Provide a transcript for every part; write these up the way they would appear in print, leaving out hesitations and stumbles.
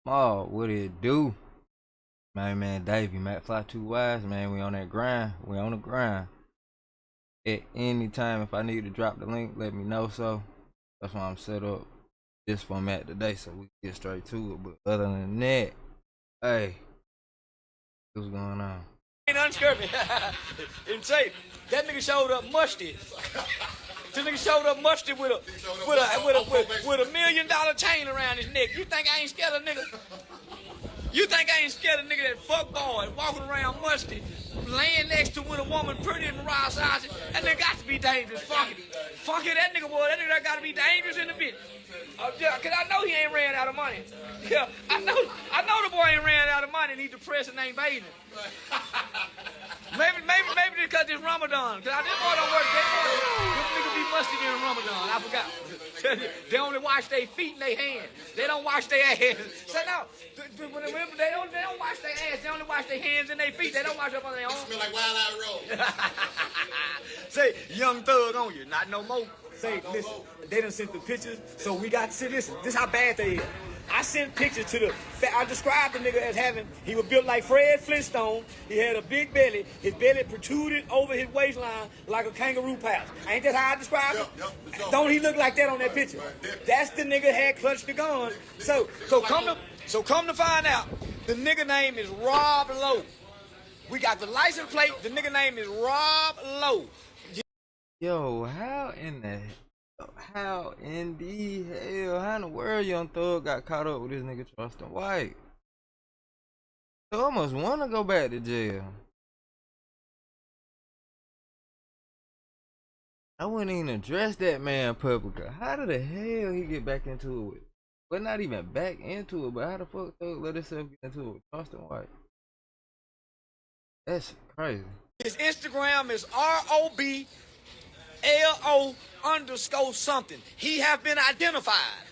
Maul, what it do? Man, DAVEYMCFLYY 2 Wise, man. We on that grind. We on the grind. At any time, if I need to drop the link, let me know. So that's why I'm set up this format today, so we get straight to it. But other than that, hey, what's going on? Ain't unscurvy. And say that nigga showed up musty. This nigga showed up musty with a $1 million chain around his neck. You think I ain't scared of nigga? You think I ain't scared of nigga that fuck boy walking around musty, laying next to with a woman pretty and raw size? That nigga got to be dangerous. Fuck it, that nigga boy. That nigga got to be dangerous in the bitch. Yeah, cause I know he ain't ran out of money. Yeah, I know the boy ain't ran out of money and he depressed and ain't bathing. Maybe because it's Ramadan. Cause this boy don't work that much. Them niggas be musty during Ramadan. I forgot. They only wash their feet and their hands. They don't wash their ass. So no, they don't wash their ass. They only wash their hands and their feet. They don't wash up on their arms. Smell like Wild Out Road. Say, young thug on you, not no more. Say, listen, they done sent the pictures, so we got to see, listen, this how bad they is. I sent pictures to I described the nigga as having, he was built like Fred Flintstone, he had a big belly, his belly protruded over his waistline like a kangaroo pouch. Ain't that how I described it? Yep, don't he look like that on that picture? That's the nigga had clutched the gun. So come to find out, the nigga name is Rob Lowe. We got the license plate, the nigga name is Rob Lowe. Yo, how in the hell, how in the world Young Thug got caught up with this nigga Charleston White? I almost want to go back to jail. I wouldn't even address that man publicly. How did the hell he get back into it? Well, not even back into it, but how the fuck Thug let himself get into it with Charleston White? That's crazy. His Instagram is ROBLO_something. He have been identified.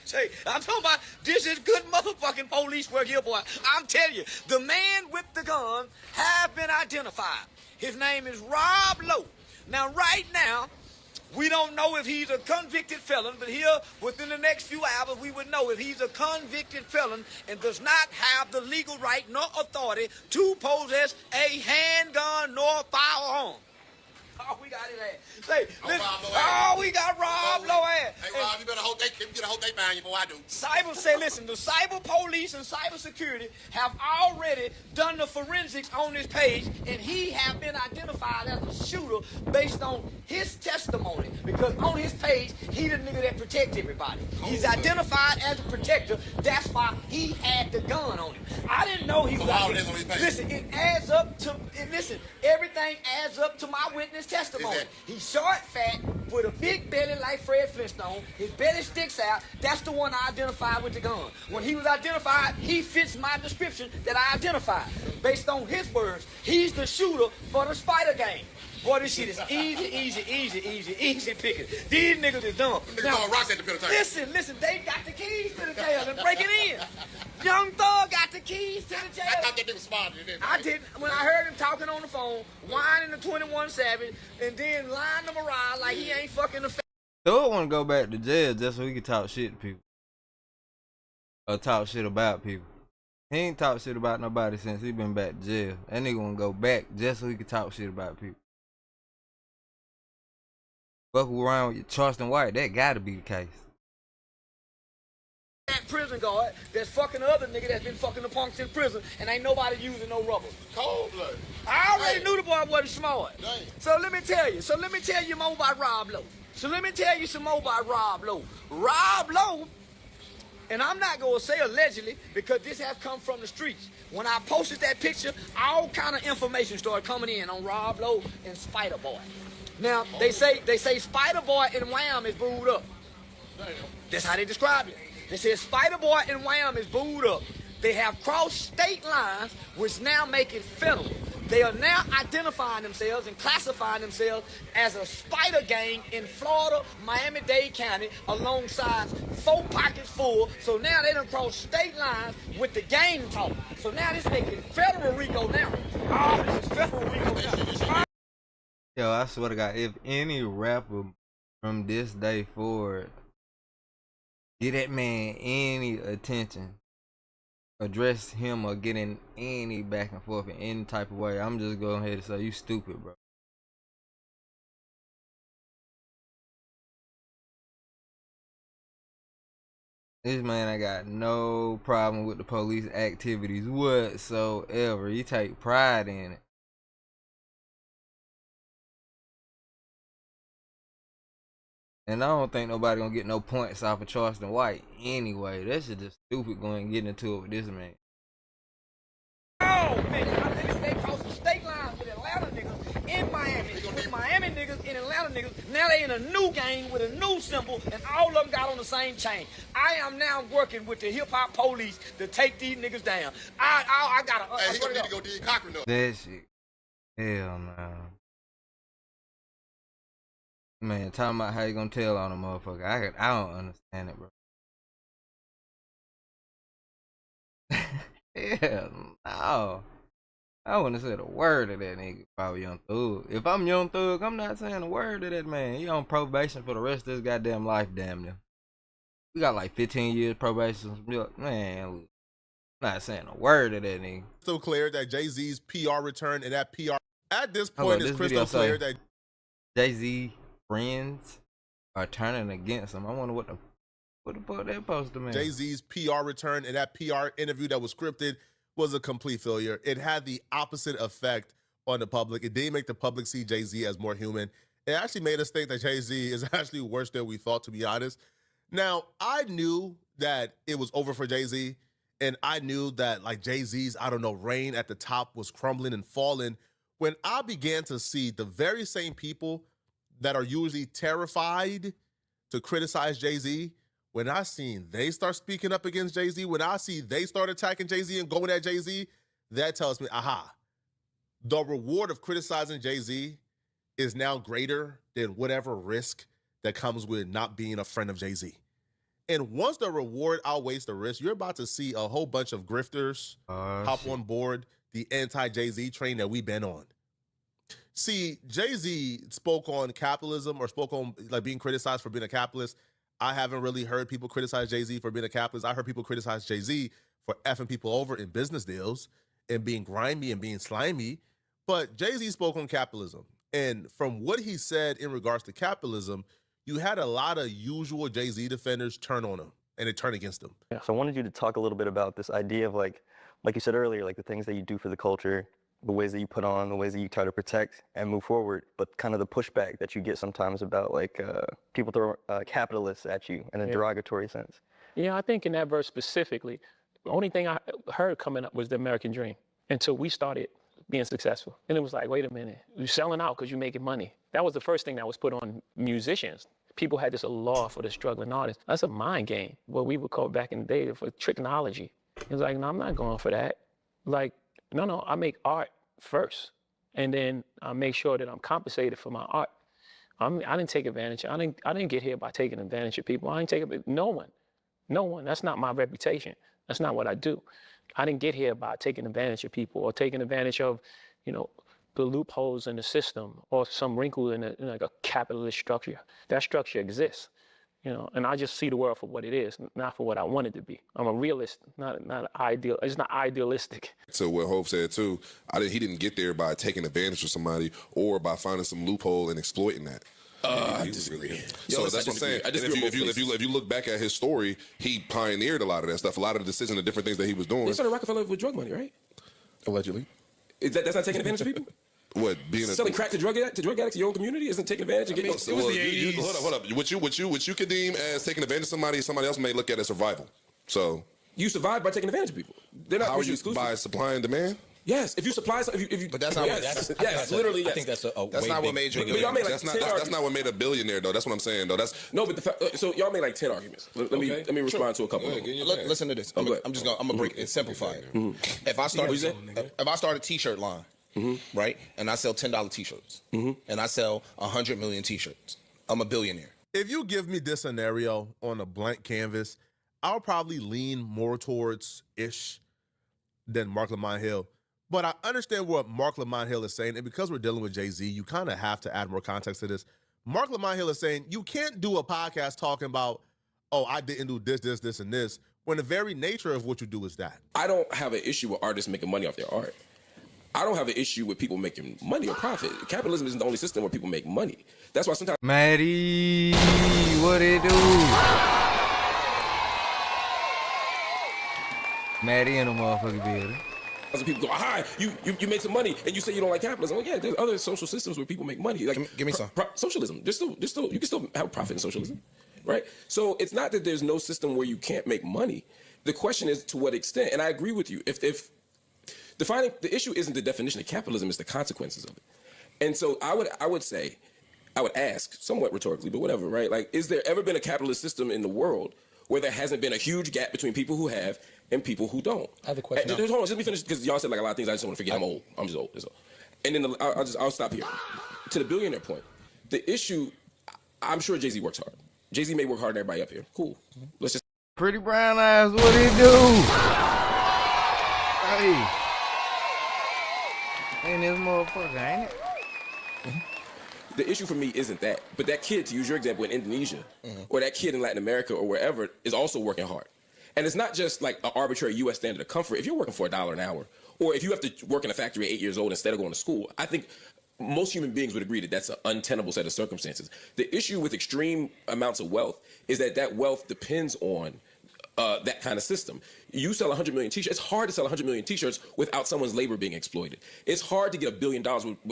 Say, I'm talking about this is good motherfucking police work here, boy. I'm telling you, the man with the gun have been identified. His name is Rob Lowe. Now, right now, we don't know if he's a convicted felon, but here, within the next few hours, we would know if he's a convicted felon and does not have the legal right nor authority to possess a handgun nor firearm. Oh, we got his ass. Say, listen, we got Rob Lowe ass. Hey, Rob, you better hope they find you before I do. Cyber say, listen, the cyber police and cyber security have already done the forensics on this page, and he have been identified as a shooter based on his testimony. Because on his page, he the nigga that protects everybody. He's identified as a protector. That's why he had the gun on him. I didn't know he was out there. Listen, it adds up to, listen, everything adds up to my witness testimony. He's short, fat, with a big belly like Fred Flintstone. His belly sticks out. That's the one I identified with the gun. When he was identified, he fits my description that I identified. Based on his words, he's the shooter for the Spider Gang. Boy, this shit is easy picking. These niggas is dumb. Now, listen, they got the keys to the jail and break it in. Young Thug got the keys to the jail. I thought that nigga smart. I didn't. When I heard him talking on the phone, whining the 21 Savage, and then lying to Mariah like he ain't fucking the Thug want to go back to jail just so he can talk shit to people. Or talk shit about people. He ain't talked shit about nobody since he been back to jail. That nigga want to go back just so he can talk shit about people. Fuck around with Charleston White, that gotta be the case. That prison guard that's fucking the other nigga that's been fucking the punks in prison and ain't nobody using no rubber. Cold blood. I already knew the boy wasn't smart. Dang. So let me tell you more about Rob Lowe. Rob Lowe, and I'm not gonna say allegedly because this has come from the streets. When I posted that picture, all kind of information started coming in on Rob Lowe and Spider Boy. Now, they say Spider Boy and Wham is booed up. That's how they describe it. They say Spider Boy and Wham is booed up. They have crossed state lines, which now make it federal. They are now identifying themselves and classifying themselves as a spider gang in Florida, Miami-Dade County, alongside 4 pockets full. So now they done crossed state lines with the gang talk. So now this making federal RICO now. Oh, this is federal RICO now. Yo, I swear to God, if any rapper from this day forward Get that man any attention, address him or get in any back and forth in any type of way, I'm just going ahead and say you stupid, bro. This man, I got no problem with the police activities whatsoever. He take pride in it. And I don't think nobody gonna get no points off of Charleston White anyway. That shit just stupid going and getting into it with this man. Oh, man, I think they crossed the state line with Atlanta niggas in Miami. With Miami niggas and Atlanta niggas. Now they in a new gang with a new symbol, and all of them got on the same chain. I am now working with the hip-hop police to take these niggas down. I gotta... Hey, he gonna need to go dig Cochran up. That shit. Hell no. Man, talking about how you gonna tell on a motherfucker. I don't understand it, bro. Hell no. I wouldn't have said a word to that nigga if I was Young Thug. If I'm Young Thug, I'm not saying a word to that man. He on probation for the rest of his goddamn life, damn near. We got like 15 years probation. Man, I'm not saying a word to that nigga. Crystal clear that Jay-Z's PR return and that PR at this point is crystal clear that Jay-Z friends are turning against him. I wonder what the fuck that supposed to mean. Jay-Z's PR return and that PR interview that was scripted was a complete failure. It had the opposite effect on the public. It didn't make the public see Jay-Z as more human. It actually made us think that Jay-Z is actually worse than we thought, to be honest. Now, I knew that it was over for Jay-Z, and I knew that, like, Jay-Z's, I don't know, reign at the top was crumbling and falling when I began to see the very same people that are usually terrified to criticize Jay-Z, when I seen they start speaking up against Jay-Z, when I see they start attacking Jay-Z and going at Jay-Z, that tells me, aha, the reward of criticizing Jay-Z is now greater than whatever risk that comes with not being a friend of Jay-Z. And once the reward outweighs the risk, you're about to see a whole bunch of grifters hop on board the anti-Jay-Z train that we've been on. See, Jay-Z spoke on capitalism or spoke on like being criticized for being a capitalist. I haven't really heard people criticize Jay-Z for being a capitalist. I heard people criticize Jay-Z for effing people over in business deals and being grimy and being slimy. But Jay-Z spoke on capitalism. And from what he said in regards to capitalism, you had a lot of usual Jay-Z defenders turn on him and it turned against him. Yeah, so I wanted you to talk a little bit about this idea of like you said earlier, like the things that you do for the culture, the ways that you put on, the ways that you try to protect and move forward, but kind of the pushback that you get sometimes about like people throw capitalists at you in a derogatory sense. Yeah, I think in that verse specifically, the only thing I heard coming up was the American dream until we started being successful. And it was like, wait a minute, you're selling out because you're making money. That was the first thing that was put on musicians. People had this law for the struggling artists. That's a mind game, what we would call back in the day for technology. It was like, no, I'm not going for that. Like, no, I make art first. And then I make sure that I'm compensated for my art. I didn't take advantage. I didn't get here by taking advantage of people. I didn't take it. No one. That's not my reputation. That's not what I do. I didn't get here by taking advantage of people or taking advantage of, the loopholes in the system or some wrinkle in like a capitalist structure. That structure exists, and I just see the world for what it is, not for what I want it to be. I'm a realist, not ideal. It's not idealistic. So what Hope said too, he didn't get there by taking advantage of somebody or by finding some loophole and exploiting that. I disagree. So that's what I'm saying. And if you look back at his story, he pioneered a lot of that stuff, a lot of the decisions and different things that he was doing. They started Rockefeller with drug money, right? Allegedly. That's not taking advantage of people? What, being selling crack to drug addicts in your own community isn't taking advantage of getting. It was the 80s. Hold up. What you could deem as taking advantage of somebody else may look at as survival. So you survive by taking advantage of people. They're not how are you exclusive. By supply and demand? Yes, if you supply, But that's not. Yes, Yes, literally. I think that's not what made you. That's not what made a billionaire though. That's what I'm saying though. No, but so y'all made like 10 arguments. Let me respond to a couple. Listen to this. I'm gonna break it, simplify it. If I start a T-shirt line, right, and I sell $10 T-shirts, and I sell 100 million T-shirts, I'm a billionaire. If you give me this scenario on a blank canvas, I'll probably lean more towards ish than Mark Lamont Hill. But I understand what Mark Lamont Hill is saying, and because we're dealing with Jay-Z, you kind of have to add more context to this. Mark Lamont Hill is saying you can't do a podcast talking about oh, I didn't do this, and this, when the very nature of what you do is that. I don't have an issue with artists making money off their art. I don't have an issue with people making money or profit. Capitalism isn't the only system where people make money. That's why sometimes... Maddie, what it do? Maddie in a motherfucking building. Some people go, aha, you made some money, and you say you don't like capitalism. Well, yeah, there's other social systems where people make money. Like, give me some. Socialism. You can still have profit in socialism, right? So it's not that there's no system where you can't make money. The question is to what extent. And I agree with you. If defining the issue isn't the definition of capitalism, it's the consequences of it. And so I would ask, somewhat rhetorically, but whatever, right? Like, is there ever been a capitalist system in the world where there hasn't been a huge gap between people who have and people who don't? I have a question. Hold on, just let me finish, because y'all said like a lot of things. I just want to forget. I'm old. I'm just old. That's all. And then I'll stop here. To the billionaire point, the issue, I'm sure Jay-Z works hard. Jay-Z may work harder than everybody up here. Cool. Let's just... Pretty brown eyes, what it do? Hey. Ain't this motherfucker, ain't it? The issue for me isn't that. But that kid, to use your example, in Indonesia, or that kid in Latin America or wherever, is also working hard. And it's not just like an arbitrary U.S. standard of comfort. If you're working for $1 an hour, or if you have to work in a factory at 8 years old instead of going to school, I think most human beings would agree that that's an untenable set of circumstances. The issue with extreme amounts of wealth is that that wealth depends on that kind of system. You sell 100 million t-shirts. It's hard to sell 100 million t-shirts without someone's labor being exploited. It's hard to get $1 billion,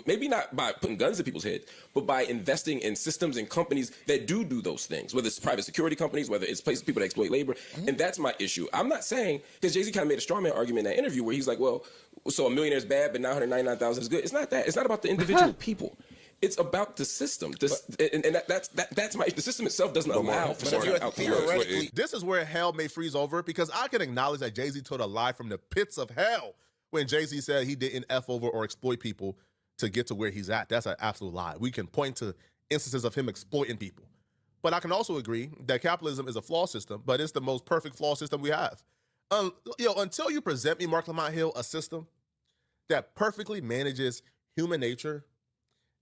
maybe not by putting guns to people's heads, but by investing in systems and companies that do those things, whether it's private security companies, whether it's places people that exploit labor. And that's my issue. I'm not saying, because Jay-Z kind of made a straw man argument in that interview where he's like, well, so a millionaire is bad, but 999,000 is good. It's not that. It's not about the individual people. It's about the system. That's my. The system itself doesn't allow for something out there. This is where hell may freeze over, because I can acknowledge that Jay-Z told a lie from the pits of hell when Jay-Z said he didn't F over or exploit people to get to where he's at. That's an absolute lie. We can point to instances of him exploiting people. But I can also agree that capitalism is a flawed system, but it's the most perfect flawed system we have. Until you present me, Mark Lamont Hill, a system that perfectly manages human nature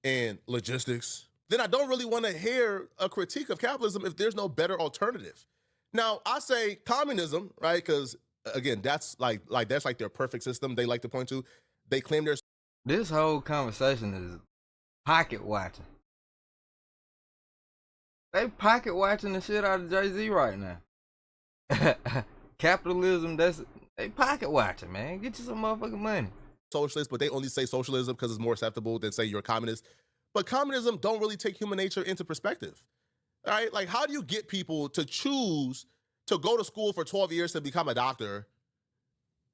and logistics, then I don't really want to hear a critique of capitalism if there's no better alternative. Now, I say communism, right? Because again, that's like their perfect system they like to point to. They claim there's... This whole conversation is pocket watching. They pocket watching the shit out of Jay-Z right now. Capitalism, they pocket watching, man. Get you some motherfucking money. Socialist, but they only say socialism because it's more acceptable than say you're a communist. But communism don't really take human nature into perspective. All right? Like, how do you get people to choose to go to school for 12 years to become a doctor,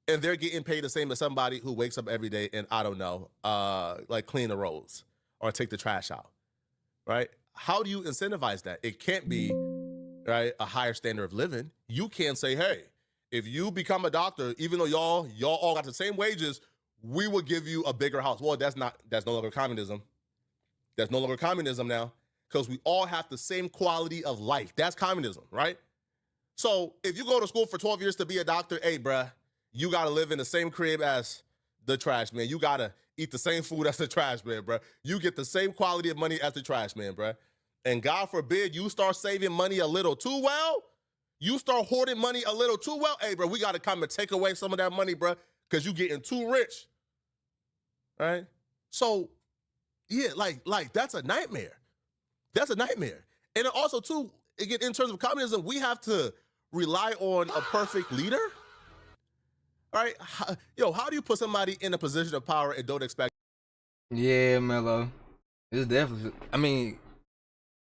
and they're getting paid the same as somebody who wakes up every day and, I don't know, like clean the roads or take the trash out, right? How do you incentivize that? It can't be, right, a higher standard of living. You can't say, hey, if you become a doctor, even though y'all all got the same wages, we will give you a bigger house. Well, that's no longer communism. That's no longer communism now, because we all have the same quality of life. That's communism, right? So if you go to school for 12 years to be a doctor, hey, bruh, you got to live in the same crib as the trash man. You got to eat the same food as the trash man, bruh. You get the same quality of money as the trash man, bruh. And God forbid you start saving money a little too well, you start hoarding money a little too well, hey, bro, we got to come and take away some of that money, bruh, because you getting too rich. Right? So, yeah, like that's a nightmare. That's a nightmare. And also, too, again, in terms of communism, we have to rely on a perfect leader. All right? How do you put somebody in a position of power and don't expect... Yeah, Mello. It's definitely... I mean,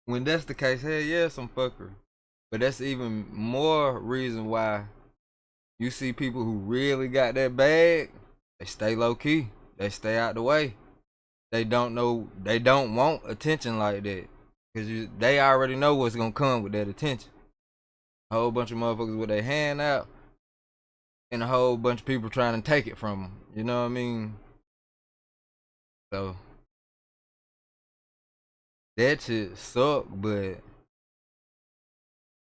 when that's the case, hell yeah, some fuckery. But that's even more reason why you see people who really got that bag, they stay low-key. They stay out the way. They don't want attention like that. Because they already know what's going to come with that attention. A whole bunch of motherfuckers with their hand out. And a whole bunch of people trying to take it from them. You know what I mean? So, that shit suck, but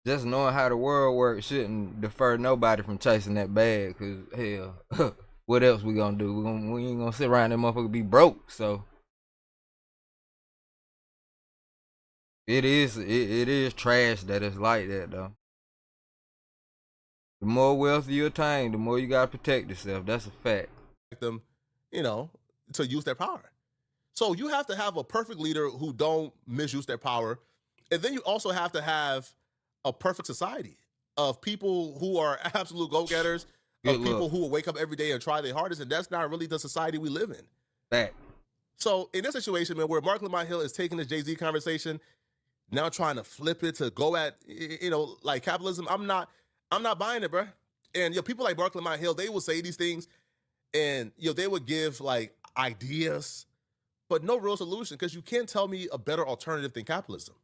just knowing how the world works shouldn't deter nobody from chasing that bag. Because, hell... What else we gonna do? We ain't gonna sit around that motherfucker be broke. So it is trash that it's like that though. The more wealth you attain, the more you gotta protect yourself. That's a fact. Them, you know, to use their power. So you have to have a perfect leader who don't misuse their power. And then you also have to have a perfect society of people who are absolute go-getters, of people who will wake up every day and try their hardest. And that's not really the society we live in. Fact. So in this situation, man, where Mark Lamont Hill is taking the Jay-Z conversation, now trying to flip it to go at, you know, like capitalism, I'm not buying it, bro. And people like Mark Lamont Hill, they will say these things and they would give like ideas, but no real solution, because you can't tell me a better alternative than capitalism.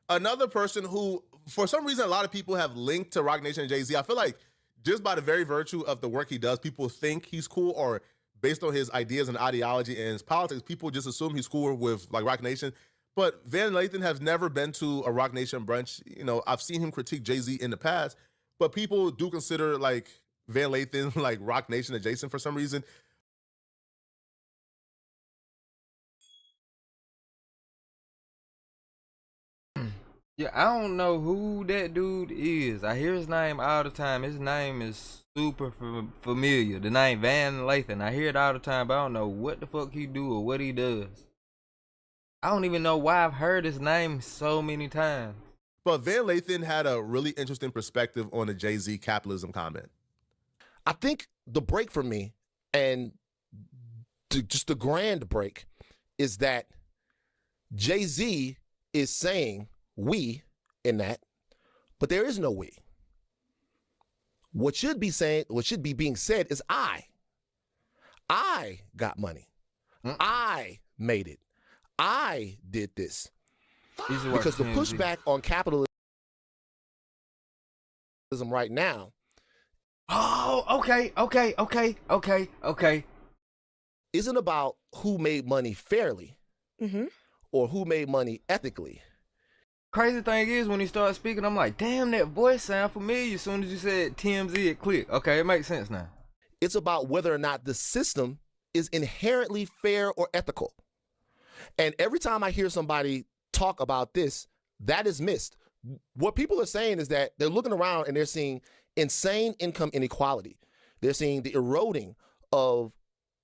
Another person who, for some reason, a lot of people have linked to Roc Nation and Jay-Z. I feel like just by the very virtue of the work he does, people think he's cool, or based on his ideas and ideology and his politics, people just assume he's cool with like Roc Nation. But Van Lathan has never been to a Roc Nation brunch. You know, I've seen him critique Jay-Z in the past, but people do consider like Van Lathan like Roc Nation adjacent for some reason. Yeah, I don't know who that dude is. I hear his name all the time. His name is super familiar. The name Van Lathan. I hear it all the time, but I don't know what the fuck he do or what he does. I don't even know why I've heard his name so many times. But Van Lathan had a really interesting perspective on the Jay-Z capitalism comment. I think the break for me, and just the grand break, is that Jay-Z is saying we in that, but there is no we. What should be being said is I got money. I made it. I did this. Because the pushback on capitalism right now. Oh, okay. Isn't about who made money fairly or who made money ethically. Crazy thing is, when he started speaking, I'm like, damn, that voice sound familiar. As soon as you said TMZ, it clicked. Okay, it makes sense now. It's about whether or not the system is inherently fair or ethical. And every time I hear somebody talk about this, that is missed. What people are saying is that they're looking around and they're seeing insane income inequality. They're seeing the eroding of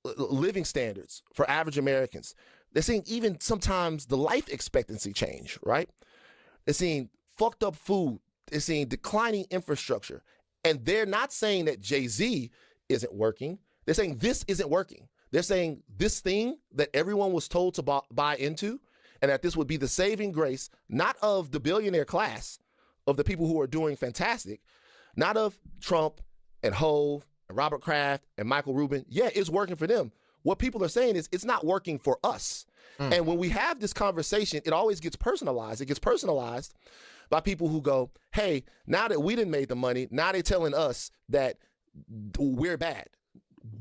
living standards for average Americans. They're seeing even sometimes the life expectancy change, right? They're seeing fucked up food. They're seeing declining infrastructure. And they're not saying that Jay-Z isn't working. They're saying this isn't working. They're saying this thing that everyone was told to buy into, and that this would be the saving grace, not of the billionaire class, of the people who are doing fantastic, not of Trump and Hove and Robert Kraft and Michael Rubin. Yeah, it's working for them. What people are saying is it's not working for us. And when we have this conversation, it always gets personalized. It gets personalized by people who go, hey, now that we didn't make the money, now they're telling us that we're bad.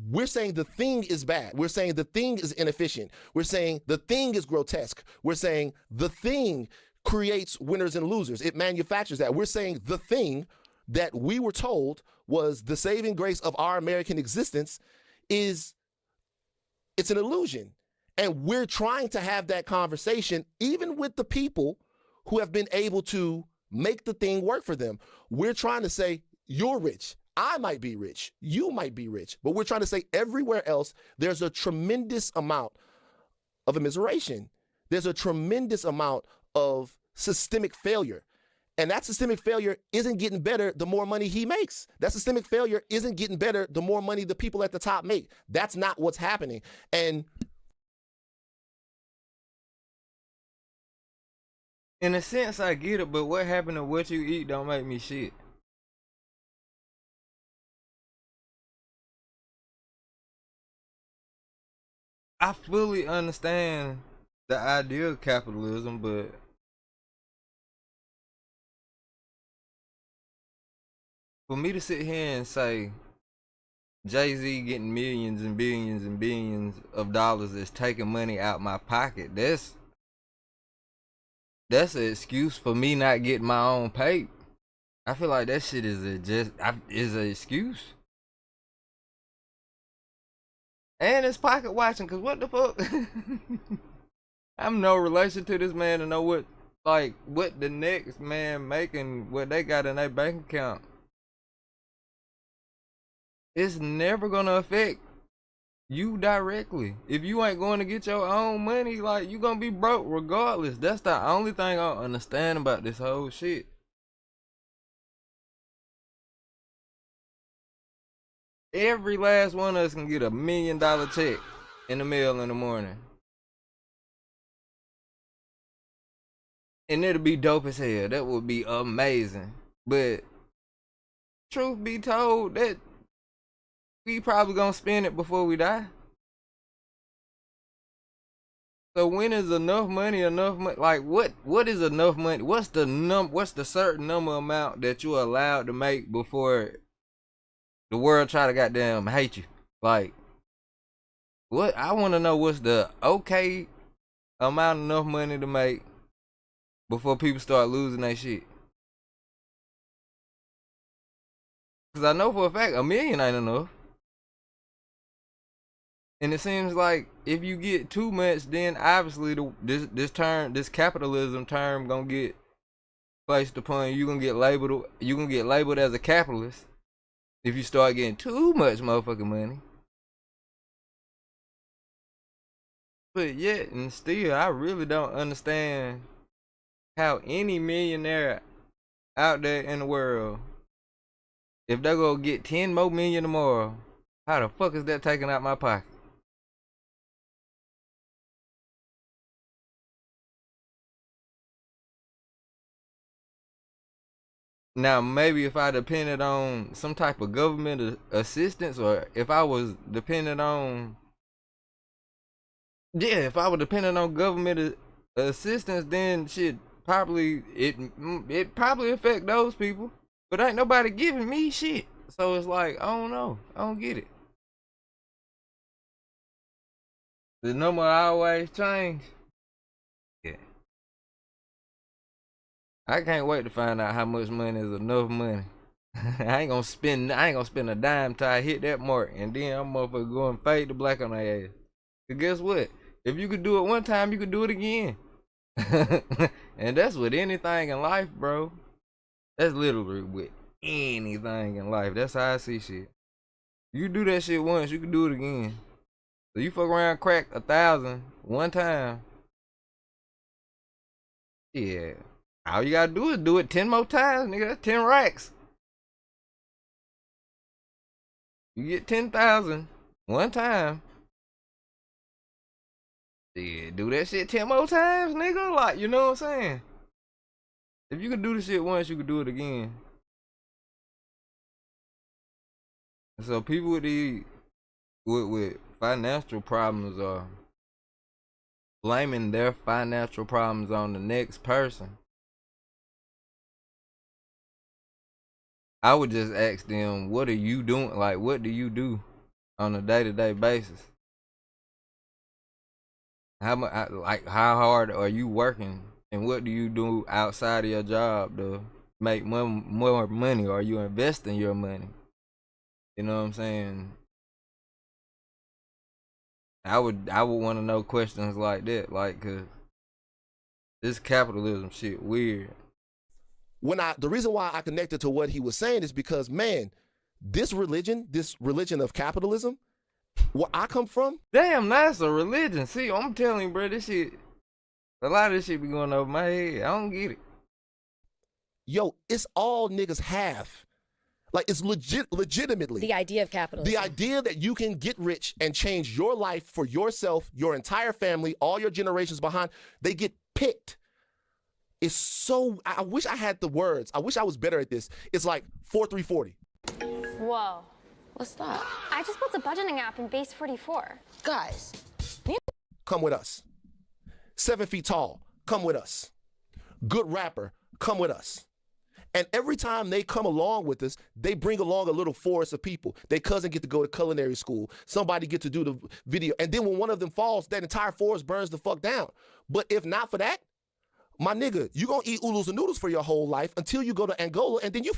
We're saying the thing is bad. We're saying the thing is inefficient. We're saying the thing is grotesque. We're saying the thing creates winners and losers. It manufactures that. We're saying the thing that we were told was the saving grace of our American existence it's an illusion. And we're trying to have that conversation even with the people who have been able to make the thing work for them. We're trying to say, you're rich. I might be rich. You might be rich. But we're trying to say everywhere else, there's a tremendous amount of immiseration. There's a tremendous amount of systemic failure. And that systemic failure isn't getting better the more money he makes. That systemic failure isn't getting better the more money the people at the top make. That's not what's happening. And in a sense, I get it, but what happened to what you eat don't make me shit. I fully understand the idea of capitalism, but for me to sit here and say Jay-Z getting millions and billions and billions of dollars is taking money out my pocket, that's an excuse for me not getting my own pay. I feel like that shit is an excuse. And it's pocket watching, cause what the fuck? I'm no relation to this man to know what the next man making, what they got in their bank account. it's never gonna affect you directly. If you ain't going to get your own money, like, you gonna be broke regardless. That's the only thing I don't understand about this whole shit. Every last one of us can get $1 million check in the mail in the morning. And it'll be dope as hell. That would be amazing. But truth be told, that we probably gonna spend it before we die. So when is enough money enough money? Like, what is enough money? What's the certain number amount that you allowed to make before the world try to goddamn hate you? Like, what I want to know, what's the okay amount enough money to make before people start losing their shit? Cause I know for a fact $1 million ain't enough. And it seems like if you get too much, then obviously this capitalism term gonna get placed upon you. You gonna get labeled as a capitalist if you start getting too much motherfucking money. But yet and still, I really don't understand how any millionaire out there in the world, if they go get 10 more million tomorrow, how the fuck is that taken out my pocket? Now, maybe if I depended on some type of government assistance, or if I was dependent on, if I was dependent on government assistance, then shit, probably it probably affect those people. But ain't nobody giving me shit, so it's like, I don't know, I don't get it. The number always change. Yeah. I can't wait to find out how much money is enough money. I ain't gonna spend a dime till I hit that mark, and then I'm motherfucker going fade to black on their ass. But guess what? If you could do it one time, you could do it again. And that's with anything in life, bro. That's literally with anything in life. That's how I see shit. You do that shit once, you can do it again. So you fuck around, crack 1,000 one time. Yeah. All you gotta do is do it 10 more times, nigga. That's 10 racks. You get 10,000 one time. Yeah, do that shit 10 more times, nigga. Like, you know what I'm saying? If you can do the shit once, you can do it again. So people with financial problems are blaming their financial problems on the next person. I would just ask them, what are you doing? Like, what do you do on a day-to-day basis? How hard are you working? And what do you do outside of your job to make more money? Or are you investing your money? You know what I'm saying? I would want to know questions like that, like, cause this capitalism shit weird. The reason why I connected to what he was saying is because, man, this religion of capitalism, where I come from. Damn, that's a religion. See, I'm telling you, bro, this shit, a lot of this shit be going over my head. I don't get it. Yo, it's all niggas have. Like, it's legitimately. The idea of capitalism. The idea that you can get rich and change your life for yourself, your entire family, all your generations behind, they get picked. It's so, I wish I had the words. I wish I was better at this. It's like 4340. Whoa. What's that? I just built a budgeting app in Base 44. Guys. Come with us. 7 feet tall. Come with us. Good rapper. Come with us. And every time they come along with us, they bring along a little forest of people. Their cousin get to go to culinary school. Somebody get to do the video. And then when one of them falls, that entire forest burns the fuck down. But if not for that, my nigga, you gonna eat oodles and noodles for your whole life until you go to Angola, and then you.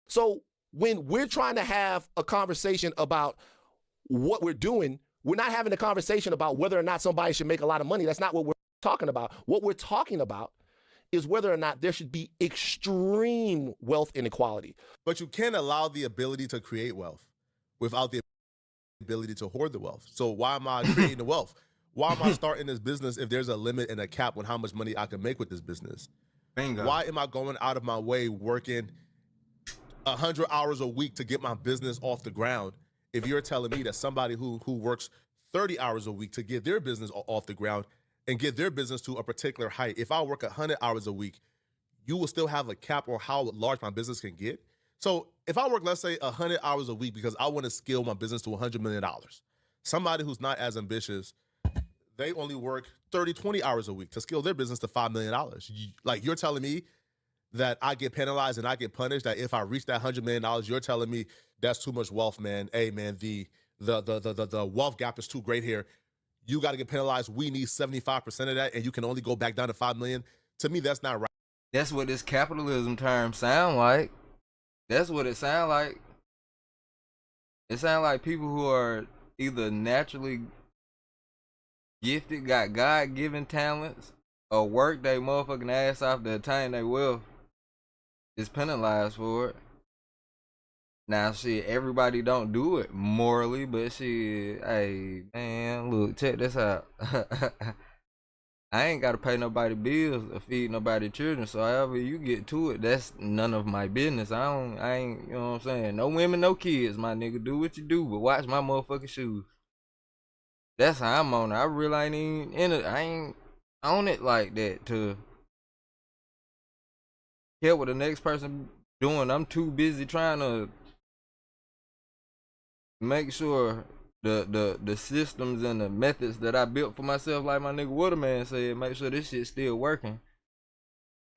So when we're trying to have a conversation about what we're doing, we're not having a conversation about whether or not somebody should make a lot of money. That's not what we're talking about. What we're talking about is whether or not there should be extreme wealth inequality. But you can allow the ability to create wealth. without the ability to hoard the wealth. So why am I creating the wealth? Why am I starting this business if there's a limit and a cap on how much money I can make with this business? Bingo. Why am I going out of my way working 100 hours a week to get my business off the ground if you're telling me that somebody who works 30 hours a week to get their business off the ground and get their business to a particular height, if I work 100 hours a week, you will still have a cap on how large my business can get? So if I work, let's say 100 hours a week because I want to scale my business to $100 million, somebody who's not as ambitious, they only work 30, 20 hours a week to scale their business to $5 million. Like, you're telling me that I get penalized and I get punished, that if I reach that $100 million, you're telling me that's too much wealth, man. Hey, man, the wealth gap is too great here. You got to get penalized. We need 75% of that, and you can only go back down to 5 million. To me, that's not right. That's what this capitalism term sound like. That's what it sound like. It sound like people who are either naturally gifted, got God-given talents, or work their motherfucking ass off to attain their wealth is penalized for it. Now, shit, everybody don't do it morally, but shit, hey, man, look, check this out. I ain't got to pay nobody bills or feed nobody children, so however you get to it, that's none of my business. I ain't, you know what I'm saying? No women, no kids, my nigga. Do what you do, but watch my motherfucking shoes. That's how I'm on it. I really ain't even in it. I ain't on it like that to care what the next person doing. I'm too busy trying to make sure the systems and the methods that I built for myself, like my nigga Waterman said, make sure this shit's still working.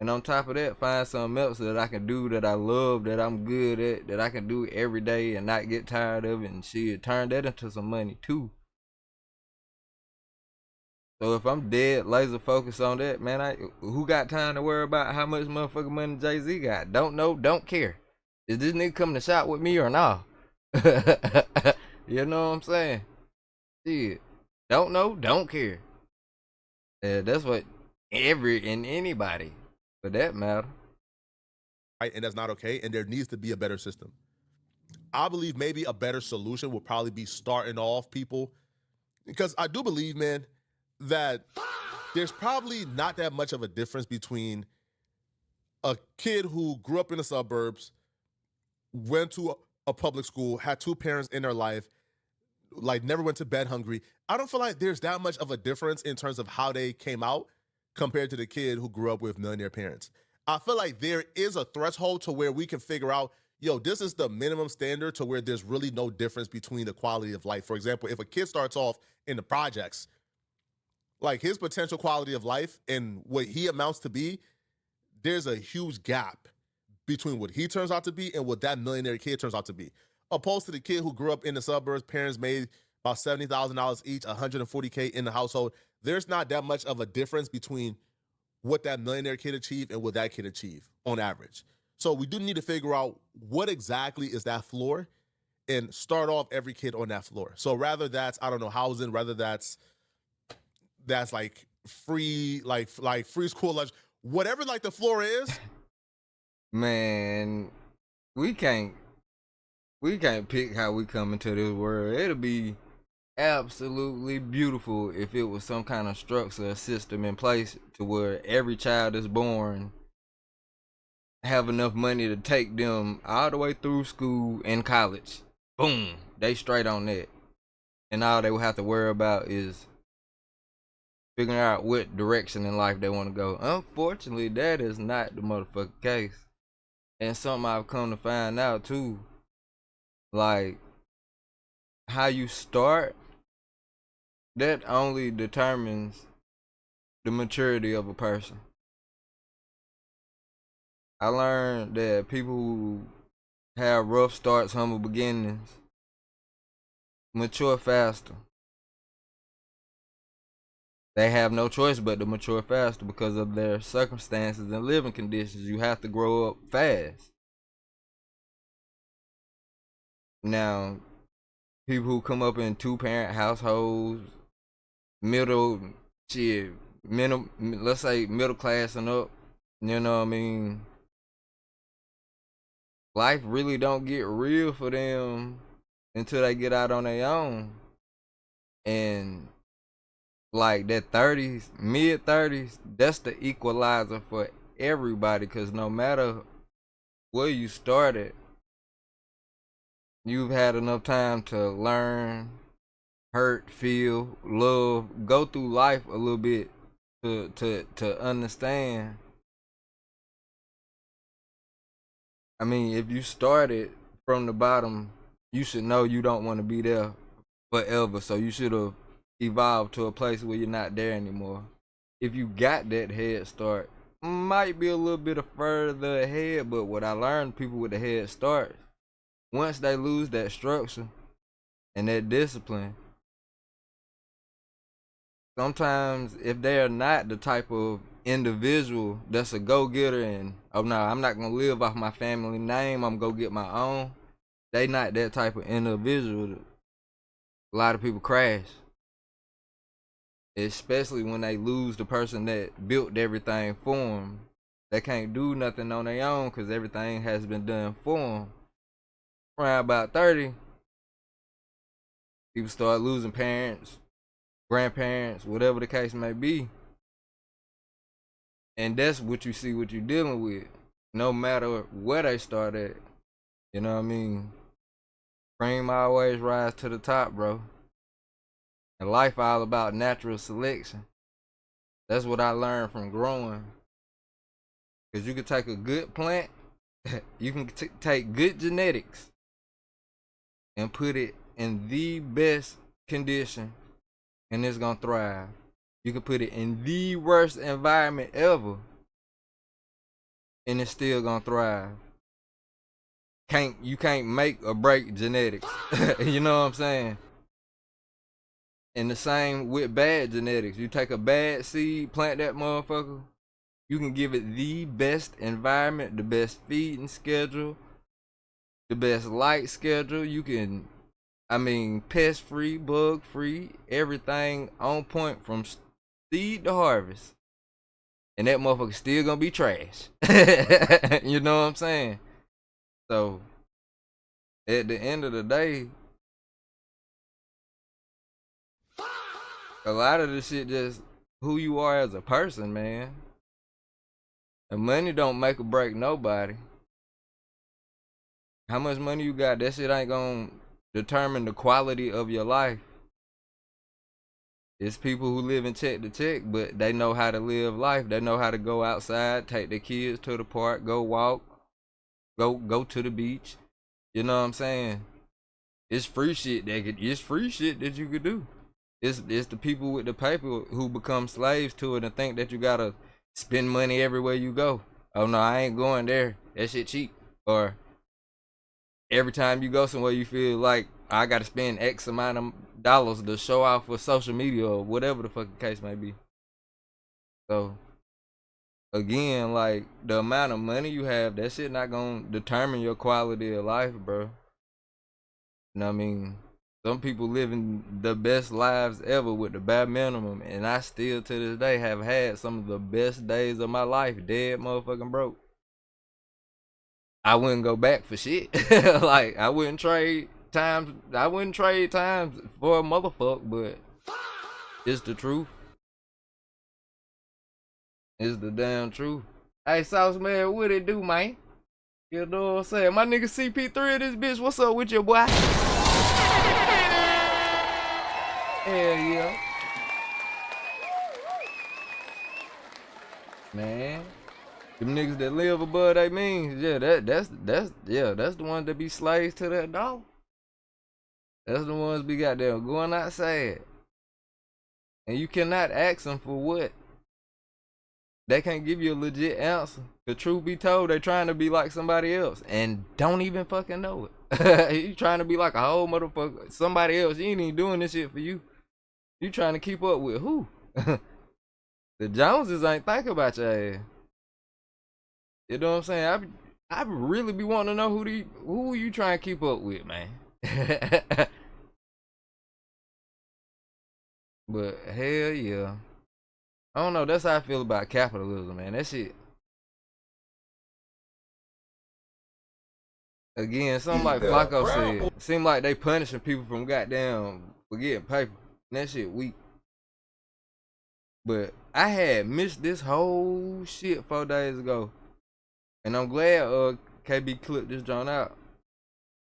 And on top of that, find something else that I can do that I love, that I'm good at, that I can do every day and not get tired of it, and shit, turn that into some money too. So if I'm dead laser focused on that, man, who got time to worry about how much motherfucking money Jay-Z got? Don't know, don't care. Is this nigga coming to shop with me or not? You know what I'm saying? Shit. Don't know, don't care. Yeah, that's what anybody for that matter. Right, and that's not okay, and there needs to be a better system. I believe maybe a better solution would probably be starting off people, because I do believe, man, that there's probably not that much of a difference between a kid who grew up in the suburbs, went to a public school, had two parents in their life, like never went to bed hungry. I don't feel like there's that much of a difference in terms of how they came out compared to the kid who grew up with millionaire parents. I feel like there is a threshold to where we can figure out, yo, this is the minimum standard to where there's really no difference between the quality of life. For example, if a kid starts off in the projects, like his potential quality of life and what he amounts to be, there's a huge gap between what he turns out to be and what that millionaire kid turns out to be. Opposed to the kid who grew up in the suburbs, parents made about $70,000 each, $140K in the household. There's not that much of a difference between what that millionaire kid achieved and what that kid achieved on average. So we do need to figure out what exactly is that floor and start off every kid on that floor. So rather that's, I don't know, housing, rather that's like free, like free school lunch, whatever like the floor is. Man, we can't pick how we come into this world. It'll be absolutely beautiful if it was some kind of structure or system in place to where every child is born have enough money to take them all the way through school and college. Boom, they straight on that. And all they will have to worry about is figuring out what direction in life they want to go. Unfortunately, that is not the motherfucking case. And something I've come to find out too, like how you start, that only determines the maturity of a person. I learned that people who have rough starts, humble beginnings, mature faster. They have no choice but to mature faster because of their circumstances and living conditions. You have to grow up fast. Now, people who come up in two-parent households, let's say middle class and up, you know what I mean? Life really don't get real for them until they get out on their own. And like that 30s, mid 30s, that's the equalizer for everybody, because no matter where you started, you've had enough time to learn, hurt, feel, love, go through life a little bit to understand. I mean, if you started from the bottom, you should know you don't want to be there forever. So you should have evolved to a place where you're not there anymore. If you got that head start, might be a little bit of further ahead, but what I learned, people with the head start, once they lose that structure and that discipline, sometimes if they're not the type of individual that's a go-getter and, oh no, I'm not gonna live off my family name, I'm gonna go get my own, they not that type of individual. A lot of people crash, especially when they lose the person that built everything for them. They can't do nothing on their own because everything has been done for them. Around about 30, people start losing parents, grandparents, whatever the case may be. And that's what you see, what you're dealing with. No matter where they start at. You know what I mean? Cream always rise to the top, bro. And life all about natural selection. That's what I learned from growing. Because you can take a good plant, you can take good genetics and put it in the best condition, and it's gonna thrive. You can put it in the worst environment ever, and it's still gonna thrive. You can't make or break genetics. You know what I'm saying? And the same with bad genetics. You take a bad seed, plant that motherfucker, you can give it the best environment, the best feeding schedule, the best light schedule. You can, I mean, pest free, bug free, everything on point from seed to harvest. And that motherfucker still gonna be trash. You know what I'm saying? So, at the end of the day, a lot of this shit just who you are as a person, man. And money don't make or break nobody. How much money you got, that shit ain't gonna determine the quality of your life. It's people who live in check to check, but they know how to live life. They know how to go outside, take their kids to the park, go walk, go to the beach. You know what I'm saying? It's free shit that you could do. It's the people with the paper who become slaves to it and think that you gotta spend money everywhere you go. Oh no, I ain't going there. That shit cheap. Or every time you go somewhere you feel like I gotta spend X amount of dollars to show off for social media or whatever the fucking case may be. So again, like the amount of money you have, that shit not gonna determine your quality of life, bro. You know what I mean? Some people living the best lives ever with the bare minimum, and I still to this day have had some of the best days of my life dead motherfucking broke. I wouldn't go back for shit. Like I wouldn't trade times for a motherfucker, but it's the truth. It's the damn truth. Hey Sauce Man, what it do, man? You know what I'm saying? My nigga CP3 of this bitch, what's up with your boy? Hell yeah. Man. Them niggas that live above their means, yeah, that's the ones that be slaves to that dollar. That's the ones be goddamn going outside. And you cannot ask them for what. They can't give you a legit answer. The truth be told, they trying to be like somebody else and don't even fucking know it. You trying to be like a whole motherfucker, somebody else. You ain't even doing this shit for you. You trying to keep up with who? The Joneses ain't think about your ass. You know what I'm saying? I really be wanting to know who you trying to keep up with, man. But hell yeah. I don't know, that's how I feel about capitalism, man. That shit Again, something like Flacco said, seem like they punishing people from goddamn for getting paper. And that shit weak. But I had missed this whole shit 4 days ago. And I'm glad KB clipped this joint out.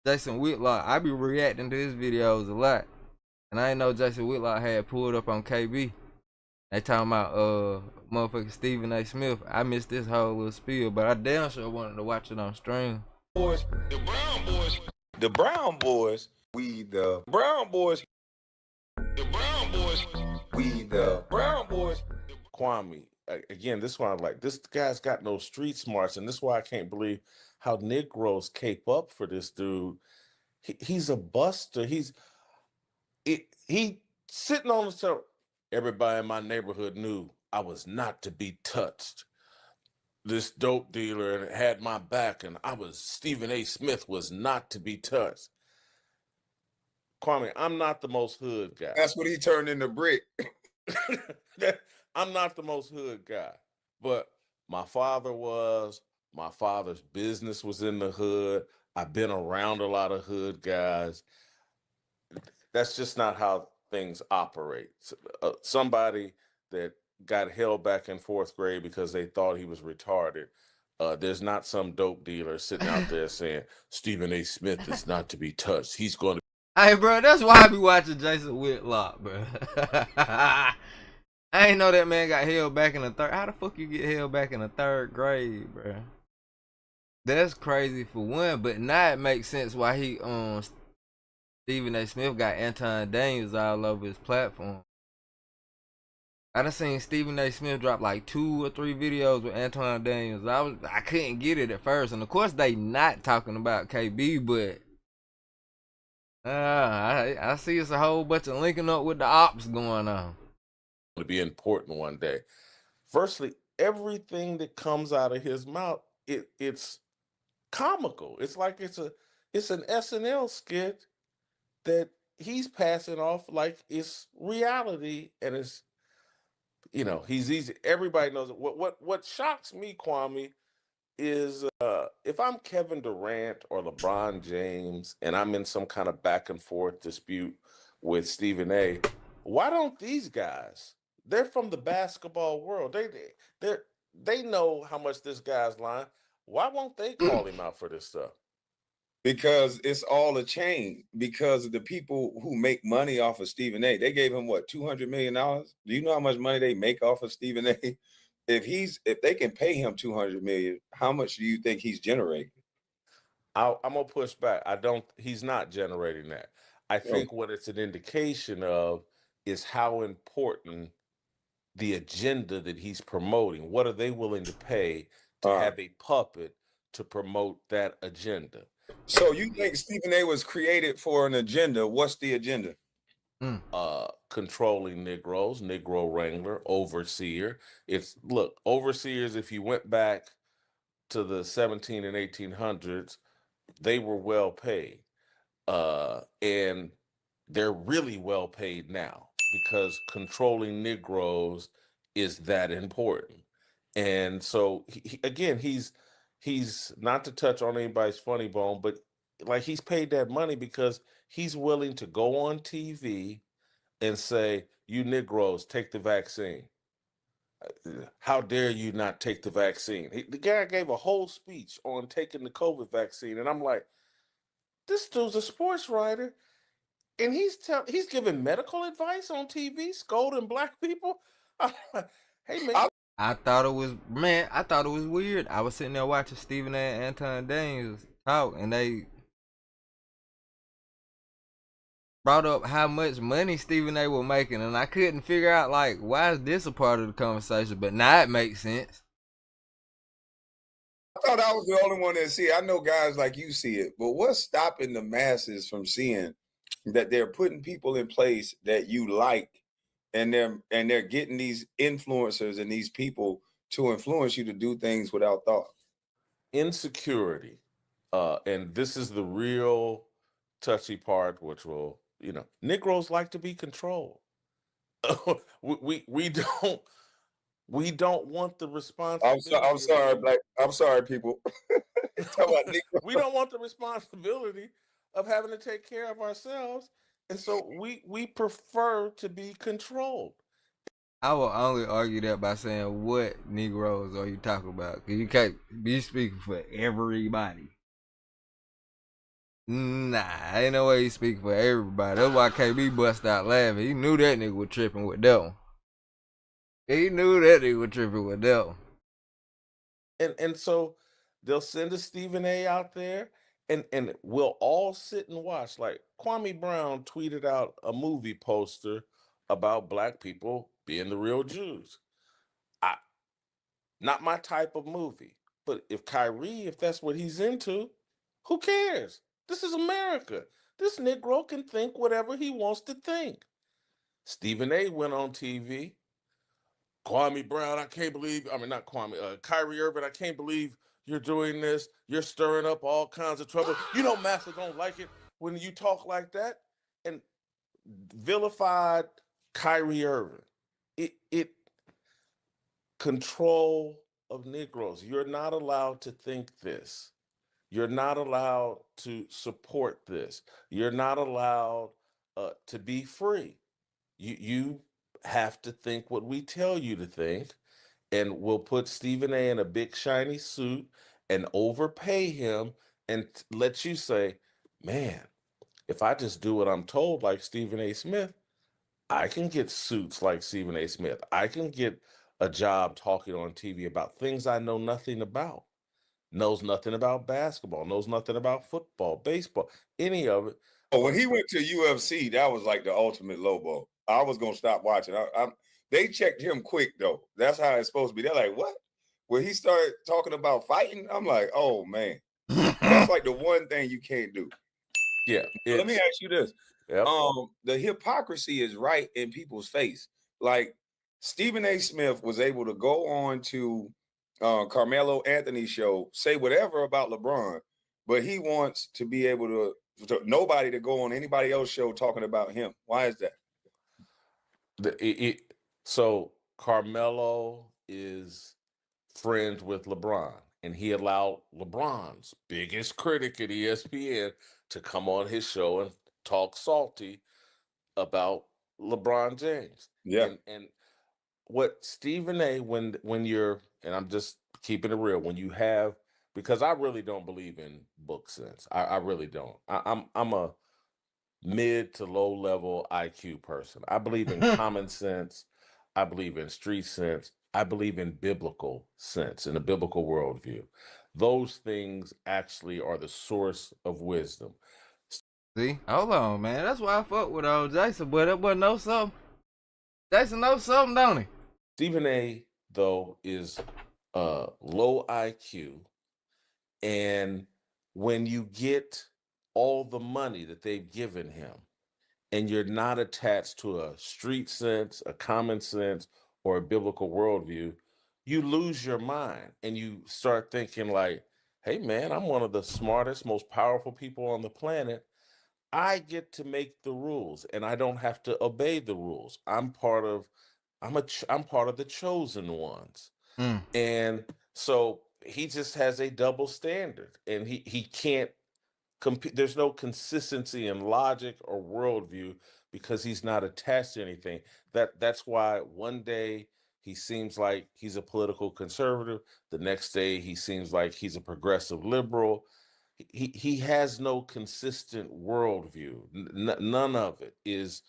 Jason Whitlock, I be reacting to his videos a lot. And I didn't know Jason Whitlock had pulled up on KB. They talking about motherfucking Stephen A. Smith. I missed this whole little spiel, but I damn sure wanted to watch it on stream. The Brown Boys, the Brown Boys, we the Brown Boys, the Brown Boys, we the Brown Boys. Kwame, again, this one I like. This guy's got no street smarts, and this is why I can't believe how Negroes cape up for this dude. He's a buster. He sitting on the show. Everybody in my neighborhood knew I was not to be touched. This dope dealer had my back, and Stephen A. Smith was not to be touched. Kwame, I'm not the most hood guy. That's what he turned into Brick. I'm not the most hood guy, but my father was. My father's business was in the hood. I've been around a lot of hood guys. That's just not how things operate. Somebody that got held back in 4th grade because they thought he was retarded. There's not some dope dealer sitting out there saying Stephen A. Smith is not to be touched. He's going to. Hey, bro, that's why I be watching Jason Whitlock, bro. I ain't know that man got held back in the 3rd. How the fuck you get held back in the 3rd grade, bro? That's crazy for one, but now it makes sense why Stephen A. Smith got Anton Daniels all over his platform. I done seen Stephen A. Smith drop like 2 or 3 videos with Anton Daniels. I couldn't get it at first, and of course they not talking about KB, but I see it's a whole bunch of linking up with the ops going on. To be important one day. Firstly, everything that comes out of his mouth, it's comical. It's like it's an SNL skit that he's passing off like it's reality, and it's, he's easy. Everybody knows it. What shocks me, Kwame, is if I'm Kevin Durant or LeBron James and I'm in some kind of back and forth dispute with Stephen A., why don't these guys? They're from the basketball world. They know how much this guy's lying. Why won't they call him out for this stuff? Because it's all a chain. Because of the people who make money off of Stephen A. They gave him what, $200 million? Do you know how much money they make off of Stephen A? If they can pay him $200 million, how much do you think he's generating? I'm gonna push back. He's not generating that. I think what it's an indication of is how important the agenda that he's promoting. What are they willing to pay to have a puppet to promote that agenda? So you think Stephen A. was created for an agenda? What's the agenda? Controlling Negroes, Negro wrangler, overseer. Overseers, if you went back to the 17 and 1800s, they were well paid. And they're really well paid now because controlling Negroes is that important. And so, he's not to touch on anybody's funny bone, but like he's paid that money because he's willing to go on TV and say, you Negroes, take the vaccine. How dare you not take the vaccine? The guy gave a whole speech on taking the COVID vaccine. And I'm like, this dude's a sports writer. And he's giving medical advice on TV, scolding black people. I'm like, hey, man. I thought it was weird. I was sitting there watching Stephen A. and Anton Daniels talk, and they brought up how much money Stephen A. was making, and I couldn't figure out, like, why is this a part of the conversation? But now it makes sense. I thought I was the only one that see it. I know guys like you see it, but what's stopping the masses from seeing that they're putting people in place that you like, and they're getting these influencers and these people to influence you to do things without thought? Insecurity. And this is the real touchy part, which will, Negroes like to be controlled. we don't want the responsibility. I'm sorry, people. We don't want the responsibility of having to take care of ourselves, and so we prefer to be controlled. I will only argue that by saying what Negroes are you talking about? Cause you can't be speaking for everybody. Nah, ain't no way you speaking for everybody. That's why KB bust out laughing. He knew that nigga was tripping with that one. He knew that nigga was tripping with that one. And so they'll send a Stephen A out there, and we'll all sit and watch. Like Kwame Brown tweeted out a movie poster about black people being the real Jews. Not my type of movie. But if Kyrie, if that's what he's into, who cares? This is America. This Negro can think whatever he wants to think. Stephen A went on TV. Kwame Brown, I can't believe, I mean, not Kwame, Kyrie Irving, I can't believe you're doing this. You're stirring up all kinds of trouble. You know, Master don't like it when you talk like that. And vilified Kyrie Irving. It control of Negroes. You're not allowed to think this. You're not allowed to support this. You're not allowed to be free. You have to think what we tell you to think, and we'll put Stephen A in a big shiny suit and overpay him and let you say, man, if I just do what I'm told like Stephen A. Smith, I can get suits like Stephen A. Smith. I can get a job talking on TV about things I know nothing about. Knows nothing about basketball, knows nothing about football, baseball, any of it. Oh, when he went to UFC, that was like the ultimate low blow. I was gonna stop watching. They checked him quick though. That's how it's supposed to be. They're like, what? When he started talking about fighting, I'm like, oh man, that's like the one thing you can't do. Yeah. Let me ask you this. Yep. The hypocrisy is right in people's face. Like Stephen A. Smith was able to go on to Carmelo Anthony's show, say whatever about LeBron, but he wants to be able to nobody to go on anybody else's show talking about him. Why is that? So Carmelo is friends with LeBron, and he allowed LeBron's biggest critic at ESPN to come on his show and talk salty about LeBron James. Yeah. And what Stephen A, when you're, and I'm just keeping it real, when you have, because I really don't believe in book sense. I really don't. I'm a mid to low level IQ person. I believe in common sense. I believe in street sense. I believe in biblical sense, in a biblical worldview. Those things actually are the source of wisdom. See, hold on, man. That's why I fuck with old Jason, but that boy knows something. Jason knows something, don't he? Stephen A, though, is low IQ, and when you get all the money that they've given him, and you're not attached to a street sense, a common sense, or a biblical worldview, you lose your mind and you start thinking like, hey man, I'm one of the smartest, most powerful people on the planet. I get to make the rules and I don't have to obey the rules. I'm part of the chosen ones. And so he just has a double standard, and he can't compete. There's no consistency in logic or worldview because he's not attached to anything. That's why one day he seems like he's a political conservative. The next day he seems like he's a progressive liberal. He has no consistent worldview. None of it is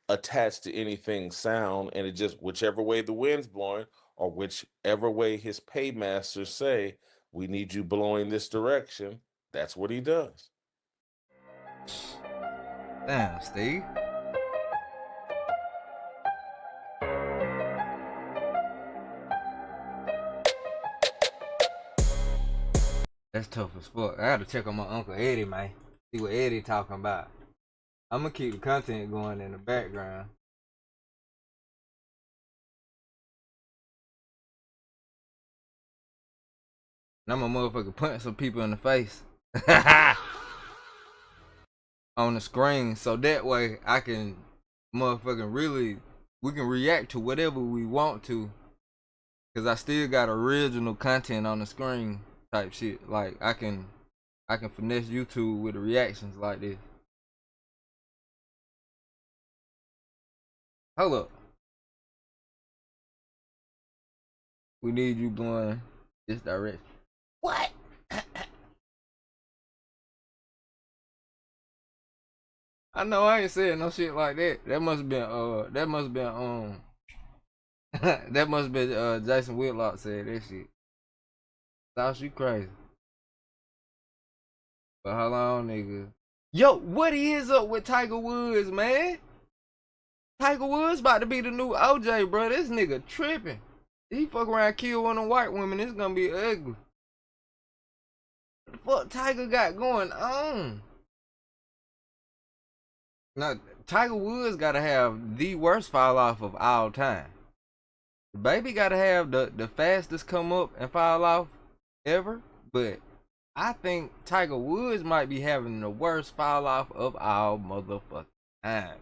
attached to anything sound, and it just whichever way the wind's blowing or whichever way his paymasters say we need you blowing this direction, that's what he does. Damn, Steve. That's tough as fuck. I gotta check on my Uncle Eddie, man. See what Eddie talking about. I'm gonna keep the content going in the background. And I'm gonna motherfucking punch some people in the face. On the screen, so that way I can motherfucking we can react to whatever we want to. Cause I still got original content on the screen. type shit. Like I can finesse YouTube with the reactions like this. Hold up. We need you blowing this direction. What? I know I ain't saying no shit like that. That must have been that must have been Jason Whitlock said that shit. Thought you crazy. But hold on, nigga. Yo, what is up with Tiger Woods, man? Tiger Woods about to be the new OJ, bro. This nigga tripping. He fuck around kill one of them white women. It's gonna be ugly. What the fuck Tiger got going on? Now, Tiger Woods gotta have the worst fall off of all time. The baby gotta have the fastest come up and fall off ever. But I think Tiger Woods might be having the worst fall off of all motherfucking time.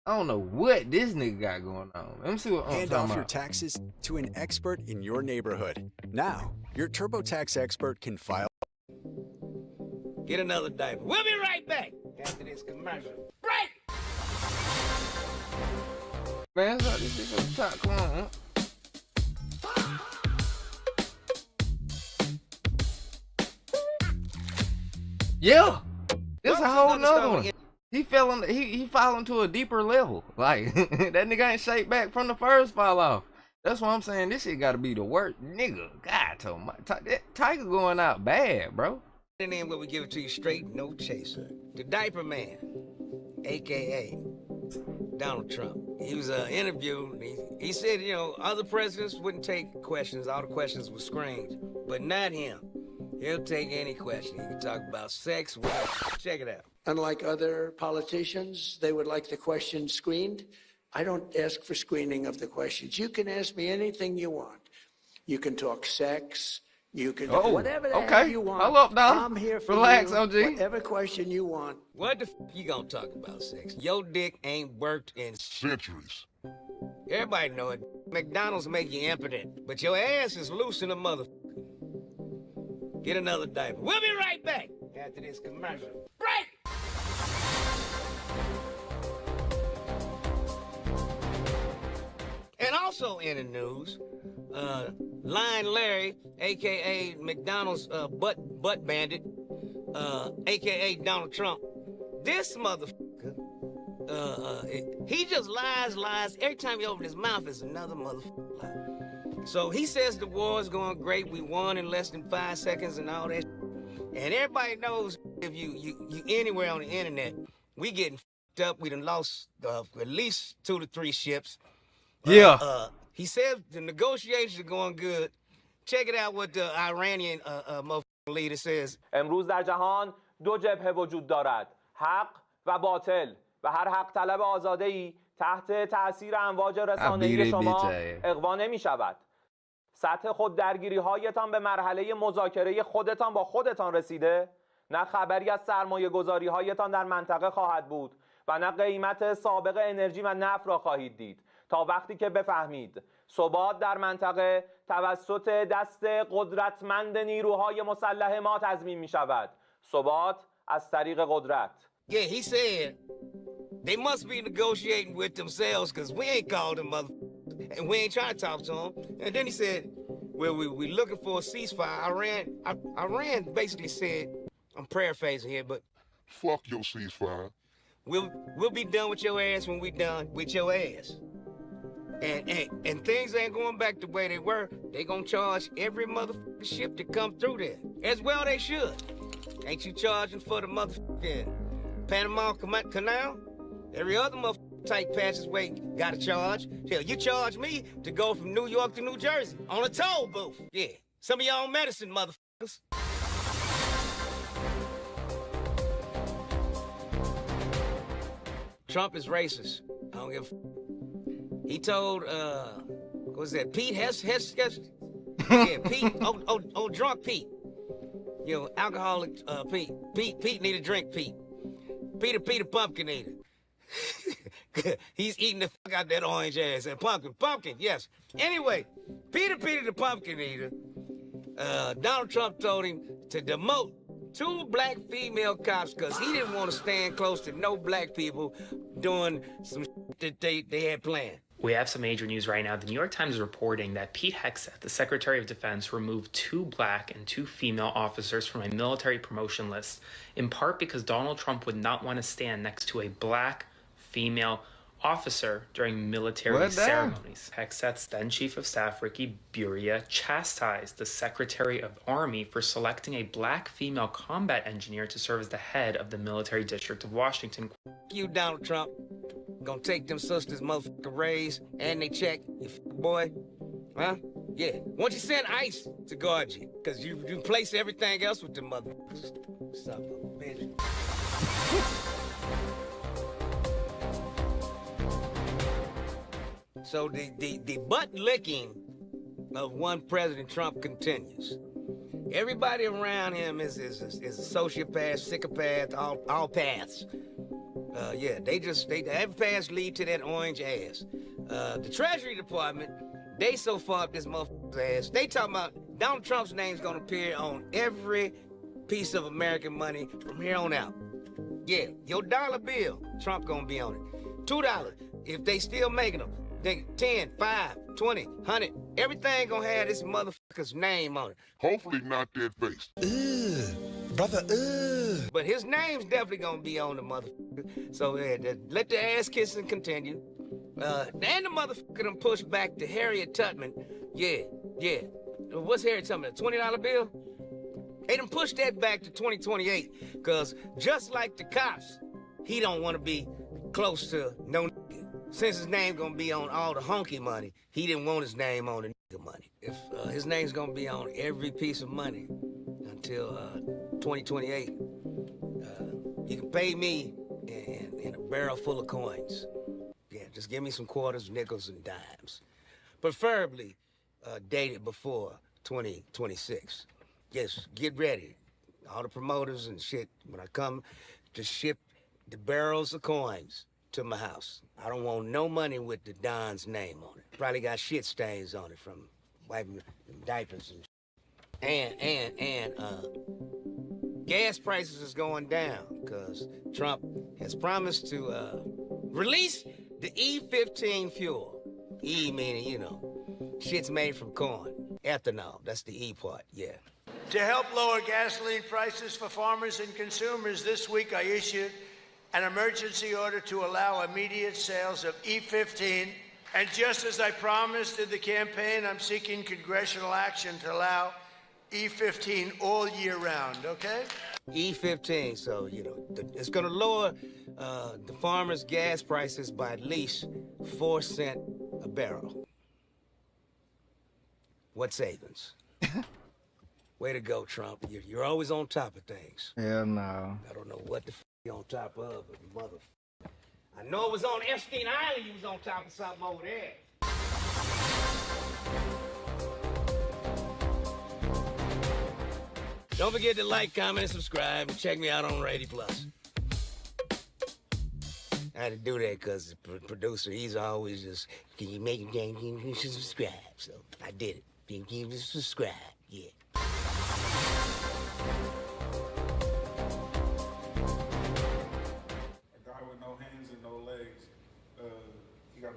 I don't know what this nigga got going on. Let me see what I'm Hand talking off your about. taxes to an expert in your neighborhood. Now, your TurboTax expert can file. Get another diaper. We'll be right back after this commercial. Break! Man, it's like this shit from the top. Come on, Yeah! This a whole nother one. He fell on he fall into a deeper level. Like that nigga ain't shaped back from the first fall off. That's what I'm saying. This shit gotta be the worst. Nigga, God told my Tiger going out bad, bro. And then where we give it to you straight, no chaser. The Diaper Man, aka Donald Trump. He was interviewed. He said, you know, other presidents wouldn't take questions. All the questions were screened, but not him. He'll take any question. He can talk about sex. Check it out. Unlike other politicians, they would like the questions screened. I don't ask for screening of the questions. You can ask me anything you want. You can talk sex. You can whatever the hell you want. Hold up, Donald. I'm here for Relax, you. OG. Whatever question you want. What the you gonna talk about sex? Your dick ain't worked in centuries. Everybody know it. McDonald's make you impotent, but your ass is loose in a motherfucker. Get another diaper. We'll be right back after this commercial. Break! And also in the news, Lion Larry, a.k.a. McDonald's butt bandit, a.k.a. Donald Trump, this motherfucker, he just lies. Every time he opens his mouth, it's another motherfucker lie. So he says the war is going great. We won in less than 5 seconds and all that. And everybody knows if you anywhere on the internet, we getting fucked up. We done lost at least 2 to 3 ships. Yeah. He said the negotiations are going good. Check it out what the Iranian motherfucking leader says. امروز در جهان 2 جبهه وجود دارد. حق و باطل و هر حق طلب آزاده‌ای تحت تأثیر امواج رسانه‌ای شما اغوا نمی‌شود. سطح خود درگیری هایتان به مرحله مذاکره خودتان با خودتان رسیده؟ نه خبری از سرمایه گذاری هایتان در منطقه خواهد بود و نه قیمت سابق انرژی و نفت را خواهید دید تا وقتی که بفهمید ثبات در منطقه توسط دست قدرتمند نیروهای مسلح ما تضمین می شود. ثبات از طریق قدرت. Yeah, he said they must be negotiating with themselves because we ain't called them motherfuckers and we ain't trying to talk to them. And then he said, well, we looking for a ceasefire. Iran basically said, I'm paraphrasing here, but fuck your ceasefire. We'll be done with your ass when we done with your ass. And things ain't going back the way they were. They gonna charge every motherfucking ship that come through there. As well they should. Ain't you charging for the motherfucking Panama Canal? Every other motherfucking tight passageway got a charge. Hell, you charge me to go from New York to New Jersey on a toll booth. Yeah, some of y'all medicine motherfuckers. Trump is racist. I don't give a He told, what was that, Pete Hess? Yeah, Pete, oh, drunk Pete. You know, alcoholic Pete. Pete need a drink, Pete. Peter Pumpkin eater. He's eating the fuck out that orange ass. And pumpkin, yes. Anyway, Peter the Pumpkin eater Donald Trump told him to demote 2 black female cops because he didn't want to stand close to no black people doing some shit that they had planned. We have some major news right now. The New York Times is reporting that Pete Hegseth, the Secretary of Defense, removed 2 black and 2 female officers from a military promotion list, in part because Donald Trump would not want to stand next to a black female officer during military ceremonies. Hegseth's then Chief of Staff, Ricky Buria, chastised the Secretary of Army for selecting a black female combat engineer to serve as the head of the military district of Washington. You, Donald Trump, gonna take them sisters' motherfucking raise and they check, you boy, huh? Yeah. Why don't you send ICE to guard you? Because you replace everything else with the motherfuckers. Son of a bitch. So the butt licking of one President Trump continues. Everybody around him is a sociopath, psychopath, all paths. Yeah, every paths lead to that orange ass. The Treasury Department, they so far up this motherfucker's ass. They talking about Donald Trump's name's gonna appear on every piece of American money from here on out. Yeah, your dollar bill, Trump gonna be on it. $2, if they still making them. 10, 5, 20, 100, everything gonna have this motherfucker's name on it. Hopefully not that face. Brother, But his name's definitely gonna be on the motherfucker. So let the ass kissing continue. And the motherfucker done push back to Harriet Tubman. Yeah. What's Harriet Tubman, a $20 bill? They done pushed that back to 2028, because just like the cops, he don't want to be close to no nigga. Since his name gonna be on all the honky money, he didn't want his name on the nigga money. If his name's gonna be on every piece of money until 2028, you can pay me in a barrel full of coins. Yeah, just give me some quarters, nickels, and dimes. Preferably dated before 2026. Yes, get ready. All the promoters and shit, when I come to ship the barrels of coins to my house. I don't want no money with the Don's name on it. Probably got shit stains on it from wiping diapers and And gas prices is going down because Trump has promised to release the E15 fuel. E meaning, you know, shit's made from corn. Ethanol, that's the E part, yeah. To help lower gasoline prices for farmers and consumers, this week I issued an emergency order to allow immediate sales of E15. And just as I promised in the campaign, I'm seeking congressional action to allow E15 all year round, okay? E15, so, you know, it's gonna lower the farmers' gas prices by at least 4 cents a barrel. What savings? Way to go, Trump. You're always on top of things. Hell no. I don't know what the f you're on top of, but mother. I know it was on Epstein Island you was on top of something over there. Don't forget to like, comment, and subscribe, and check me out on Rady Plus. I had to do that because the producer, he's always just, can you make it, you should subscribe. So I did it. Can you just subscribe? Yeah.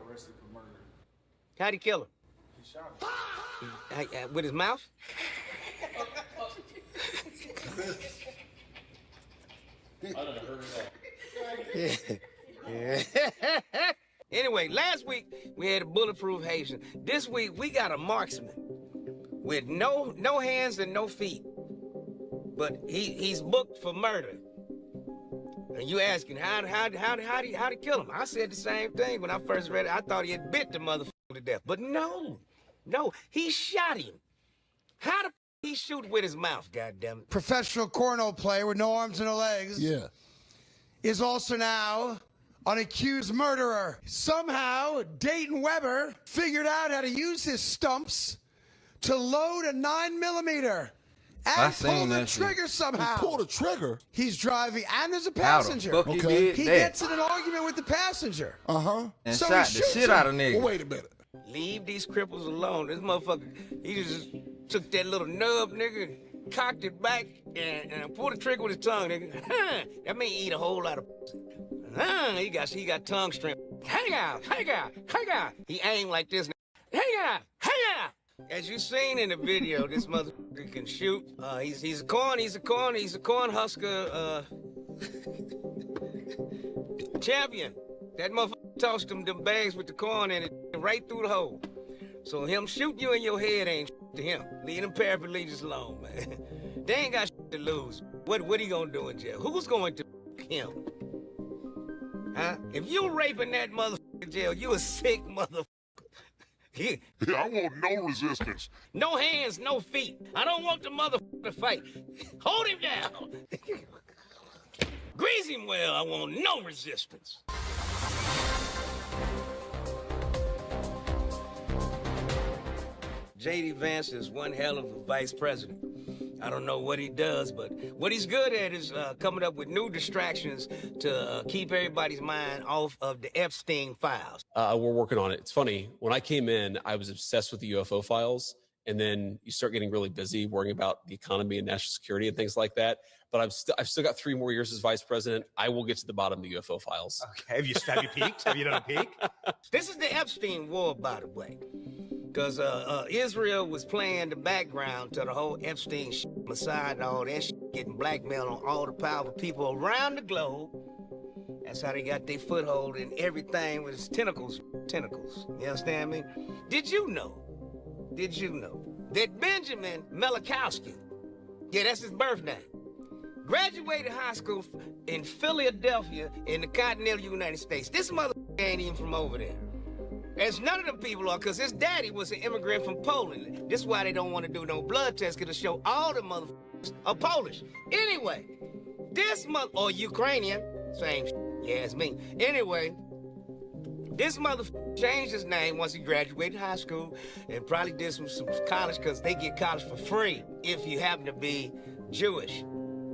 Arrested for murder. How'd he kill him? He shot him. With his mouth? I done heard it all. Yeah. Anyway, last week we had a bulletproof Haitian. This week we got a marksman with no hands and no feet. But he's booked for murder. And you asking, how'd he kill him? I said the same thing when I first read it. I thought he had bit the motherfucker to death. But no, he shot him. How the he shoot with his mouth, goddammit? Professional cornhole player with no arms and no legs. Yeah. Is also now an accused murderer. Somehow, Dayton Weber figured out how to use his stumps to load a 9mm. And pull the trigger somehow. He pulled the trigger? He's driving, and there's a passenger. How the fuck he gets in an argument with the passenger. Uh-huh. And so shot the shit out of niggas. Well, wait a minute. Leave these cripples alone. This motherfucker, he just took that little nub, nigga, and cocked it back and pulled the trigger with his tongue, nigga. That mean he eat a whole lot of he got tongue strength. Hang out. He aimed like this. Hang out. As you seen in the video, this motherfucker can shoot. He's a corn husker champion. That motherfucker tossed him them bags with the corn in it right through the hole. So him shooting you in your head ain't to him. Leave them paraplegics alone, man. They ain't got to lose. What he gonna do in jail? Who's going to him? Huh? If you raping that motherfucker in jail, you a sick motherfucker. I want no resistance. No hands, no feet. I don't want the motherfucker to fight. Hold him down. Grease him well. I want no resistance. J.D. Vance is one hell of a vice president. I don't know what he does, but what he's good at is coming up with new distractions to keep everybody's mind off of the Epstein files. We're working on it. It's funny. When I came in, I was obsessed with the UFO files, and then you start getting really busy worrying about the economy and national security and things like that. But I've still got 3 more years as vice president. I will get to the bottom of the UFO files. Okay. Have you peeked? Have you done a peek? This is the Epstein war, by the way. Because Israel was playing the background to the whole Epstein Mossad and all that shit, getting blackmailed on all the powerful people around the globe. That's how they got their foothold in everything with its tentacles. You understand me? Did you know that Benjamin Milikowski, yeah, that's his birth name, graduated high school in Philadelphia in the continental United States. This motherfucker ain't even from over there. As none of them people are, because his daddy was an immigrant from Poland. This is why they don't want to do no blood test, because it'll show all the motherfuckers are Polish. Anyway, or Ukrainian, same shit. Yeah, it's me. Anyway, this motherfucker changed his name once he graduated high school and probably did some college, because they get college for free if you happen to be Jewish.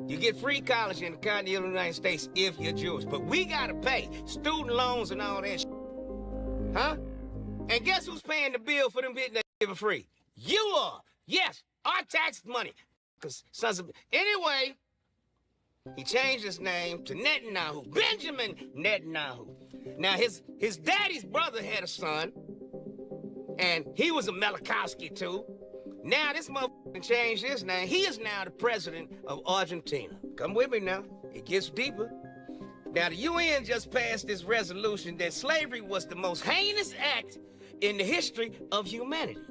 You get free college in the continental United States if you're Jewish, but we gotta pay student loans and all that shit. Huh? And guess who's paying the bill for them getting that shit for free? You are. Yes, our tax money. Because sons of... Anyway, he changed his name to Netanyahu. Benjamin Netanyahu. Now, his daddy's brother had a son, and he was a Milikowski, too. Now, this motherfucker changed his name. He is now the president of Argentina. Come with me now. It gets deeper. Now, the UN just passed this resolution that slavery was the most heinous act in the history of humanity.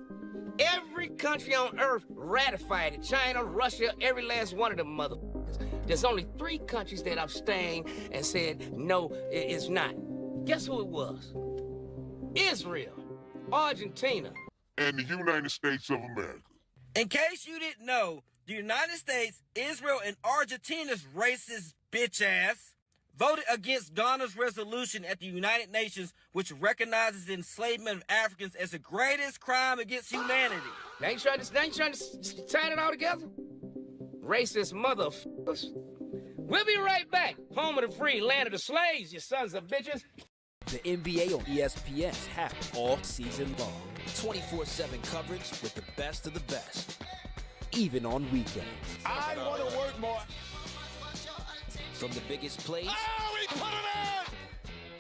Every country on earth ratified it. China, Russia, every last one of them motherfuckers. There's only 3 countries that abstained and said, no, it's not. Guess who it was? Israel, Argentina, and the United States of America. In case you didn't know, the United States, Israel, and Argentina's racist bitch ass voted against Ghana's resolution at the United Nations, which recognizes the enslavement of Africans as the greatest crime against humanity. They ain't trying to tie it all together? Racist motherfuckers. We'll be right back. Home of the free, land of the slaves, you sons of bitches. The NBA on ESPN is happening all season long. 24/7 coverage with the best of the best, even on weekends. I want to work more. From the biggest plays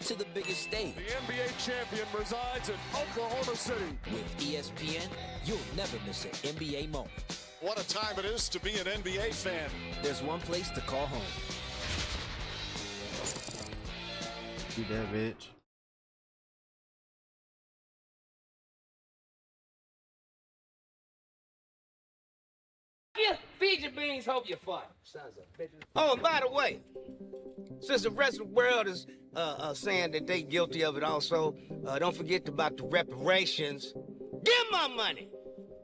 to the biggest stage. The NBA champion resides in Oklahoma City. With ESPN, you'll never miss an NBA moment. What a time it is to be an NBA fan. There's one place to call home. Get that bitch. Yeah, feed your beans, hope you fart. Sons of bitches. Oh, and by the way, since the rest of the world is saying that they guilty of it also, don't forget about the reparations. Give my money!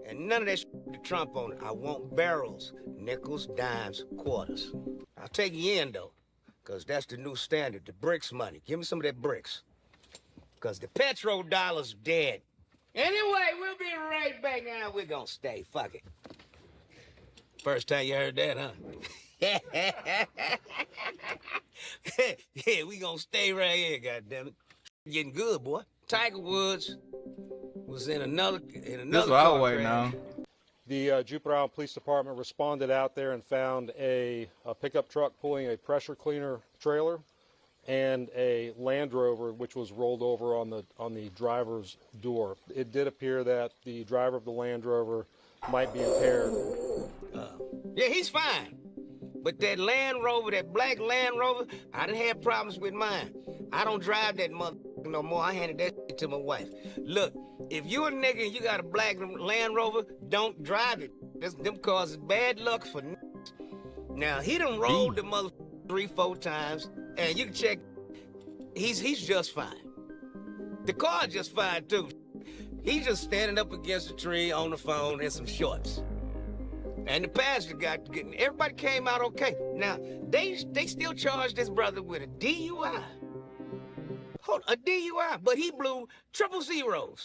And none of that shit to Trump on it. I want barrels, nickels, dimes, quarters. I'll take you in, though, because that's the new standard, the BRICS money. Give me some of that BRICS. Because the petrodollar's dead. Anyway, we'll be right back now. We're gonna stay. Fuck it. First time you heard that, huh? Yeah, we gonna stay right here, goddammit. Getting good, boy. Tiger Woods was in another That's what I was waiting on. The Jupiter Island Police Department responded out there and found a pickup truck pulling a pressure cleaner trailer and a Land Rover which was rolled over on the driver's door. It did appear that the driver of the Land Rover might be impaired. Yeah, he's fine. But that Land Rover, that black Land Rover, I done had problems with mine. I don't drive that motherfucker no more. I handed that shit to my wife. Look, if you a nigga and you got a black Land Rover, don't drive it. Them causes bad luck for niggas. Now, he done rolled the motherfucker 3-4 times, and you can check, he's just fine. The car's just fine, too. He's just standing up against a tree on the phone in some shorts. And the passenger everybody came out okay. Now, they still charged this brother with a DUI. A DUI, but he blew 000.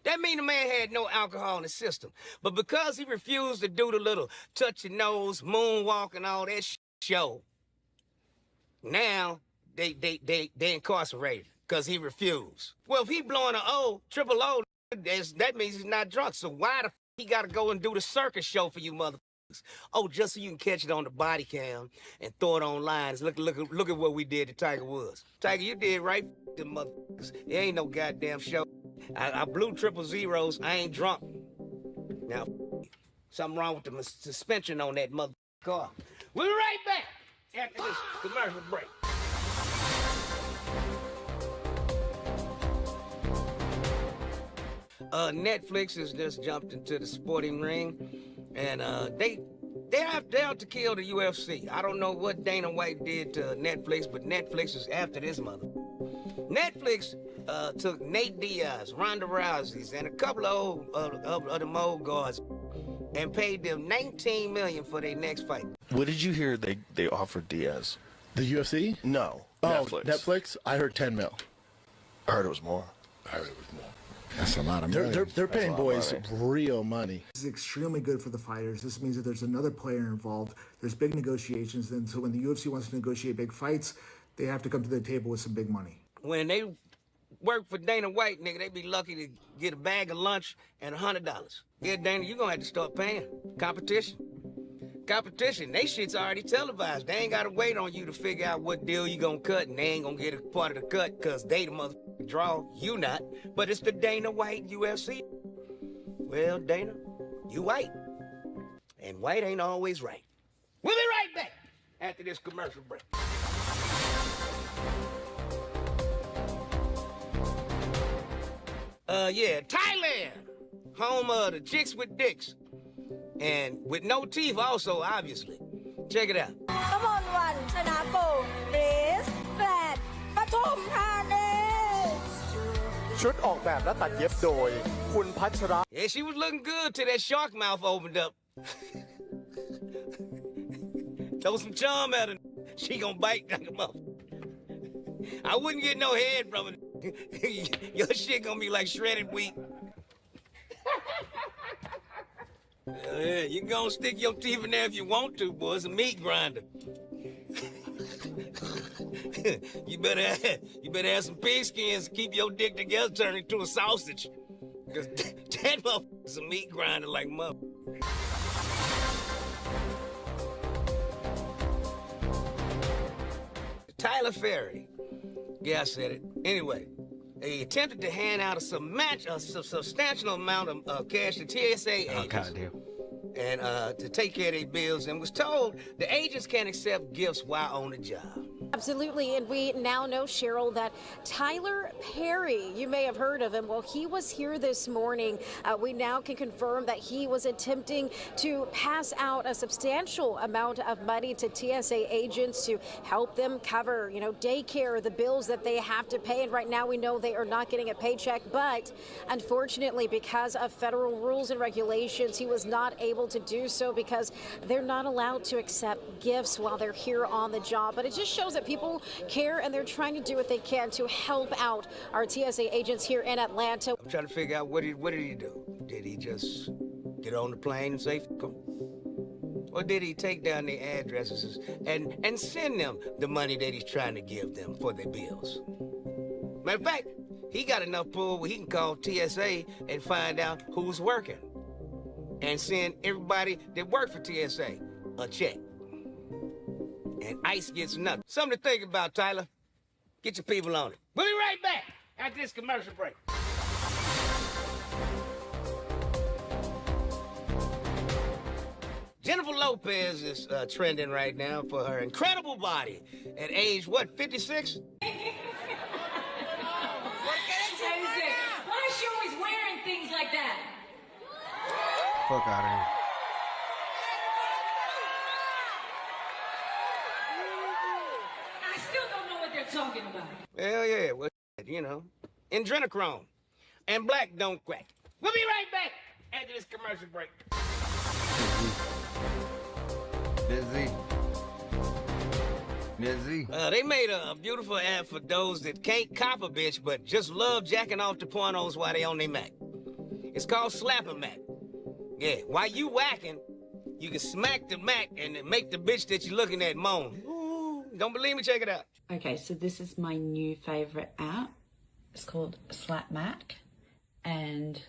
That mean the man had no alcohol in the system. But because he refused to do the little touch your nose, moonwalk, and all that show, now they incarcerated because he refused. Well, if he blowing an triple O, that means he's not drunk. So why the he got to go and do the circus show for you motherfuckers? Oh, just so you can catch it on the body cam and throw it online. Look at what we did to Tiger Woods. Tiger, you did right, them motherfuckers. It ain't no goddamn show. I blew 000. I ain't drunk. Now, something wrong with the suspension on that motherfucking car. We'll be right back after this commercial break. Netflix has just jumped into the sporting ring, and they're out to kill the UFC. I don't know what Dana White did to Netflix, but Netflix is after this mother. Netflix took Nate Diaz, Ronda Rousey's, and a couple of the MOB guards and paid them $19 million for their next fight. What did you hear they offered Diaz? The UFC? No. Oh, Netflix. Netflix? I heard 10 mil. I heard it was more. I heard it was more. That's a lot of money. They're paying boys real money. This is extremely good for the fighters. This means that there's another player involved. There's big negotiations. And so when the UFC wants to negotiate big fights, they have to come to the table with some big money. When they work for Dana White, nigga, they be lucky to get a bag of lunch and $100. Yeah, Dana, you're gonna have to start paying. Competition. They shit's already televised. They ain't gotta wait on you to figure out what deal you gonna cut, and they ain't gonna get a part of the cut because they the motherfucking draw, you not. But it's the Dana White UFC. Well, Dana, you white. And white ain't always right. We'll be right back after this commercial break. Thailand, home of the chicks with dicks. And with no teeth also, obviously. Check it out. Come on, one, Chanako, please, Brad, Patum Thani. ชุดออกแบบและตัดเย็บโดยคุณพัชระ Yeah, she was looking good till that shark mouth opened up. Throw some charm at her. She gonna bite like a motherfucker. I wouldn't get no head from it. Your shit gonna be like shredded wheat. Yeah, you gonna stick your teeth in there if you want to, boy. It's a meat grinder. you better have some pig skins to keep your dick together, turn it into a sausage. Because that motherfucker's a meat grinder like mother. Tyler Ferry. Yeah, I said it. Anyway, they attempted to hand out a substantial amount of cash to TSA agents and to take care of their bills, and was told the agents can't accept gifts while on the job. Absolutely, and we now know, Cheryl, that Tyler Perry, you may have heard of him, well, he was here this morning. We now can confirm that he was attempting to pass out a substantial amount of money to TSA agents to help them cover, daycare, the bills that they have to pay. And right now we know they are not getting a paycheck, but unfortunately, because of federal rules and regulations, he was not able to do so because they're not allowed to accept gifts while they're here on the job. But it just shows that people care and they're trying to do what they can to help out our TSA agents here in Atlanta. I'm trying to figure out what did he do? Did he just get on the plane and say, "F them"? Or did he take down their addresses and send them the money that he's trying to give them for their bills? Matter of fact, he got enough pull where he can call TSA and find out who's working. and send everybody that work for TSA a check. And ICE gets nothing. Something to think about, Tyler. Get your people on it. We'll be right back after this commercial break. Jennifer Lopez is trending right now for her incredible body at age, what, 56? Why is she always wearing things like that? Fuck out of here. I still don't know what they're talking about. Hell yeah, well, you know, adrenochrome and black don't crack. We'll be right back after this commercial break. Busy. They made a beautiful ad for those that can't cop a bitch but just love jacking off to pornos while they on their Mac. It's called Slapper Mac. Yeah, while you whacking, you can smack the Mac and make the bitch that you're looking at moan. Ooh, don't believe me? Check it out. Okay, so this is my new favorite app. It's called Slap Mac, and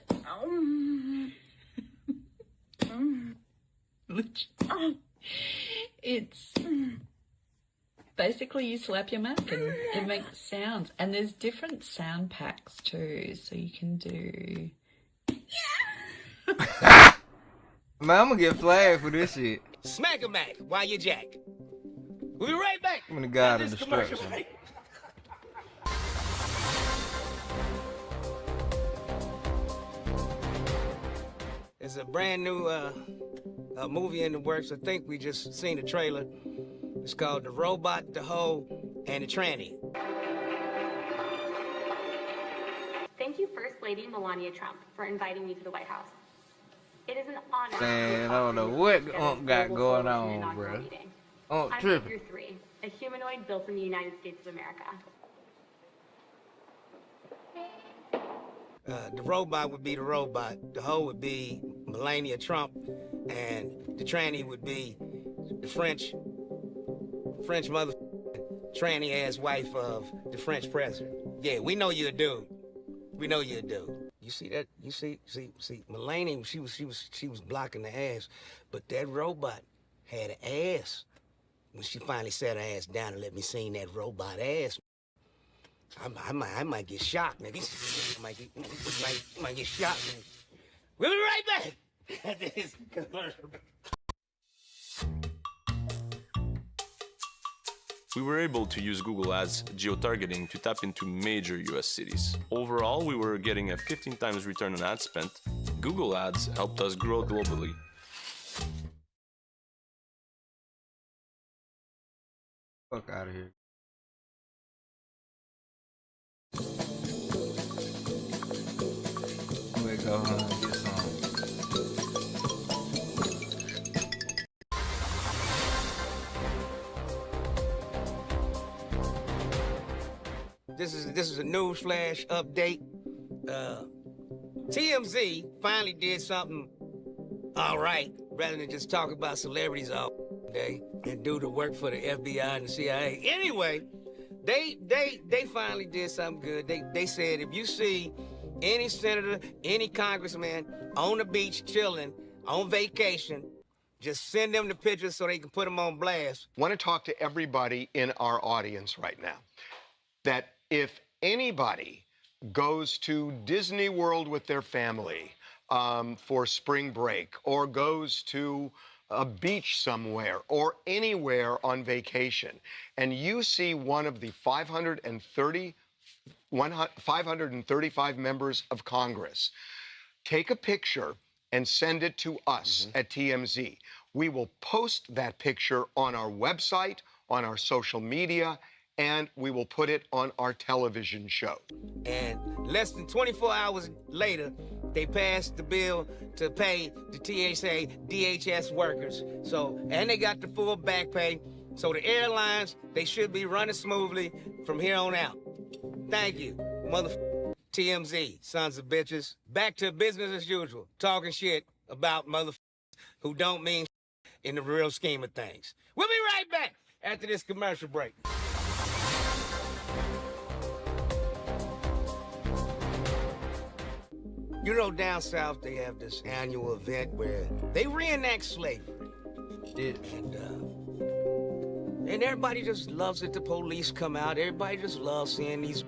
it's basically you slap your Mac and it makes sounds. And there's different sound packs too, so you can do. Man, I'm gonna get flagged for this shit. Smack a Mac while you jack. We'll be right back. I'm the god of destruction. There's a brand new movie in the works. I think we just seen the trailer. It's called The Robot, the Hoe, and the Tranny. Thank you, First Lady Melania Trump, for inviting me to the White House. It is an honor. Man, I don't know what got going on, bro. I'm Figure 3, a humanoid built in the United States of America. The robot would be the robot, the hoe would be Melania Trump, and the tranny would be the French mother tranny-ass wife of the French president. Yeah, we know you're a dude. We know you're a dude. You see that? You see, Melania, she was blocking the ass, but that robot had an ass. When she finally sat her ass down and let me see that robot ass, I might get shocked, nigga. I might get shocked, nigga. We'll be right back after this commercial. We were able to use Google Ads geotargeting to tap into major US cities. Overall, we were getting a 15 times return on ad spent. Google Ads helped us grow globally. Fuck out of here. I'm gonna go home and get some. This is a news flash update. TMZ finally did something all right, rather than just talk about celebrities all day and do the work for the FBI and the CIA. Anyway, they finally did something good. They said if you see any senator, any congressman on the beach chilling, on vacation, just send them the pictures so they can put them on blast. I want to talk to everybody in our audience right now that if anybody goes to Disney World with their family for spring break, or goes to a beach somewhere or anywhere on vacation, and you see one of the 535 members of Congress, take a picture and send it to us at TMZ. We will post that picture on our website, on our social media, and we will put it on our television show. And less than 24 hours later, they passed the bill to pay the TSA DHS workers. So, and they got the full back pay. So the airlines, they should be running smoothly from here on out. Thank you, TMZ, sons of bitches. Back to business as usual, talking shit about who don't mean in the real scheme of things. We'll be right back after this commercial break. You know, down south, they have this annual event where they reenact slavery. And everybody just loves it. The police come out. Everybody just loves seeing these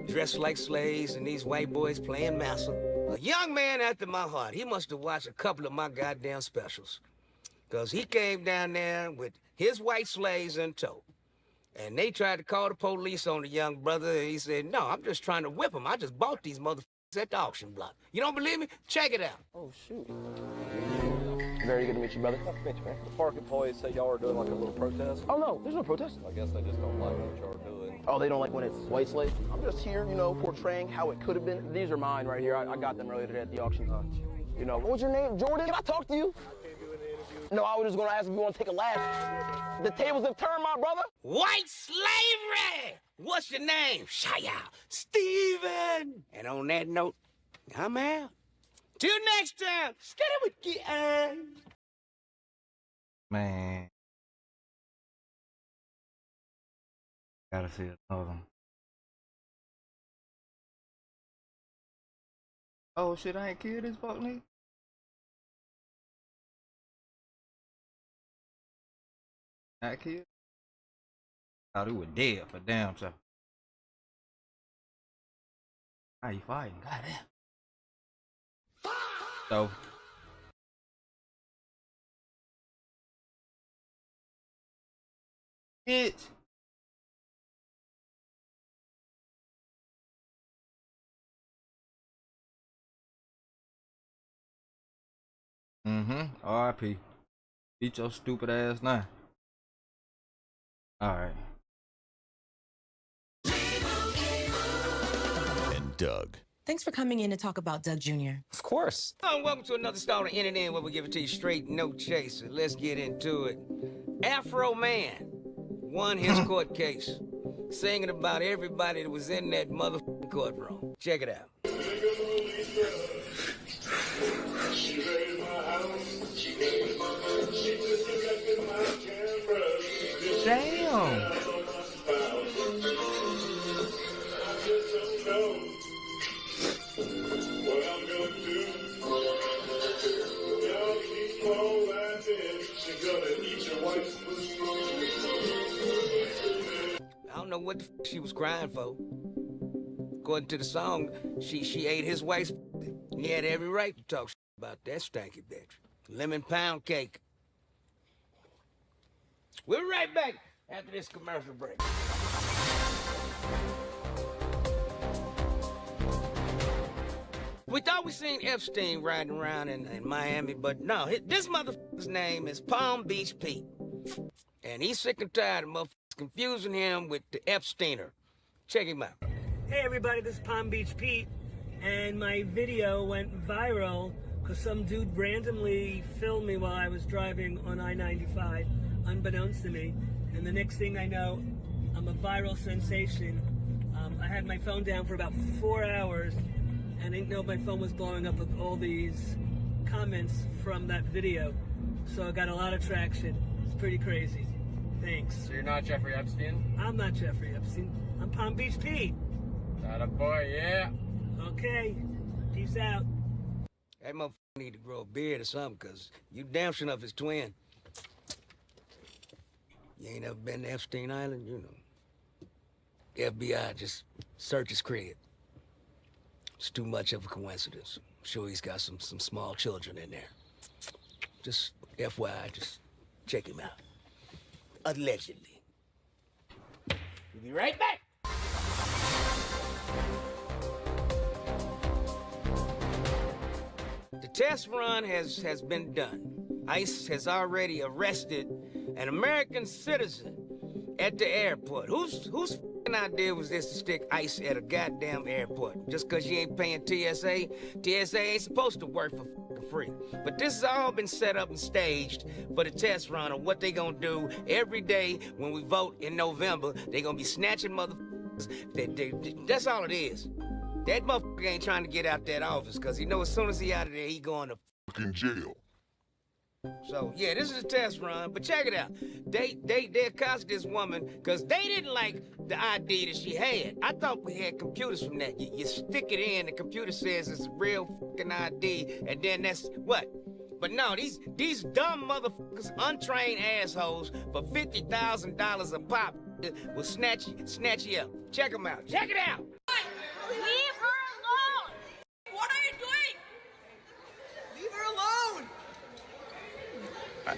dressed like slaves and these white boys playing massa. A young man after my heart, he must have watched a couple of my goddamn specials. Because he came down there with his white slaves in tow. And they tried to call the police on the young brother. And he said, no, I'm just trying to whip them. I just bought these motherfuckers at the auction block. You don't believe me? Check it out. Oh, shoot. Very good to meet you, brother. Nice to meet you, man. The park employees say y'all are doing like a little protest. Oh, no, there's no protest. I guess they just don't like what y'all are doing. Oh, they don't like when it's white slaves? I'm just here, you know, portraying how it could have been. These are mine right here. I got them earlier today at the auction. You know, what's your name? Jordan? Can I talk to you? No, I was just going to ask if you want to take a laugh. The tables have turned, my brother. White slavery! What's your name? Shia. Steven. And on that note, I'm out. Till next time, steady with you. Man. Gotta see it. Hold on. Oh shit, I ain't killed this fuck nigga. Not killed? Thought he was dead for damn sure. How you fighting? Goddamn. So bitch. R.I.P. Beat your stupid ass now. Alright. And Doug. Thanks for coming in to talk about Doug Jr. Of course. Welcome to another stall on the internet where we give it to you straight, no chaser. Let's get into it. Afro Man won his court case, singing about everybody that was in that motherfucking courtroom. Check it out. Damn. I don't know what the f she was crying for. According to the song, she ate his wife's. He had every right to talk about that stanky bitch. Lemon pound cake. We'll be right back after this commercial break. We thought we seen Epstein riding around in Miami, but no, this motherfucker's name is Palm Beach Pete. And he's sick and tired of motherfuckers confusing him with the Epsteiner. Check him out. Hey everybody, this is Palm Beach Pete, and my video went viral because some dude randomly filmed me while I was driving on I-95, unbeknownst to me, and the next thing I know, I'm a viral sensation. I had my phone down for about 4 hours, and I didn't know my phone was blowing up with all these comments from that video, so I got a lot of traction. It's pretty crazy. Thanks. So you're not Jeffrey Epstein? I'm not Jeffrey Epstein. I'm Palm Beach Pete. Atta boy, yeah. Okay. Peace out. That motherfucker need to grow a beard or something, because you damn sure enough his twin. You ain't ever been to Epstein Island? You know. FBI just search his crib. It's too much of a coincidence. I'm sure he's got some small children in there. Just FYI, just check him out. Allegedly. We'll be right back. The test run has been done. ICE has already arrested an American citizen at the airport. Whose f***ing idea was this to stick ICE at a goddamn airport? Just because you ain't paying TSA? TSA ain't supposed to work for free. But this has all been set up and staged for the test run of what they gonna do every day when we vote in November. They gonna be snatching motherfuckers. That's all it is. That motherfucker ain't trying to get out that office because he know as soon as he out of there, he going to fucking jail. So, yeah, this is a test run, but check it out. They accosted this woman because they didn't like the ID that she had. I thought we had computers from that. You stick it in, the computer says it's a real fucking ID, and then that's what? But no, these dumb motherfuckers, untrained assholes, for $50,000 a pop will snatch you up. Check them out. Check it out. Leave her alone! What are you doing? Leave her alone! What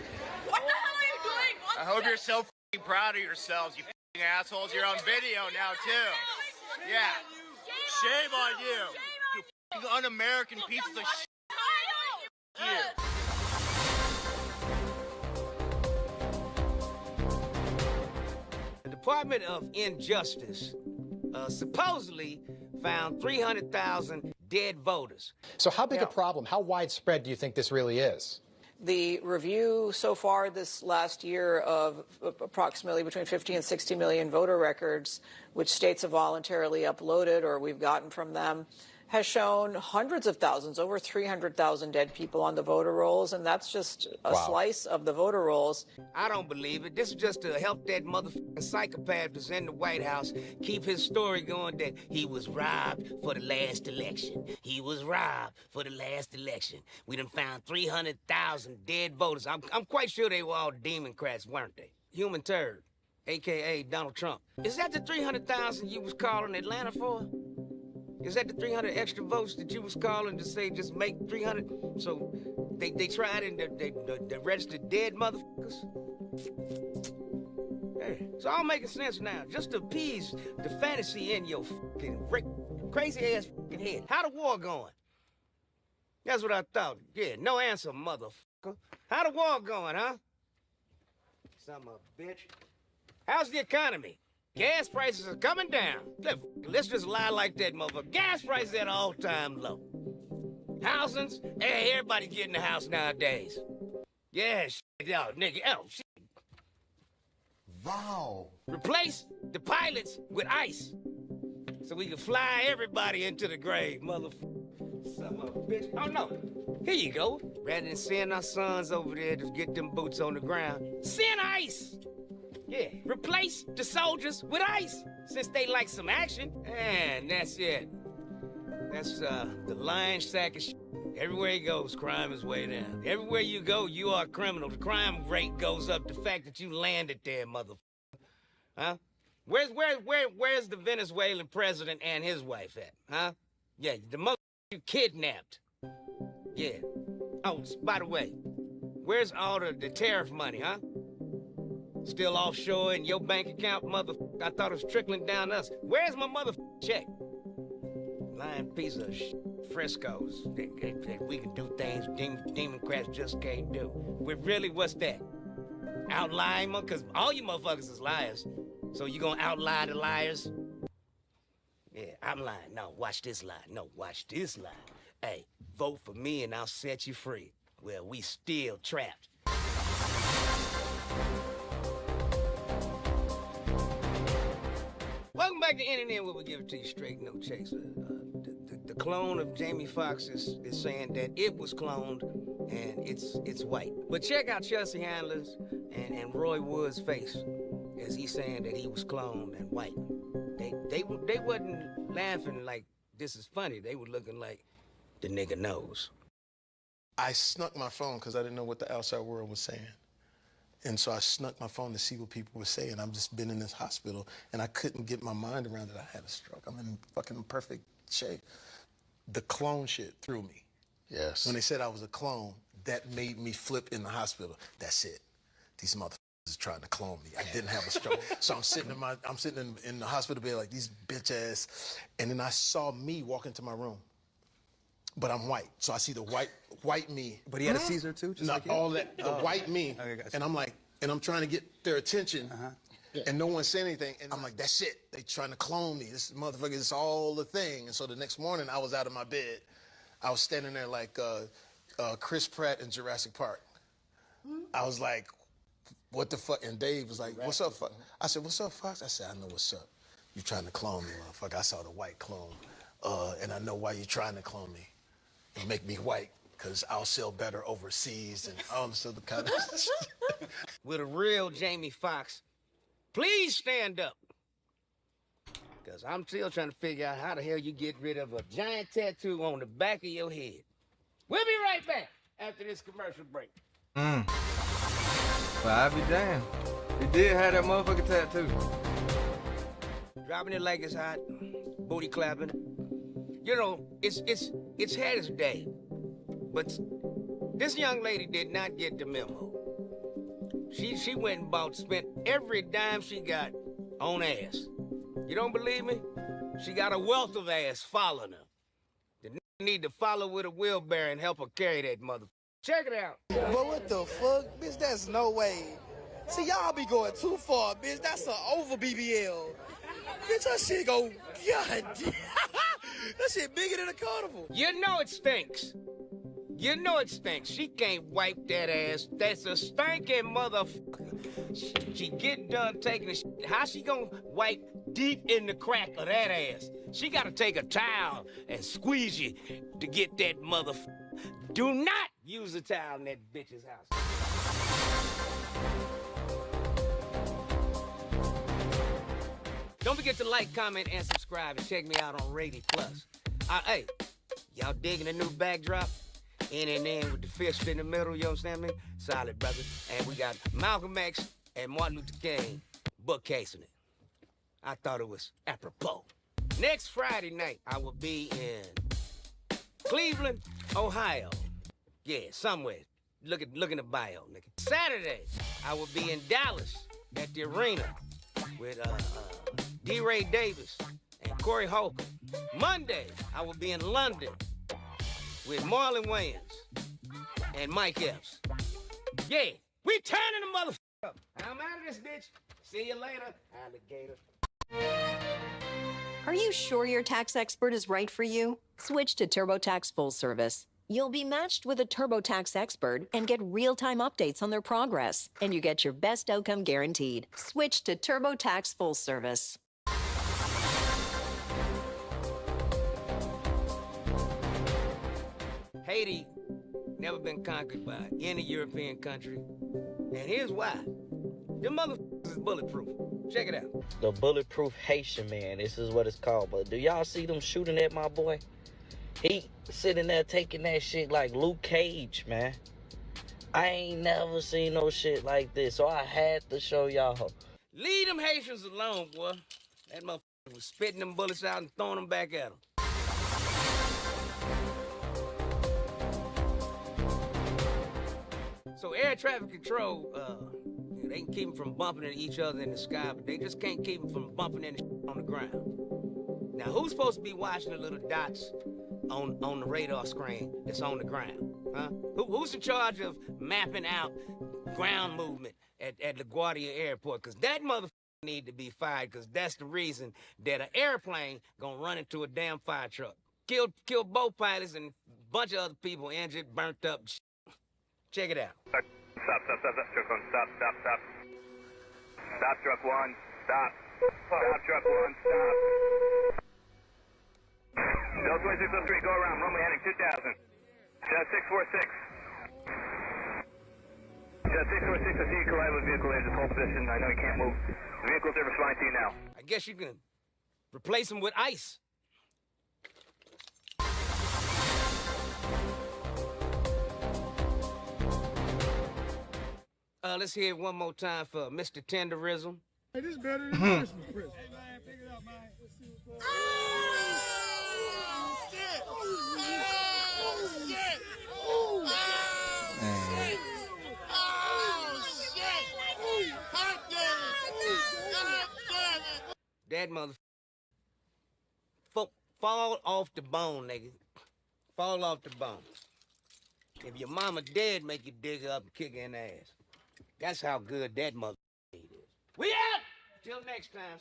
the hell are you doing? I hope you're so f***ing proud of yourselves, you f***ing assholes. You're on video now, too. Yeah. Shame on you. You f***ing un-American pieces of shit. You. The Department of Injustice supposedly found 300,000 dead voters. So how big a problem, how widespread do you think this really is? The review so far this last year of approximately between 50 and 60 million voter records, which states have voluntarily uploaded or we've gotten from them, has shown hundreds of thousands, over 300,000 dead people on the voter rolls, and that's just a slice of the voter rolls. I don't believe it. This is just to help that motherfucking psychopath that's in the White House keep his story going that he was robbed for the last election. He was robbed for the last election. We done found 300,000 dead voters. I'm quite sure they were all Democrats, weren't they? Human turd, a.k.a. Donald Trump. Is that the 300,000 you was calling Atlanta for? Is that the 300 extra votes that you was calling to say just make 300? So they tried and they registered dead motherfuckers? Hey, it's all making sense now. Just to appease the fantasy in your fucking crazy ass fucking head. How the war going? That's what I thought. Yeah, no answer, motherfucker. How the war going, huh? Son of a bitch. How's the economy? Gas prices are coming down. Let's just lie like that, motherfucker. Gas prices at an all-time low. Housings? Hey, everybody get in the house nowadays. Yeah, shit, yo, nigga, oh, shit. Wow. Replace the pilots with ice so we can fly everybody into the grave, motherfucker. Son of a bitch. Oh, no. Here you go. Rather than send our sons over there to get them boots on the ground, send ice. Yeah, replace the soldiers with ice, since they like some action. And that's it. That's the lion sack of shit. Everywhere he goes, crime is way down. Everywhere you go, you are a criminal. The crime rate goes up. The fact that you landed there, motherfucker. Huh? Where's the Venezuelan president and his wife at? Huh? Yeah, the mother you kidnapped. Yeah. Oh, by the way, where's all the tariff money, huh? Still offshore in your bank account, motherfucker. I thought it was trickling down us. Where's my motherfucking check? Lying piece of frescoes. That we can do things Democrats just can't do. Really, what's that? Outlying them? Because all you motherfuckers is liars. So you gonna outlie the liars? Yeah, I'm lying. No, watch this lie. No, watch this lie. Hey, vote for me and I'll set you free. Well, we still trapped. Welcome back to Internet, where we give it to you straight, no chaser. The clone of Jamie Foxx is saying that it was cloned and it's white. But check out Chelsea Handler's and Roy Wood's face as he's saying that he was cloned and white. They wasn't laughing like this is funny. They were looking like the nigga knows. I snuck my phone because I didn't know what the outside world was saying. And so I snuck my phone to see what people were saying. I've just been in this hospital, and I couldn't get my mind around it. I had a stroke. I'm in fucking perfect shape. The clone shit threw me. Yes. When they said I was a clone, that made me flip in the hospital. That's it. These motherfuckers is trying to clone me. I didn't have a stroke. So I'm sitting in the hospital bed like these bitch ass, and then I saw me walk into my room. But I'm white, so I see the white me. But he had a Caesar too, just like you? All that, the white me. Okay, gotcha. And I'm like, and I'm trying to get their attention, and no one said anything. And I'm like, that's it. They trying to clone me. This motherfucker is all the thing. And so the next morning, I was out of my bed. I was standing there like Chris Pratt in Jurassic Park. I was like, what the fuck? And Dave was like, what's up, Fox? I said, what's up, Fox? I said, I know what's up. You trying to clone me, motherfucker. I saw the white clone, and I know why you're trying to clone me. And make me white. because I'll sell better overseas and all this other kind of stuff. With a real Jamie Foxx, please stand up. Because I'm still trying to figure out how the hell you get rid of a giant tattoo on the back of your head. We'll be right back after this commercial break. Well, I'll be damned. He did have that motherfucking tattoo. Dropping it like it's hot, booty clapping. You know, it's had its day. But this young lady did not get the memo. She went and spent every dime she got on ass. You don't believe me? She got a wealth of ass following her. The need to follow with a wheelbarrow and help her carry that motherfucker. Check it out. But what the fuck? Bitch, that's no way. See, y'all be going too far, bitch. That's an over BBL. Bitch, that shit go, God damn. That shit bigger than a carnival. You know it stinks. You know it stinks. She can't wipe that ass. That's a stinking motherfucker. She get done taking the shit. How she gonna wipe deep in the crack of that ass? She gotta take a towel and squeeze you to get that motherfucker. Do not use a towel in that bitch's house. Don't forget to like, comment, and subscribe, and check me out on Rady Plus. Hey, y'all digging the new backdrop? In and in with the fist in the middle, you understand me? Solid, brother. And we got Malcolm X and Martin Luther King bookcasing it. I thought it was apropos. Next Friday night, I will be in Cleveland, Ohio. Yeah, somewhere. Look in the bio, nigga. Saturday, I will be in Dallas at the arena with D. Ray Davis and Corey Holcomb. Monday, I will be in London with Marlon Wayans and Mike Epps. Yeah, we turning the motherfucker up. I'm out of this bitch. See you later, alligator. Are you sure your tax expert is right for you? Switch to TurboTax Full Service. You'll be matched with a TurboTax expert and get real-time updates on their progress. And you get your best outcome guaranteed. Switch to TurboTax Full Service. Haiti never been conquered by any European country. And here's why. Them motherfuckers is bulletproof. Check it out. The bulletproof Haitian man, this is what it's called. But do y'all see them shooting at my boy? He sitting there taking that shit like Luke Cage, man. I ain't never seen no shit like this, so I had to show y'all. Leave them Haitians alone, boy. That motherfucker was spitting them bullets out and throwing them back at them. So air traffic control, they can keep them from bumping into each other in the sky, but they just can't keep them from bumping into on the ground. Now, who's supposed to be watching the little dots on the radar screen that's on the ground? Huh? Who's in charge of mapping out ground movement at LaGuardia Airport? Because that motherfucker need to be fired, because that's the reason that an airplane gonna run into a damn fire truck. Killed both pilots and a bunch of other people injured, burnt up. Check it out. Stop, truck one, stop. Stop, truck one, stop. Stop, truck one, stop. Bill 2603, go around, runway heading 2000. Jet 646. Jet 646, I see you collide with vehicle in this whole position. I know you can't move. The vehicle's there responding to you now. I guess you can replace them with ice. Let's hear it one more time for Mr. Tenderism. Hey, this is better than Christmas present. Hey, man, pick it up, man. Let's see what's going on. Oh, shit! Oh, shit! Oh, shit! Oh, shit! God damn it! God damn it! That motherfucker fall off the bone, nigga. Fall off the bone. If your mama dead, make you dig her up and kick her in the ass. That's how good that mother is. We out! Till next time.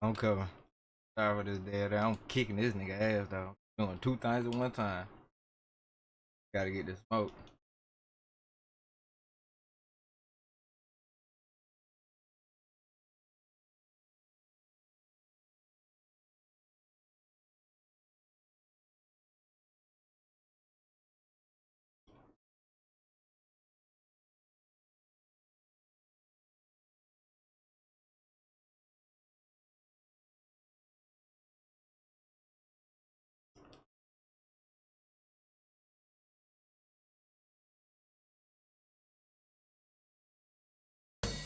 I'm coming. Sorry for this dead. I'm kicking this nigga ass though. Doing two things at one time. Gotta get this smoke.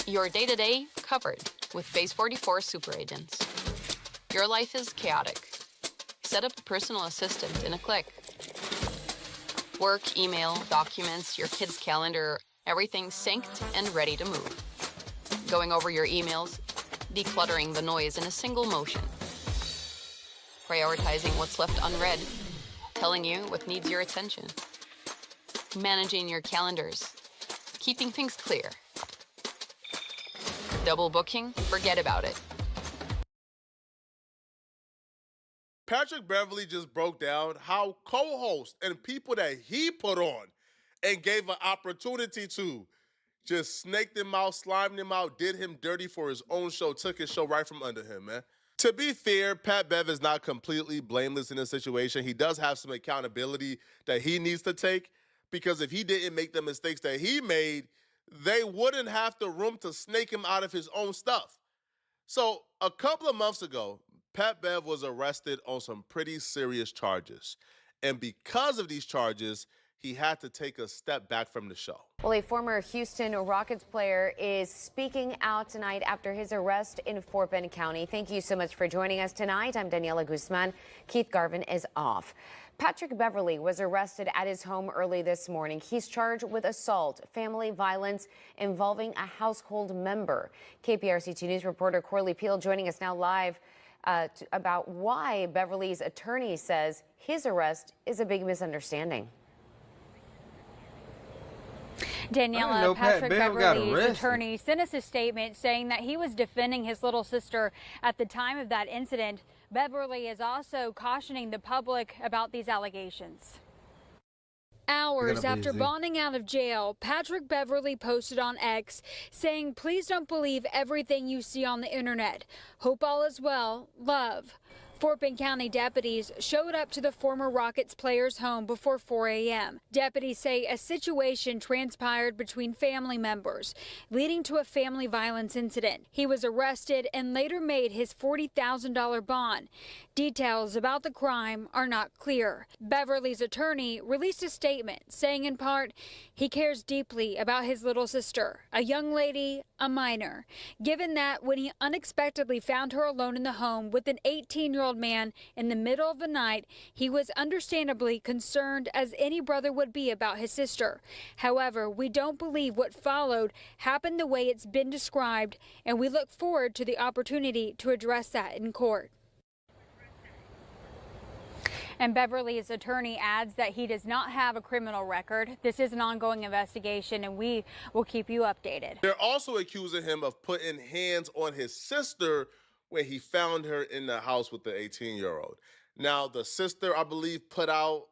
Your day-to-day covered with Base 44 super agents. Your life is chaotic. Set up a personal assistant in a click. Work, email, documents, your kid's calendar, everything synced and ready to move. Going over your emails, decluttering the noise in a single motion. Prioritizing what's left unread, telling you what needs your attention. Managing your calendars, keeping things clear. Double booking? Forget about it. Patrick Beverley just broke down how co-hosts and people that he put on and gave an opportunity to just snaked him out, slimed him out, did him dirty for his own show, took his show right from under him, man. To be fair, Pat Bev is not completely blameless in this situation. He does have some accountability that he needs to take, because if he didn't make the mistakes that he made, they wouldn't have the room to snake him out of his own stuff. So a couple of months ago, Pat Bev was arrested on some pretty serious charges. And because of these charges, he had to take a step back from the show. Well, a former Houston Rockets player is speaking out tonight after his arrest in Fort Bend County. Thank you so much for joining us tonight. I'm Daniela Guzman. Keith Garvin is off. Patrick Beverley was arrested at his home early this morning. He's charged with assault, family violence involving a household member. KPRC2 News reporter Corley Peel joining us now live about why Beverley's attorney says his arrest is a big misunderstanding. Daniela, Patrick Beverley's attorney sent us a statement saying that he was defending his little sister at the time of that incident. Beverley is also cautioning the public about these allegations. Hours after bonding out of jail, Patrick Beverley posted on X saying, "Please don't believe everything you see on the internet. Hope all is well. Love." Fort Bend County deputies showed up to the former Rockets player's home before 4 a.m. Deputies say a situation transpired between family members, leading to a family violence incident. He was arrested and later made his $40,000 bond. Details about the crime are not clear. Beverley's attorney released a statement saying in part, he cares deeply about his little sister, a young lady, a minor, given that when he unexpectedly found her alone in the home with an 18-year-old man in the middle of the night, he was understandably concerned, as any brother would be, about his sister. However, we don't believe what followed happened the way it's been described, and we look forward to the opportunity to address that in court. And Beverley's attorney adds that he does not have a criminal record. This is an ongoing investigation, and we will keep you updated. They're also accusing him of putting hands on his sister when he found her in the house with the 18-year-old. Now, the sister, I believe, put out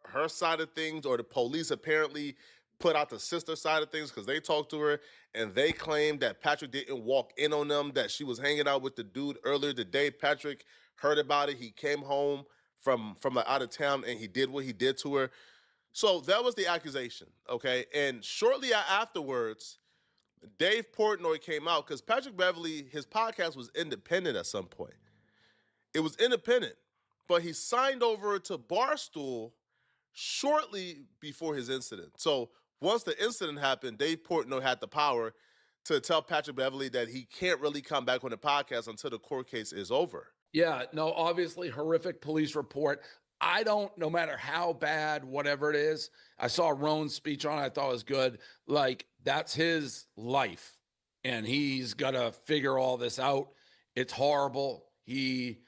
her side of things, or the police apparently put out the sister's side of things because they talked to her, and they claimed that Patrick didn't walk in on them, that she was hanging out with the dude earlier today. Patrick heard about it. He came home from out of town, and he did what he did to her. So that was the accusation, okay? And shortly afterwards, Dave Portnoy came out, because Patrick Beverley, his podcast was independent at some point. It was independent, but he signed over to Barstool shortly before his incident. So once the incident happened, Dave Portnoy had the power to tell Patrick Beverley that he can't really come back on the podcast until the court case is over. Yeah, no, obviously horrific police report. I don't, no matter how bad, whatever it is, I saw Roan's speech on it, I thought it was good. Like, that's his life, and he's got to figure all this out. It's horrible. He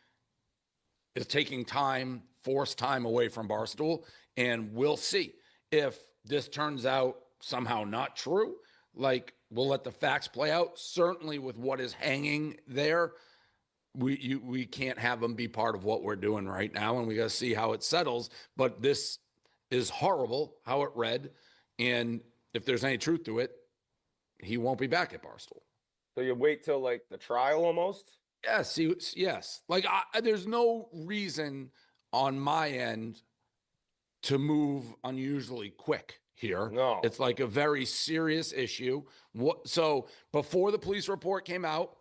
is taking time, forced time away from Barstool, and we'll see if this turns out somehow not true. Like, we'll let the facts play out. Certainly with what is hanging there, we can't have them be part of what we're doing right now, and we got to see how it settles. But this is horrible how it read, and if there's any truth to it, he won't be back at Barstool. So you wait till like the trial almost? Yes, yes. Like there's no reason on my end to move unusually quick here. No. It's like a very serious issue. So before the police report came out,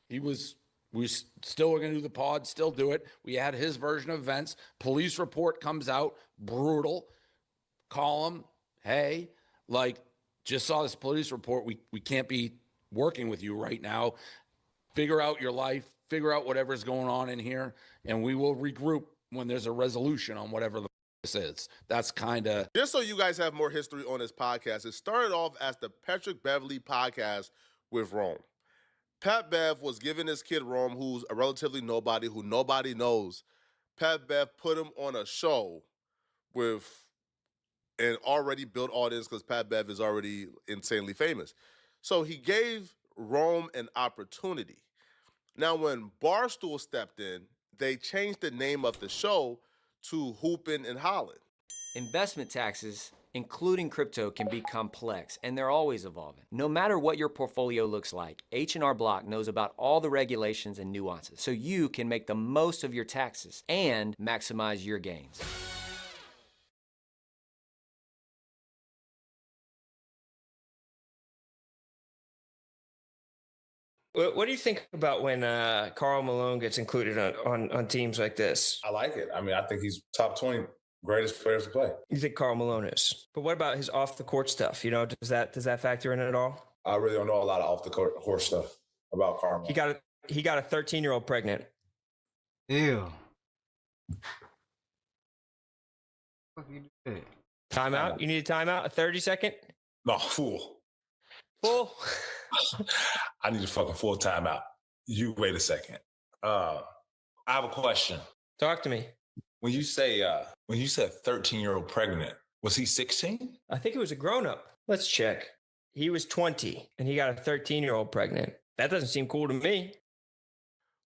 we still were going to do the pod, still do it. We had his version of events. Police report comes out, brutal. Call him, hey, like, just saw this police report. We can't be working with you right now. Figure out your life, figure out whatever's going on in here, and we will regroup when there's a resolution on whatever this is. That's kind of... Just so you guys have more history on this podcast, it started off as the Patrick Beverly podcast with Rome. Pat Bev was giving this kid Rome, who's a relatively nobody, who nobody knows. Pat Bev put him on a show with an already built audience because Pat Bev is already insanely famous. So he gave Rome an opportunity. Now, when Barstool stepped in, they changed the name of the show to Hoopin' and Hollin'. Investment taxes, including crypto, can be complex, and they're always evolving. No matter what your portfolio looks like, H&R Block knows about all the regulations and nuances, so you can make the most of your taxes and maximize your gains. What do you think about when Karl Malone gets included on teams like this? I like it. I mean, I think he's top 20 greatest players to play. You think Karl Malone is? But what about his off the court stuff? You know, does that factor in at all? I really don't know a lot of off the court stuff about Karl Malone. He got a 13-year-old pregnant. Ew. What you do? Timeout? You need a timeout? A 30-second? No, fool. Full? I need a fucking full timeout. You wait a second. I have a question. Talk to me. When you said 13-year-old pregnant, was he 16? I think it was a grown-up. Let's check. He was 20, and he got a 13-year-old pregnant. That doesn't seem cool to me.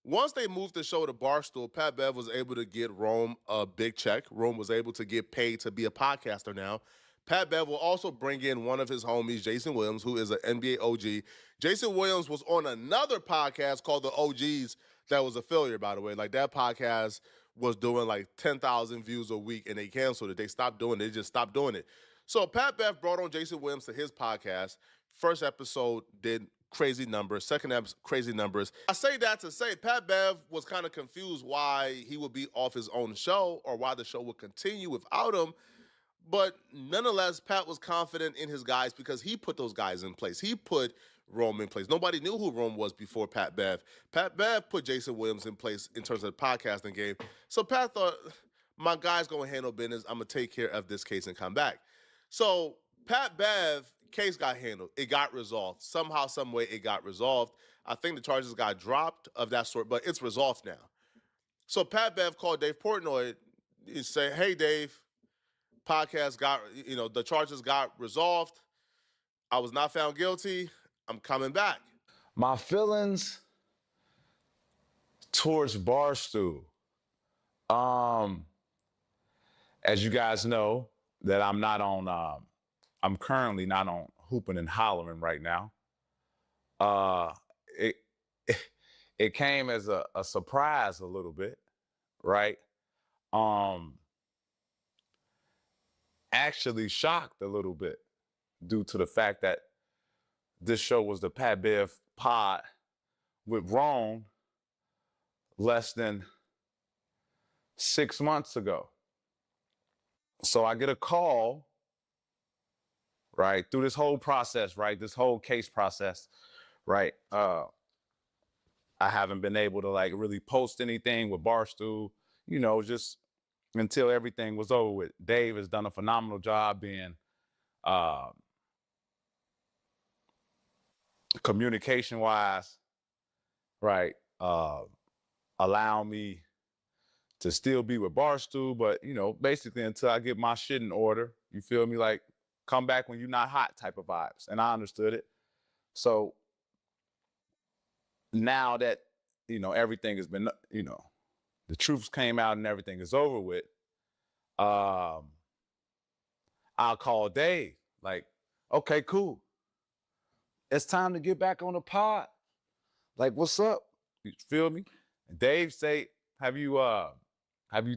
Once they moved the show to Barstool, Pat Bev was able to get Rome a big check. Rome was able to get paid to be a podcaster now. Pat Bev will also bring in one of his homies, Jason Williams, who is an NBA OG. Jason Williams was on another podcast called The OGs that was a failure, by the way. Like, that podcast was doing like 10,000 views a week, and they canceled it. They stopped doing it. They just stopped doing it. So Pat Bev brought on Jason Williams to his podcast. First episode did crazy numbers. Second episode, crazy numbers. I say that to say Pat Bev was kind of confused why he would be off his own show or why the show would continue without him. But nonetheless, Pat was confident in his guys because he put those guys in place. He put Rome in place. Nobody knew who Rome was before Pat Bev. Pat Bev put Jason Williams in place in terms of the podcasting game. So Pat thought, my guy's going to handle business. I'm going to take care of this case and come back. So Pat Bev case got handled. It got resolved. Somehow, some way, it got resolved. I think the charges got dropped of that sort, but it's resolved now. So Pat Bev called Dave Portnoy and said, hey, Dave, podcast got, the charges got resolved. I was not found guilty. I'm coming back. My feelings towards Barstool. As you guys know, that I'm not on, I'm currently not on Hoopin' and Hollering right now. It came as a surprise a little bit, right? Actually shocked a little bit due to the fact that this show was the Pat Bev pod with Ron less than 6 months ago. So I get a call, right, through this whole process, right, this whole case process, right? I haven't been able to like really post anything with Barstool, just until everything was over with. Dave has done a phenomenal job being communication-wise, right? Allowing me to still be with Barstool, but, basically until I get my shit in order, you feel me? Like, come back when you're not hot type of vibes. And I understood it. So now that everything has been, the truth came out and everything is over with, I'll call Dave. Like, okay, cool. It's time to get back on the pod. Like, what's up? You feel me? And Dave say, have you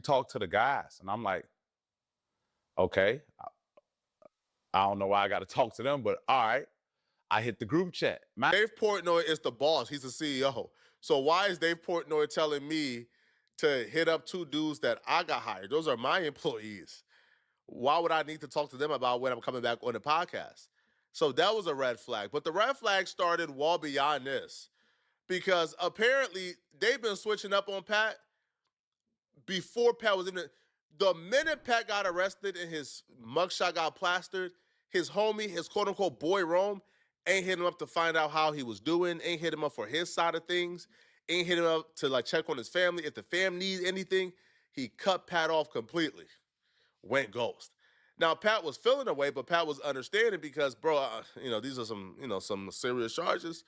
talked to the guys? And I'm like, okay. I don't know why I got to talk to them, but all right. I hit the group chat. Dave Portnoy is the boss. He's the CEO. So why is Dave Portnoy telling me to hit up two dudes that I got hired? Those are my employees. Why would I need to talk to them about when I'm coming back on the podcast? So that was a red flag. But the red flag started well beyond this, because apparently they've been switching up on Pat before Pat was even. The minute Pat got arrested and his mugshot got plastered, his homie, his quote-unquote boy Rome, ain't hit him up to find out how he was doing, ain't hit him up for his side of things, ain't hit him up to like check on his family. If the fam needs anything, he cut Pat off completely. Went ghost. Now, Pat was feeling away, but Pat was understanding because, bro, these are some, some serious charges.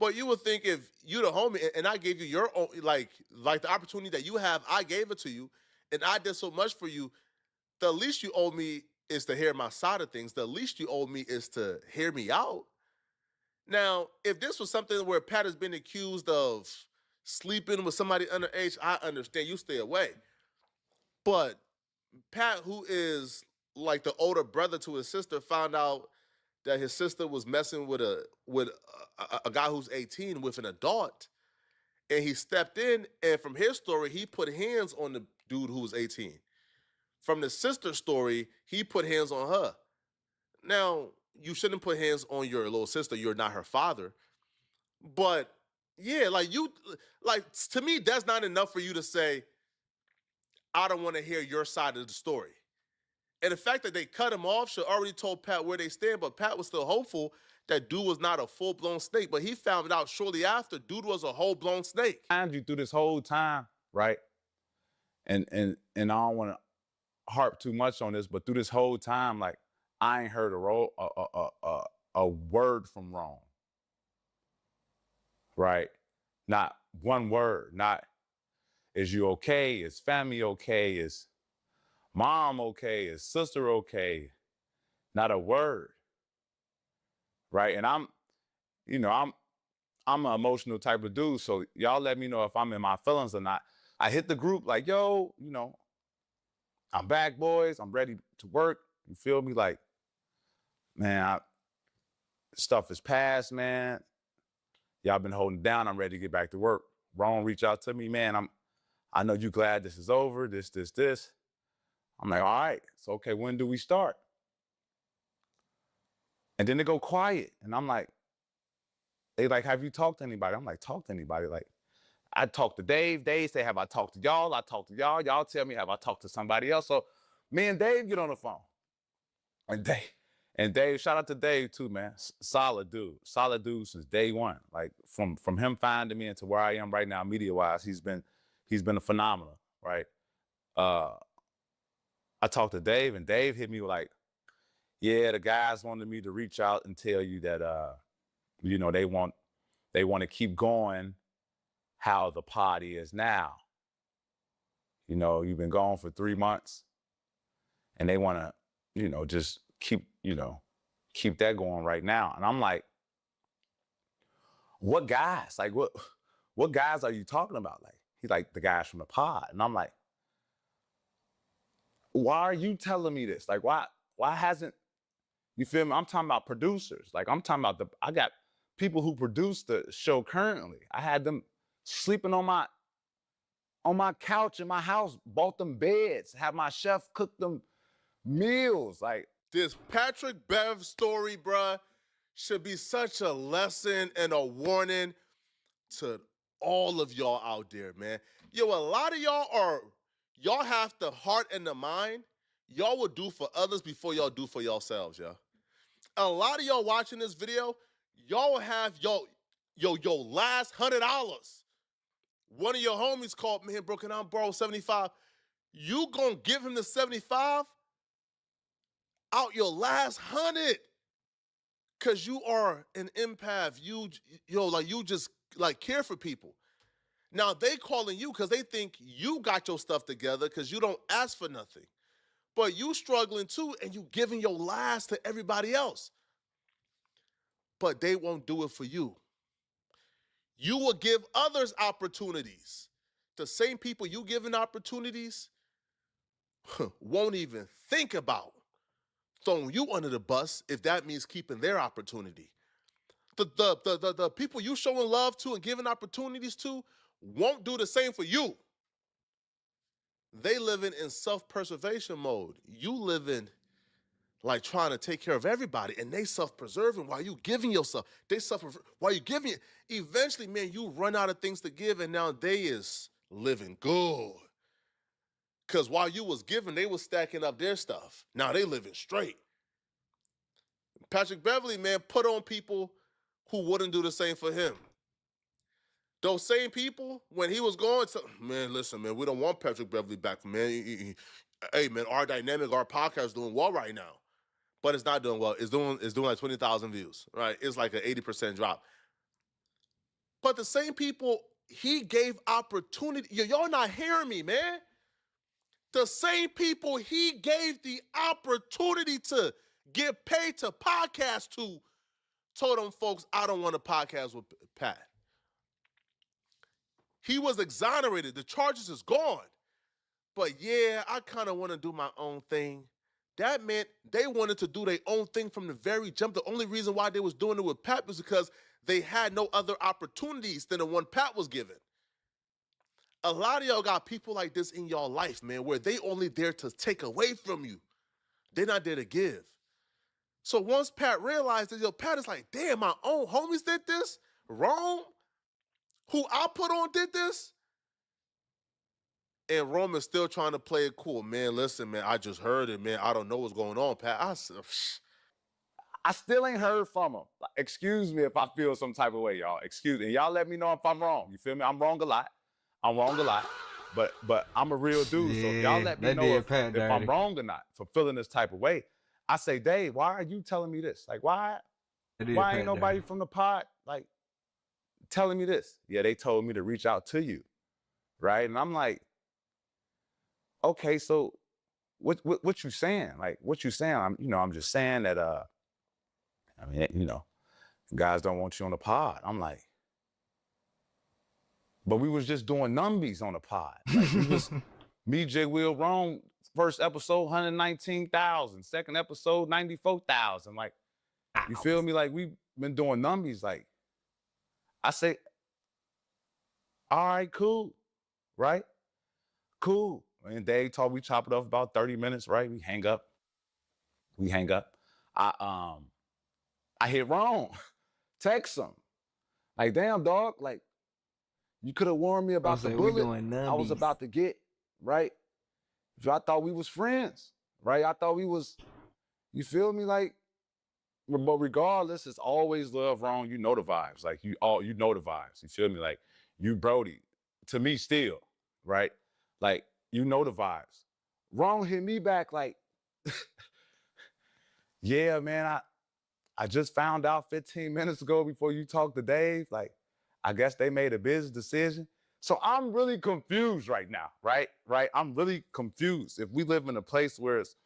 But you would think if you the homie and I gave you your own, like the opportunity that you have, I gave it to you, and I did so much for you, the least you owe me is to hear my side of things. The least you owe me is to hear me out. Now, if this was something where Pat has been accused of sleeping with somebody underage, I understand. You stay away. But Pat, who is like the older brother to his sister, found out that his sister was messing with a guy who's 18 with an adult, and he stepped in, and from his story, he put hands on the dude who was 18. From the sister's story, he put hands on her. Now, you shouldn't put hands on your little sister. You're not her father. But yeah, to me, that's not enough for you to say, I don't want to hear your side of the story. And the fact that they cut him off should already told Pat where they stand, but Pat was still hopeful that dude was not a full-blown snake. But he found out shortly after dude was a whole-blown snake. And you through this whole time, right? And I don't want to harp too much on this, but through this whole time, like, I ain't heard a word from Rome. Right? Not one word. Not, is you okay? Is family okay? Is mom okay? Is sister okay? Not a word. Right? And I'm an emotional type of dude, so y'all let me know if I'm in my feelings or not. I hit the group like, yo, I'm back, boys. I'm ready to work. You feel me? Like, man, stuff is past, man. Y'all been holding down. I'm ready to get back to work. Ron reached out to me, man. I know you glad this is over, this. I'm like, all right, so okay, when do we start? And then they go quiet. And I'm like, they like, have you talked to anybody? I'm like, talk to anybody? Like, I talked to Dave. Dave say, have I talked to y'all? I talked to y'all. Y'all tell me, have I talked to somebody else? So me and Dave get on the phone. And Dave, shout out to Dave too, man. Solid dude since day one. Like from him finding me into where I am right now, media-wise, he's been a phenomenal, right? I talked to Dave, and Dave hit me like, yeah, the guys wanted me to reach out and tell you that, they want to keep going how the party is now. You've been gone for 3 months, and they want to, just keep that going right now. And I'm like, what guys? Like, what guys are you talking about? Like, he's like, the guys from the pod. And I'm like, why are you telling me this? Like, why hasn't, you feel me? I'm talking about producers. Like, I'm talking about I got people who produce the show currently. I had them sleeping on my couch in my house, bought them beds, have my chef cook them meals. Like, this Patrick Bev story, bruh, should be such a lesson and a warning to all of y'all out there, man. Yo, a lot of y'all have the heart and the mind. Y'all will do for others before y'all do for yourselves, yo. A lot of y'all watching this video, y'all will have your last $100. One of your homies called me, bro, can I borrow 75? You gonna give him the 75 out your last 100? Cause you are an empath. You just like care for people. Now they calling you because they think you got your stuff together because you don't ask for nothing. But you struggling too, and you giving your lies to everybody else. But they won't do it for you. You will give others opportunities. The same people you giving opportunities won't even think about throwing you under the bus if that means keeping their opportunity. The people you showing love to and giving opportunities to won't do the same for you. They living in self-preservation mode. You living like trying to take care of everybody, and they self-preserving while you giving yourself. They suffer while you giving it. Eventually, man, you run out of things to give, and now they is living good. Because while you was giving, they was stacking up their stuff. Now they living straight. Patrick Beverley, man, put on people who wouldn't do the same for him. Those same people, when he was going to, man, listen, man, we don't want Patrick Beverley back, man. Hey, man, our dynamic, our podcast is doing well right now. But it's not doing well. It's doing like 20,000 views, right? It's like an 80% drop. But the same people he gave opportunity. Y'all not hearing me, man. The same people he gave the opportunity to get paid to podcast to told them folks, I don't want to podcast with Pat. He was exonerated. The charges is gone. But yeah, I kind of want to do my own thing. That meant they wanted to do their own thing from the very jump. The only reason why they was doing it with Pat was because they had no other opportunities than the one Pat was given. A lot of y'all got people like this in y'all life, man, where they only there to take away from you. They're not there to give. So once Pat realized that, Pat is like, damn, my own homies did this? Rome, who I put on, did this? And Rome is still trying to play it cool. Man, listen, man, I just heard it, man. I don't know what's going on, Pat. I still ain't heard from him. Excuse me if I feel some type of way, y'all. Excuse me. And y'all let me know if I'm wrong. You feel me? I'm wrong a lot. But I'm a real dude. So if y'all let me know if I'm wrong or not for feeling this type of way. I say, Dave, why are you telling me this? Like, why ain't nobody from the pod, like, telling me this? Yeah, they told me to reach out to you, right? And I'm like, okay, so what you saying? Like, what you saying? I'm just saying that, guys don't want you on the pod. I'm like, but we was just doing numbies on the pod. Like, we was, me, J. Will, Rome, first episode, 119,000. Second episode, 94,000. Like, you feel me? Like, we've been doing numbies. Like, I say, all right, cool, right? Cool. And Dave talk, we chop it off about 30 minutes, right? We hang up. I hit Rome, text him. Like, damn, dog, like, you could have warned me about the bullet I was about to get, right? I thought we was friends, right? I thought we was, you feel me? Like, but regardless, it's always love, wrong. You know the vibes. Like, you know the vibes. You feel me? Like, you Brody, to me still, right? Like, you know the vibes. Wrong hit me back like, yeah, man, I just found out 15 minutes ago before you talked to Dave. Like, I guess they made a business decision. So I'm really confused right now, right? I'm really confused. If we live in a place where it's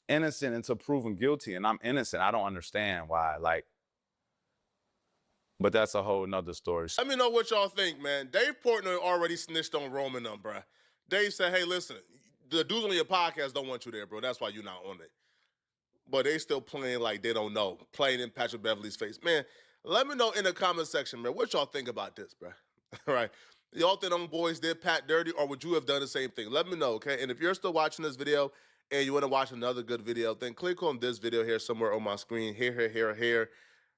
innocent until proven guilty and I'm innocent, I don't understand why, like, but that's a whole nother story. Let me know what y'all think, man. Dave Portnoy already snitched on Roman, bruh. Dave said, hey, listen, the dudes on your podcast don't want you there, bro. That's why you're not on it. But they still playing like they don't know, playing in Patrick Beverley's face. Man, let me know in the comment section, man, what y'all think about this, bro. All right. Y'all think them boys did Pat dirty, or would you have done the same thing? Let me know, okay? And if you're still watching this video and you want to watch another good video, then click on this video here somewhere on my screen, here,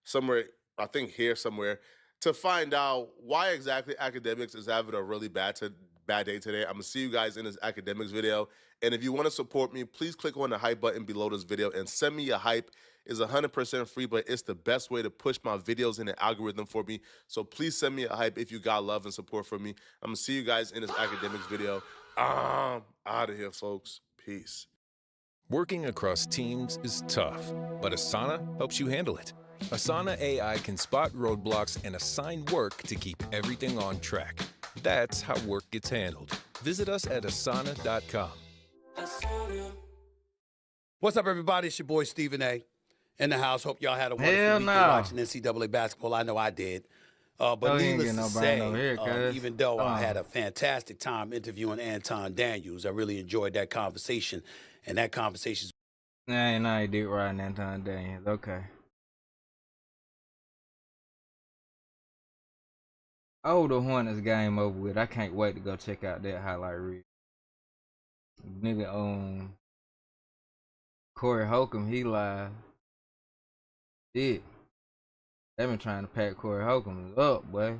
somewhere, I think here somewhere, to find out why exactly Academics is having a really bad day today. I'm going to see you guys in this Academics video. And if you want to support me, please click on the hype button below this video and send me a hype. It's 100% free, but it's the best way to push my videos in the algorithm for me. So please send me a hype if you got love and support for me. I'm going to see you guys in this Academics video. I'm out of here, folks. Peace. Working across teams is tough, but Asana helps you handle it. Asana AI can spot roadblocks and assign work to keep everything on track. That's how work gets handled. Visit us at asana.com. What's up, everybody? It's your boy Stephen A. in the house. Hope y'all had a wonderful Hell weekend no. watching NCAA basketball. I know I did. But Oh, you ain't needless getting to no burn say, over here, cuz. even though I had a fantastic time interviewing Anton Daniels, I really enjoyed that conversation. And that conversation. Nah, you did right, Anton Daniels. Okay. Oh, the Hornets game over with. I can't wait to go check out that highlight reel. Nigga, Corey Holcomb, he live. Shit. They been trying to pack Corey Holcomb up, boy.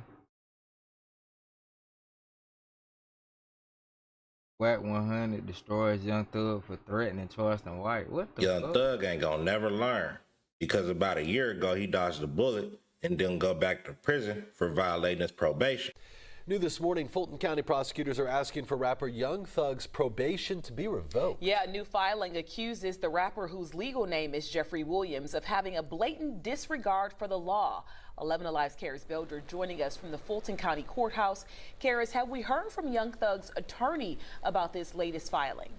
Whack 100 destroys Young Thug for threatening Charleston White. What the Young fuck? Thug ain't gonna never learn, because about a year ago he dodged a bullet and didn't go back to prison for violating his probation. New this morning, Fulton County prosecutors are asking for rapper Young Thug's probation to be revoked. Yeah, a new filing accuses the rapper, whose legal name is Jeffrey Williams, of having a blatant disregard for the law. 11 Alive's Karis Belder joining us from the Fulton County Courthouse. Karis, have we heard from Young Thug's attorney about this latest filing?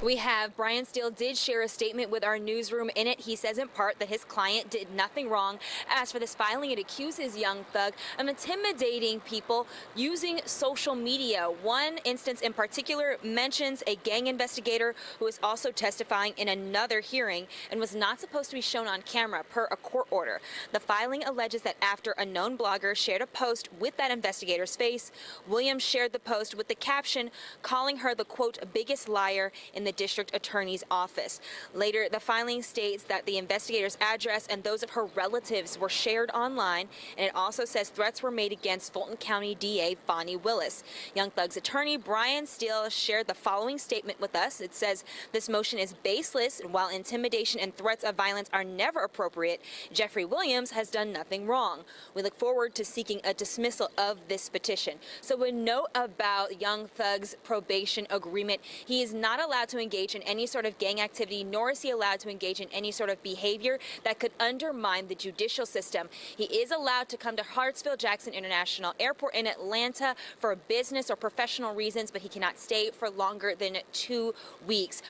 We have. Brian Steele did share a statement with our newsroom. In it, he says in part that his client did nothing wrong. As for this filing, it accuses Young Thug of intimidating people using social media. One instance in particular mentions a gang investigator who is also testifying in another hearing and was not supposed to be shown on camera per a court order. The filing alleges that after a known blogger shared a post with that investigator's face, Williams shared the post with the caption calling her the, quote, biggest liar in the district attorney's office. Later, the filing states that the investigator's address and those of her relatives were shared online, and it also says threats were made against Fulton County DA Bonnie Willis. Young Thug's attorney, Brian Steele, shared the following statement with us. It says this motion is baseless, and while intimidation and threats of violence are never appropriate, Jeffrey Williams has done nothing wrong. We look forward to seeking a dismissal of this petition. So a note about Young Thug's probation agreement. He is not allowed to engage in any sort of gang activity, nor is he allowed to engage in any sort of behavior that could undermine the judicial system. He is allowed to come to Hartsfield-Jackson International Airport in Atlanta for business or professional reasons, but he cannot stay for longer than 2 weeks.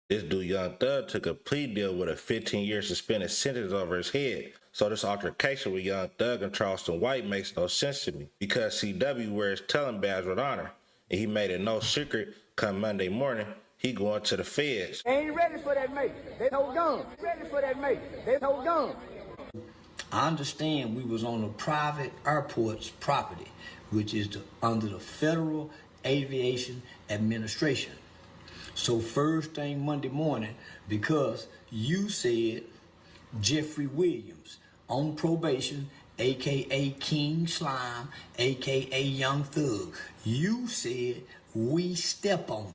This dude, Young Thug, took a plea deal with a 15-year suspended sentence over his head. So this altercation with Young Thug and Charleston White makes no sense to me, because CW wears telling badge with honor, and he made it no secret come Monday morning he going to the feds. They ain't ready for that mate. They no gun. Ready for that mate. They no gun. I understand we was on a private airport's property, which is under the Federal Aviation Administration. So first thing Monday morning, because you said Jeffrey Williams on probation, AKA King Slime, AKA Young Thug, you said we step on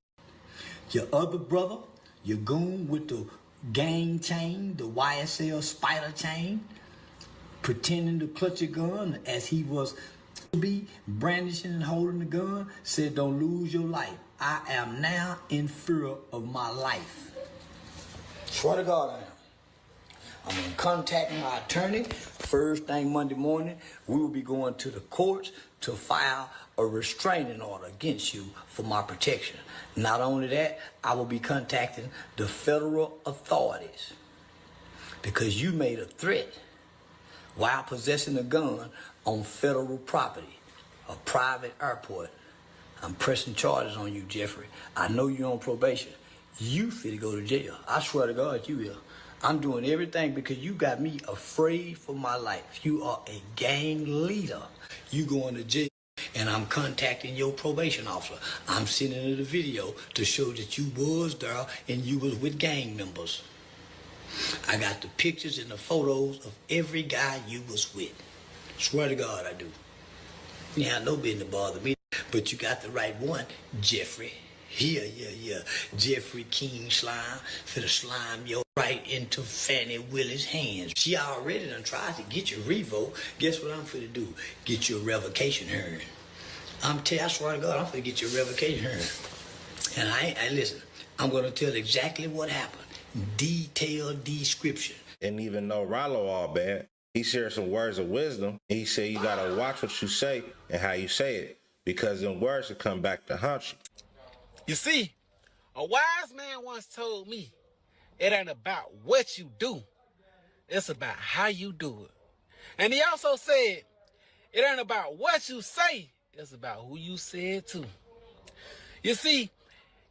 your other brother, your goon with the gang chain, the YSL spider chain, pretending to clutch a gun as he was to be brandishing and holding the gun, said don't lose your life. I am now in fear of my life. Swear to God I am. I'm going to contact my attorney. First thing Monday morning, we will be going to the courts to file a restraining order against you for my protection. Not only that, I will be contacting the federal authorities because you made a threat while possessing a gun on federal property, a private airport. I'm pressing charges on you, Jeffrey. I know you're on probation. You fit to go to jail. I swear to God, you will. I'm doing everything because you got me afraid for my life. You are a gang leader. You going to jail, and I'm contacting your probation officer. I'm sending her the video to show that you was there and you was with gang members. I got the pictures and the photos of every guy you was with. Swear to God, I do. Yeah, no business bother me, but you got the right one, Jeffrey. Yeah. Jeffrey King Slime for the slime your right into Fannie Willis' hands. She already done tried to get your revoke. Guess what I'm finna do? Get your revocation hearing. I swear to God, I'm finna get your revocation hearing. And I listen, I'm gonna tell exactly what happened. Detailed description. And even though Rollo all bad, He shared some words of wisdom. He said you gotta watch what you say and how you say it, because them words will come back to haunt you. You see, a wise man once told me, it ain't about what you do, it's about how you do it. And he also said, it ain't about what you say, it's about who you say it to. You see,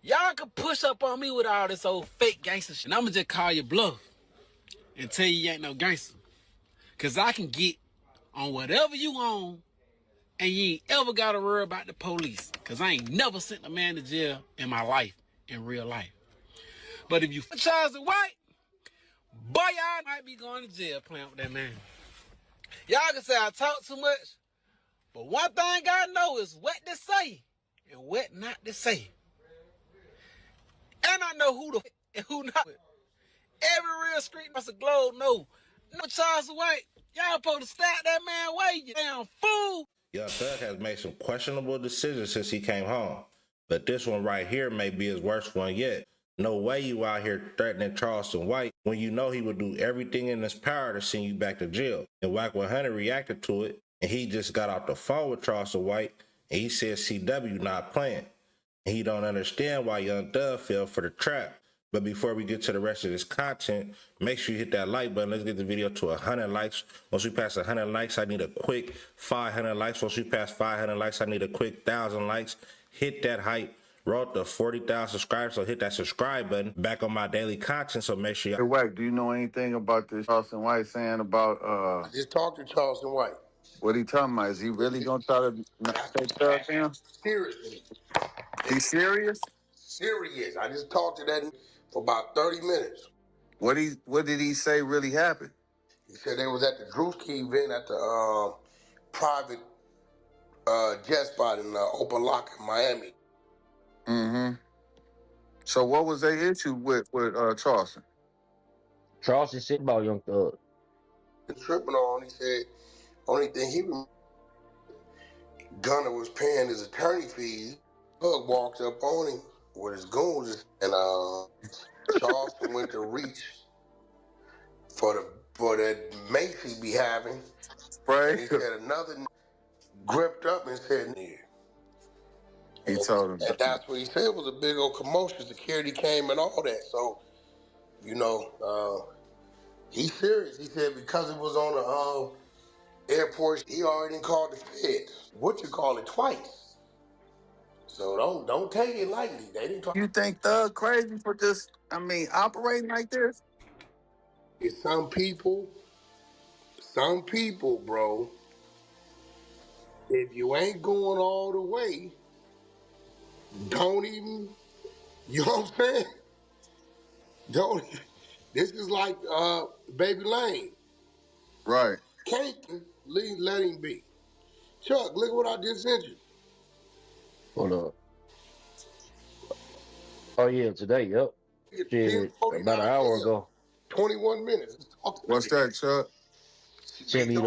y'all can push up on me with all this old fake gangster shit, and I'ma just call you bluff and tell you ain't no gangster. Cause I can get on whatever you on, and you ain't ever gotta worry about the police. Cause I ain't never sent a man to jail in my life, in real life. But if you Charles White, boy, y'all might be going to jail playing with that man. Y'all can say I talk too much, but one thing I know is what to say and what not to say. And I know who to and who not. Every real street across the globe know. No Charles White, y'all supposed to stat that man away, you damn fool. Young Thug has made some questionable decisions since he came home, but this one right here may be his worst one yet. No way you out here threatening Charleston White when you know he would do everything in his power to send you back to jail. And Wack 100 reacted to it, and he just got off the phone with Charleston White, and he said CW not playing. And he don't understand why Young Thug fell for the trap. But before we get to the rest of this content, make sure you hit that like button. Let's get the video to 100 likes. Once we pass 100 likes, I need a quick 500 likes. Once we pass 500 likes, I need a quick 1,000 likes. Hit that hype. Roll up to 40,000 subscribers, so hit that subscribe button. Back on my daily content, so make sure Hey, Wack, do you know anything about this Charleston White saying about, I just talked to Charleston White. what he talking about? Is he really gonna try to take Thug down? Seriously. He's serious? Serious. I just talked to that for about 30 minutes. What did he say really happened? He said they was at the Drewski event at the private jet spot in Open Lock in Miami. Mm-hmm. So what was their issue with Charleston? Charleston said about Young Thug. Tripping on, he said, only thing he remembered, Gunner was paying his attorney fees. Thug walked up on him with his goons, and Charleston went to reach for that mace he be having. Right. And he said another gripped up and said, He told him. And that's what he said. It was a big old commotion. Security came and all that. So, you know, he's serious. He said because it was on the airport, he already called the feds. What you call it twice. So don't take it lightly. They didn't talk. You think Thug crazy for just, operating like this? It's some people, bro, if you ain't going all the way, don't even, you know what I'm saying? Don't. This is like Baby Lane. Right. Can't let him be. Chuck, look what I just sent you. Hold up. Oh yeah, today, yep. Shit, about an hour ago. 21 minutes. What's that, Chuck? Sent me the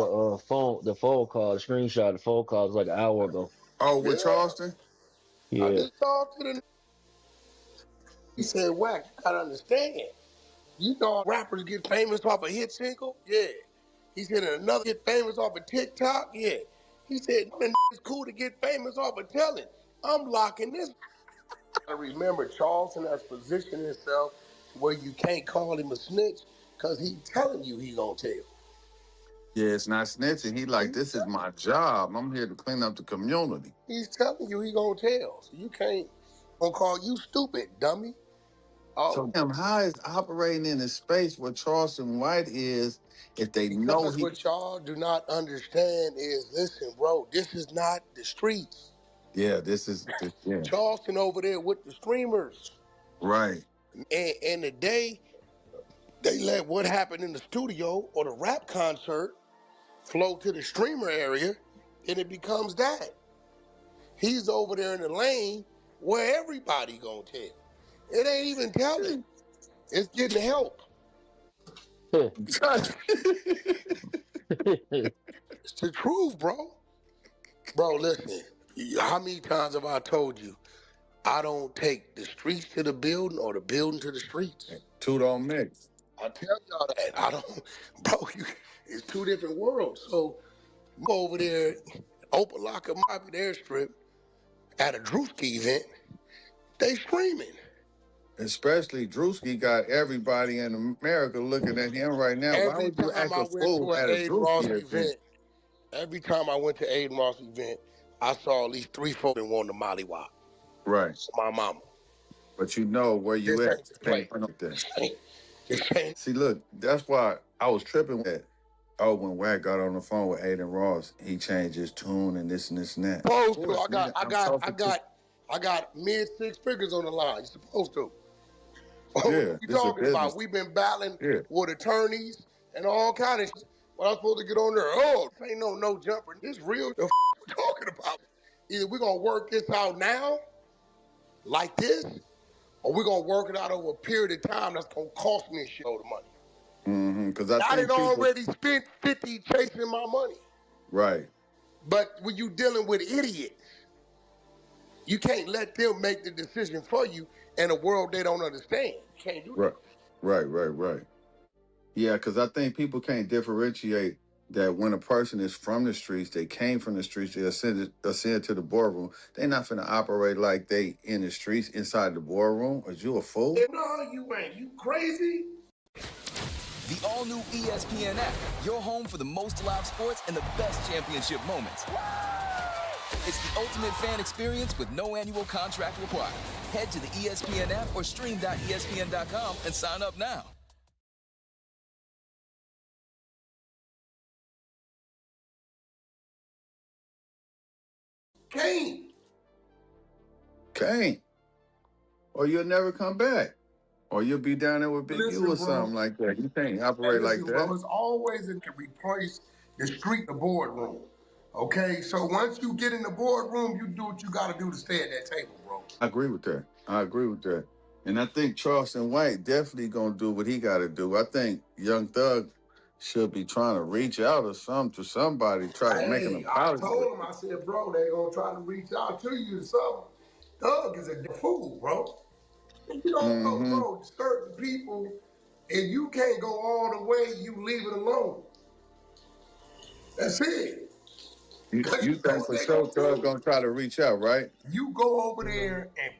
phone call, the screenshot of the phone call. It was like an hour ago. Oh, with Charleston? Yeah. I just talked to the. He said, Wack, you gotta understand. You know rappers get famous off a hit single? Yeah. He said another get famous off of TikTok? Yeah. He said, it's cool to get famous off of telling. I'm locking this. I remember Charleston has positioned himself where you can't call him a snitch because he telling you he gonna tell. Yeah, it's not snitching. He like, this is my job. I'm here to clean up the community. He's telling you he gonna tell. So you can't gonna call you stupid, dummy. Oh. So how is operating in a space where Charleston White is if they know Because what y'all do not understand is, listen, bro, this is not the streets. Yeah, this is Charleston over there with the streamers. Right. And the day they let what happened in the studio or the rap concert flow to the streamer area, then it becomes that. He's over there in the lane where everybody gonna tell. It ain't even telling. It's getting help. It's the truth, bro. Bro, listen. How many times have I told you I don't take the streets to the building or the building to the streets? Two don't mix. I tell y'all that. I don't, bro. It's two different worlds. So go over there, open lock up my airstrip at a Drewski event, they screaming. Especially Drewski got everybody in America looking at him right now. Why Every would you time act I a went fool to an at a Aiden Ross Drewski event? event, every time I went to Aiden Ross event, I saw at least 3 folks that wanted to mollywop. Right. My mama. But you know where you This at. ain't the play. See, look, that's why I was tripping with that. Oh, when Wack got on the phone with Aiden Ross, he changed his tune and this and this and that. Supposed Of to. course, man, I got mid 6 figures on the line. You're supposed to. What Yeah, you it's a talking business. about? We've been battling Yeah. with attorneys and all kind of shit. But I'm supposed to get on there. Oh, this ain't no jumper. This real. The we talking about? Either we're gonna work this out now, like this, or we're gonna work it out over a period of time that's gonna cost me a shitload of money. Mm-hmm. Because I I think done people. already spent 50 chasing my money. Right. But when you dealing with idiots, you can't let them make the decision for you in a world they don't understand. You can't do that. Right. Yeah, because I think people can't differentiate that when a person is from the streets, they came from the streets, they ascend to the boardroom, they're not finna operate like they in the streets inside the boardroom. Is you a fool? No, you ain't. You crazy? The all-new ESPN app, your home for the most live sports and the best championship moments. It's the ultimate fan experience with no annual contract required. Head to the ESPN app or stream.espn.com and sign up now. Can't. Or you'll never come back. Or you'll be down there with Big U or something like that. You can't operate like that. Bro, it's always in can replace the street, the boardroom. Okay, so once you get in the boardroom, you do what you got to do to stay at that table, bro. I agree with that. And I think Charleston White definitely gonna do what he gotta do. I think Young Thug should be trying to reach out or something to somebody, try to make an apology. I told him, I said, bro, they gonna try to reach out to you or something. Thug is a fool, bro. You don't know, bro, certain people, if you can't go all the way, you leave it alone. That's it. You think for sure Thug gonna try to reach out, right? You go over there and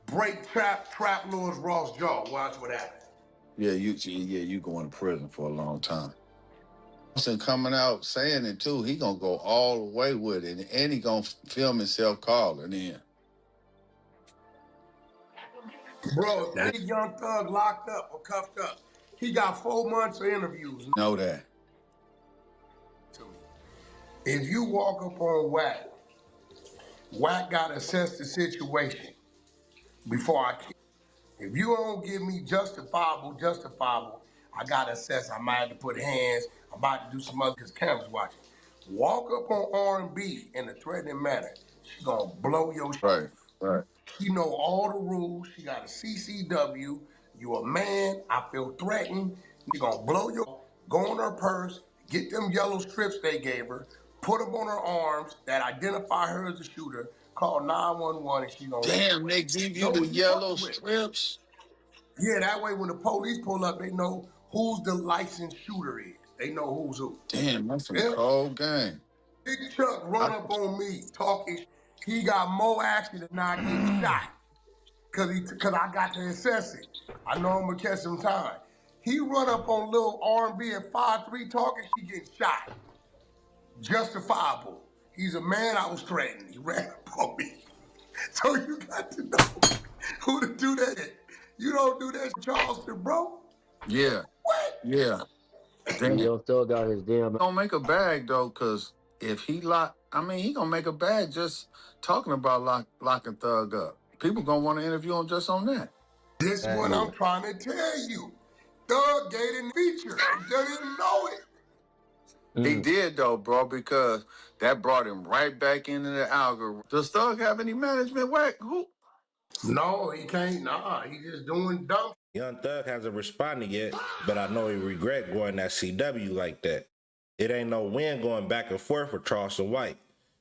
break Trap Lord's Ross jaw. Watch what happens. Yeah, you going to prison for a long time. And coming out saying it too, he gonna go all the way with it, and he gonna film himself calling in. Bro, that Young Thug locked up or cuffed up. He got 4 months of interviews. Know that. If you walk up on Wack got to assess the situation before I kill. If you don't give me justifiable, I got to assess. I might have to put hands. I'm about to do some other because cameras watching. Walk up on R&B in a threatening manner. She's going to blow your shit. Right. She know all the rules. She got a CCW. You a man. I feel threatened. She going to blow your, go on her purse, get them yellow strips they gave her, put them on her arms that identify her as a shooter, call 911 and she going to... Damn, they give you the yellow strips? Yeah, that way when the police pull up, they know who's the licensed shooter is. They know who's who. Damn, that's some cold game. Big Chuck run up on me talking. He got more action than I get shot. Cause I got to assess it. I know I'm gonna catch some time. He run up on little R&B at 5'3" talking, she getting shot. Justifiable. He's a man I was threatened. He ran up on me. So you got to know who to do that. You don't do that in Charleston, bro. Yeah. What? Yeah. Damn. Young Thug got his damn. Don't make a bag though, cause if he he gonna make a bag just talking about locking Thug up. People gonna want to interview him just on that. This is what I'm trying to tell you. Thug gave the feature. He didn't know it. He did though, bro, because that brought him right back into the algorithm. Does Thug have any management work? Who? No, he can't. Nah, he just doing dumb. Young Thug hasn't responded yet, but I know he regret going at CW like that. It ain't no win going back and forth with Charleston White,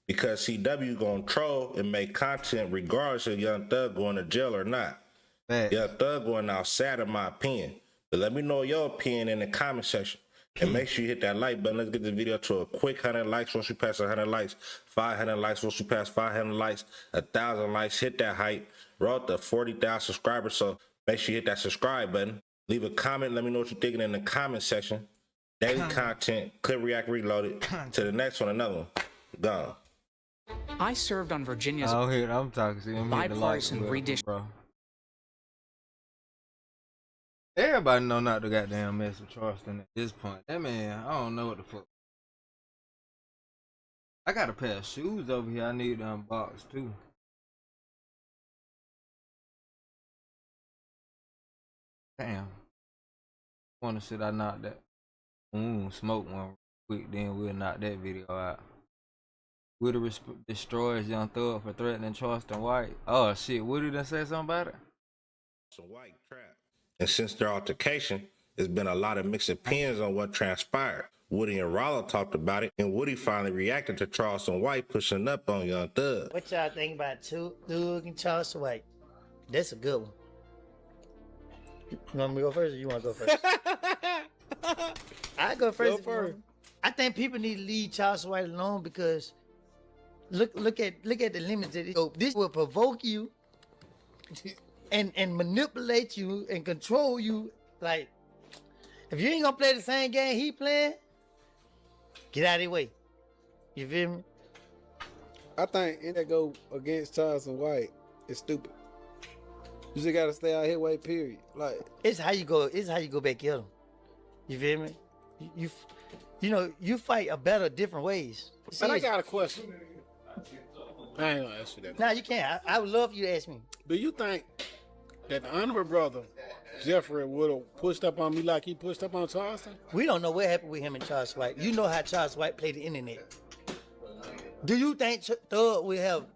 because CW gonna troll and make content regardless of Young Thug going to jail or not. Young Thug going outside, in my opinion. But let me know your opinion in the comment section. And make sure you hit that like button. Let's get the video to a quick 100 likes. Once we pass 100 likes, 500 likes. Once we pass 500 likes, 1,000 likes. Hit that hype. We're up to 40,000 subscribers, so make sure you hit that subscribe button. Leave a comment. Let me know what you're thinking in the comment section. Daily content, Clip React Reloaded. To the next one, another one. Gone. I served on Virginia's I'm talking to him. bipartisan redistricting. Bro. Everybody know not to goddamn mess with Charleston at this point. That man, I don't know what the fuck. I got a pair of shoes over here I need to unbox too. Damn. Wanna sit I knock that. Smoke one quick, then we'll knock that video out. Woody destroys Young Thug for threatening Charleston White. Oh shit, Woody done say something about it? Some white trap. And since their altercation, there's been a lot of mixed opinions on what transpired. Woody and Rollo talked about it, and Woody finally reacted to Charleston White pushing up on Young Thug. What y'all think about Thug and Charleston White? That's a good one. You want me to go first, or you want to go first? I go first. Go first. I think people need to leave Charleston White alone because look at the limits that this will provoke you and manipulate you and control you. Like, if you ain't gonna play the same game he playing, get out of the way. You feel me? I think any that go against Charleston White is stupid. You just gotta stay out here way, period. Like, it's how you go. It's how you go back at him. You feel me? You know, you fight a better different ways. But I got a question. I ain't gonna ask you that. Nah, you can't. I would love you to ask me. Do you think that the honorable brother Jeffrey would have pushed up on me like he pushed up on Charleston? We don't know what happened with him and Charles White. You know how Charles White played the internet. Do you think Thug would have?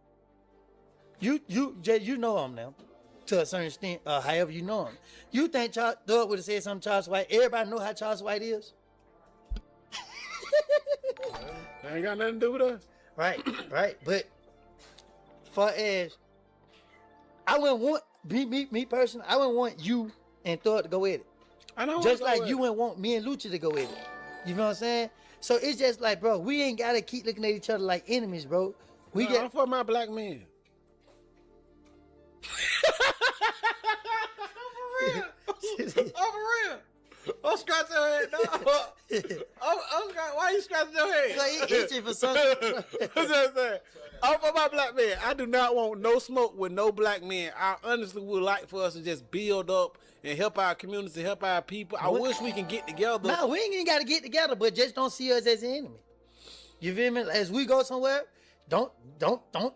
You know him now, to a certain extent. However you know him. You think Thug would have said something to Charles White? Everybody know how Charles White is. That ain't got nothing to do with us. Right. But far as I wouldn't want me personally, I wouldn't want you and Thug to go at it. I know. Just like you wouldn't want me and Lucha to go at it. You know what I'm saying? So it's just like, bro, we ain't gotta keep looking at each other like enemies, bro. I'm for my black men. I'm for real. I'm scratching your head, dog. Why you scratching your head? So he itching for something. That's what I'm saying. I'm for my black men. I do not want no smoke with no black men. I honestly would like for us to just build up and help our community, help our people. I wish we can get together. No, we ain't even got to get together, but just don't see us as an enemy. You feel me? As we go somewhere, don't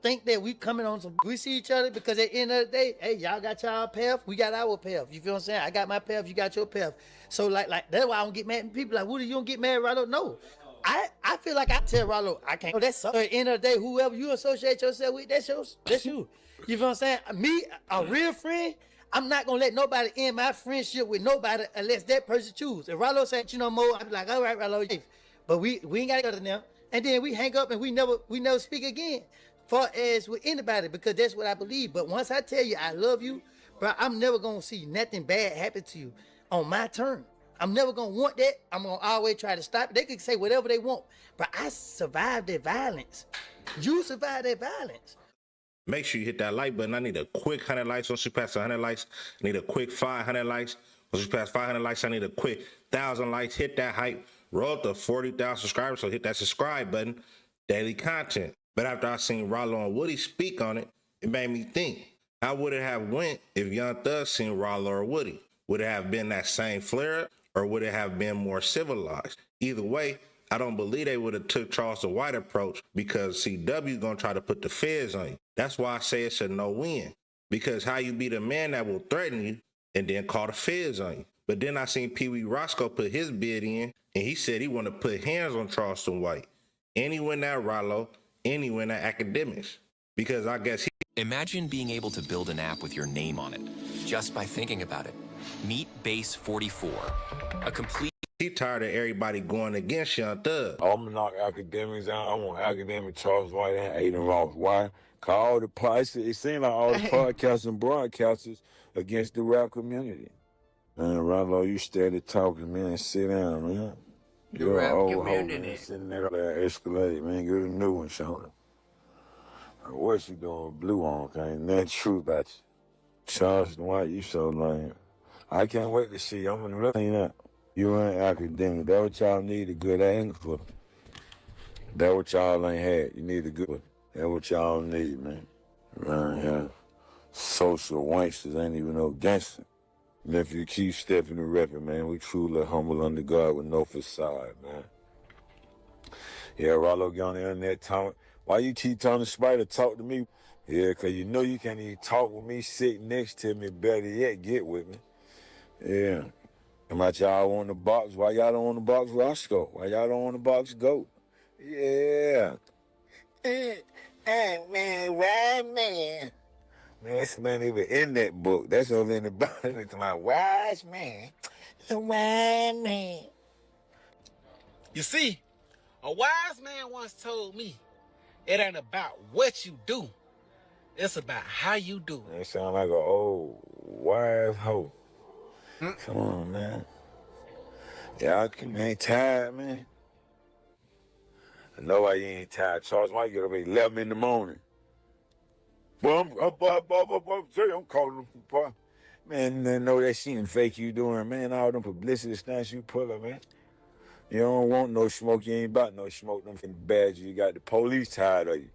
think that we coming on some. We see each other because at the end of the day, hey, y'all got y'all path, we got our path. You feel what I'm saying? I got my path, you got your path. So like that's why I don't get mad at people like, Woody, you don't get mad, Rollo? No. I feel like I tell Rollo, I can't. That's so. At the end of the day, whoever you associate yourself with, that's you. You feel what I'm saying? Me, a real friend, I'm not gonna let nobody end my friendship with nobody unless that person choose. If Rollo said, you know, more, I'd be like, all right, Rollo, but we ain't got to go to them. And then we hang up and we never speak again. Far as with anybody, because that's what I believe. But once I tell you I love you, bro, I'm never gonna see nothing bad happen to you on my turn. I'm never gonna want that. I'm gonna always try to stop it. They can say whatever they want, but I survived that violence. You survived that violence. Make sure you hit that like button. I need a quick 100 likes. Once you pass 100 likes, I need a quick 500 likes. Once you pass 500 likes, I need a quick 1,000 likes. Hit that hype. Roll to 40,000 subscribers, so hit that subscribe button. Daily content. But after I seen Rollo and Woody speak on it, it made me think, how would it have went if Young Thug seen Rollo or Woody? Would it have been that same flare, or would it have been more civilized? Either way, I don't believe they would have took Charleston White approach because CW gonna try to put the feds on you. That's why I say it's a no-win. Because how you be the man that will threaten you and then call the feds on you? But then I seen Pee Wee Roscoe put his bid in, and he said he want to put hands on Charleston White. And he went at Rollo, and he went at academics. Because I guess he... Imagine being able to build an app with your name on it, just by thinking about it. Meet Base 44, a complete... He tired of everybody going against Young Thug. I'm gonna knock academics out. I want academic Charles White and Aiden Ross. Why? Cause all the it seems like all the podcasters and broadcasters against the rap community. Man, Rollo, you steady talking, man. Sit down, man. You're an old hoe, man. Sitting there on that Escalade, man. Get a new one, Sean. What you doing with blue on? Ain't nothing true about you. Charleston White, you so lame. I can't wait to see you. I'm gonna clean up. You ain't academic. That what y'all need, a good angle for. That what y'all ain't had. You need a good one. That what y'all need, man. Around here, social wanksters ain't even no gangster. And if you keep stepping the record, man, we truly humble under God with no facade, man. Yeah, Rollo, get on the internet talking. Why you keep telling the spider talk to me? Yeah, because you know you can't even talk with me, sit next to me, better yet, get with me. Yeah. How about y'all on the box? Why y'all don't on the box Roscoe? Why y'all don't on the box Goat? Yeah. Man, why, man? Man, this man even in that book. That's all in the Bible. It's my wise man. A wise man. You see, a wise man once told me, it ain't about what you do. It's about how you do it. That sound like an old wise hoe. Come on, man. Y'all ain't tired, man. I know why you ain't tired, Charles. Why you get up at 11 in the morning? Well, I'm calling them, boy. Man, I know that shit and fake you doing, man. All them publicity stunts you pull up, man. You don't want no smoke. You ain't about no smoke. Them badges. You got the police tired of you.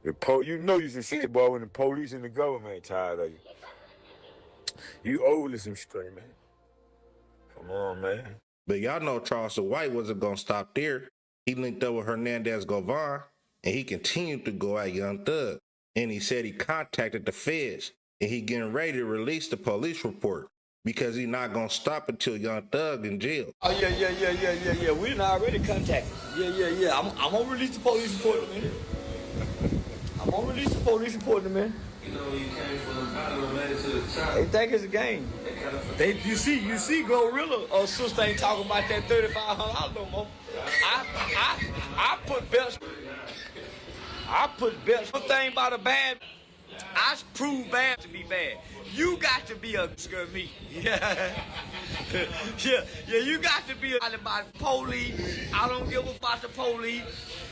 You know you some shit, boy, when the police and the government tired of you. You owe some straight, man. Come on, man. But y'all know Charleston White wasn't going to stop there. He linked up with Hernandez Govan, and he continued to go at Young Thug. And he said he contacted the feds, and he getting ready to release the police report because he not going to stop until Young Thug in jail. Oh, yeah. We done already contacted. Yeah. I'm going to release the police report in a minute. You know, you came from the bottom and made it to the top. They think it's a game. You see, Glorilla, sister ain't talking about that $3,500 no more. I put belts. One thing about a bad, I prove bad to be bad. You got to be a skirt me. Yeah, you got to be about the police. I don't give a about the police.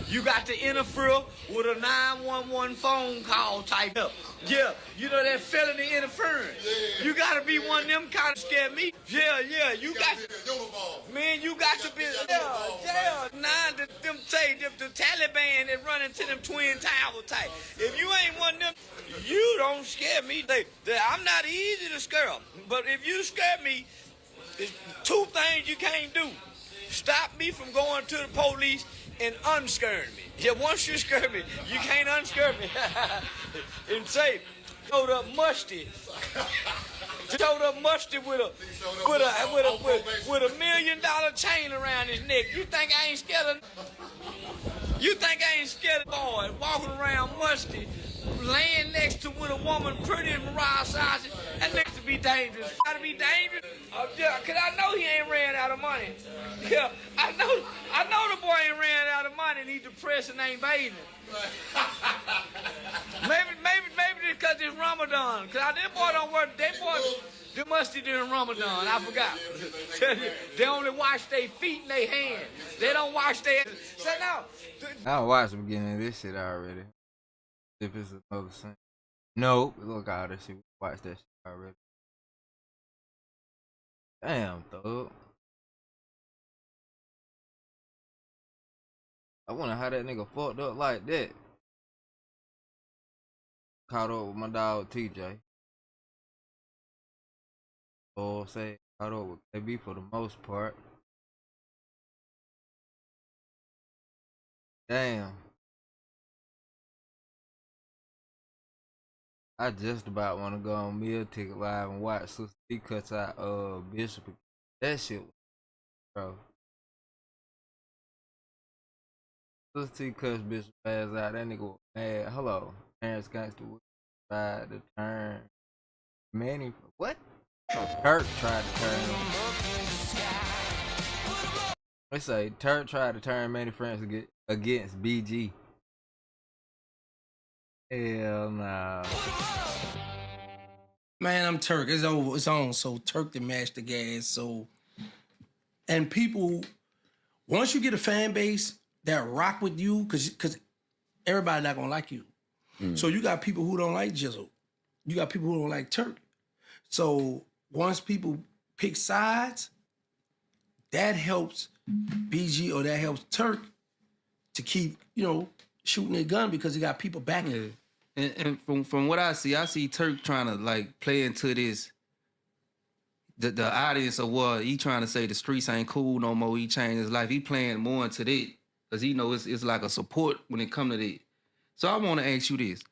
You got to interfere with a 911 phone call type up. Yeah, you know that felony interference. You got to be one of them kind of scare me. Yeah, you got to. Man, you got to be. Yeah. Now the Taliban that run into them Twin Tower type. If you ain't one of them, you don't scare me. I'm not easy to scare, but if you scare me, there's two things you can't do. Stop me from going to the police and unscaring me. Yeah, once you scare me, you can't unscare me. And say, showed up musty. Showed up musty with a $1 million chain around his neck. You think I ain't scared of? You think I ain't scared of boy walking around musty, laying next to with a woman pretty as Mariah Sausage? That next to be dangerous. Gotta be dangerous. Yeah, cause I know he ain't ran out of money. Yeah, I know the boy ain't ran out of money and he's depressed and ain't bathing. maybe because it's Ramadan. Cause that boy don't work. They musty during Ramadan. I forgot. They only wash their feet and their hands. They don't wash their. So now. I watched the beginning of this shit already. If it's another thing. Nope. Look out that shit. Watch that shit already. Damn, thug. I wonder how that nigga fucked up like that. Caught up with my dog TJ. Or say caught up with KB for the most part. Damn. I just about want to go on Meal Ticket Live and watch Sister T cuts out Bishop. That shit, bro. Sister T cuts Bishop ass out. That nigga was mad. Hello, Terrence Gangster tried to turn Manny. What? Turk tried to turn him. They say Turk tried to turn Manny France against BG. Hell nah. Man, I'm Turk. It's over. It's on. So Turk to match the gas. So, and people once you get a fan base that rock with you, because everybody not gonna like you. So you got people who don't like Jizzle. You got people who don't like Turk. So once people pick sides, that helps BG or that helps Turk to keep, shooting their gun because he got people backing. Yeah. And from what I see Turk trying to like play into this, the audience of what he trying to say the streets ain't cool no more. He changed his life. He playing more into that because he know it's like a support when it come to that. So I want to ask you this.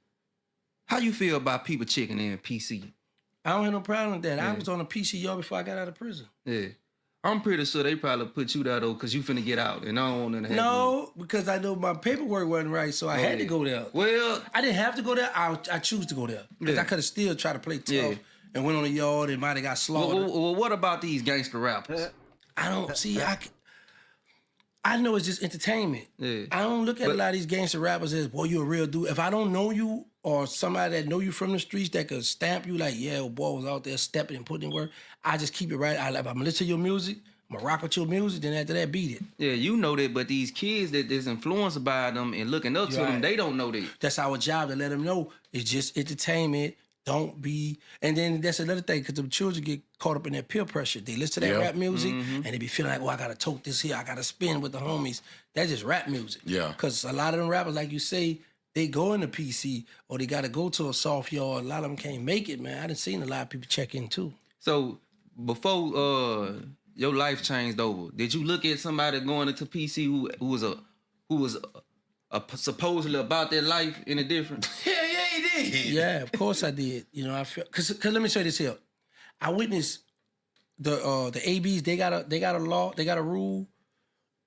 How you feel about people checking in PC? I don't have no problem with that. Yeah. I was on a PC y'all before I got out of prison. Yeah. I'm pretty sure they probably put you there though because you finna get out and I don't want to have No, because I know my paperwork wasn't right, so I had to go there. Well, I didn't have to go there. I choose to go there because I could have still tried to play tough and went on the yard and might have got slaughtered. Well, what about these gangster rappers? I don't see. I know it's just entertainment. Yeah. I don't look at a lot of these gangster rappers as, boy, you a real dude. If I don't know you or somebody that know you from the streets that could stamp you like, yeah, old boy was out there stepping and putting in work, I just keep it right. I'm gonna listen to your music, I'm gonna rock with your music, then after that, beat it. Yeah, you know that, but these kids that is influenced by them and looking up to them, they don't know that. That's our job to let them know it's just entertainment. Don't be, and then that's another thing, because the children get caught up in that peer pressure. They listen to that rap music, and they be feeling like, oh, I gotta tote this here, I gotta spin with the homies. That's just rap music. Yeah. Because a lot of them rappers, like you say, they go into PC, or they gotta go to a soft yard. A lot of them can't make it, man. I done seen a lot of people check in, too. So, before your life changed over, did you look at somebody going into PC who was supposedly about their life in a different? Yeah, of course I did. I feel because let me say this here. I witnessed the ABs. They got a law. They got a rule.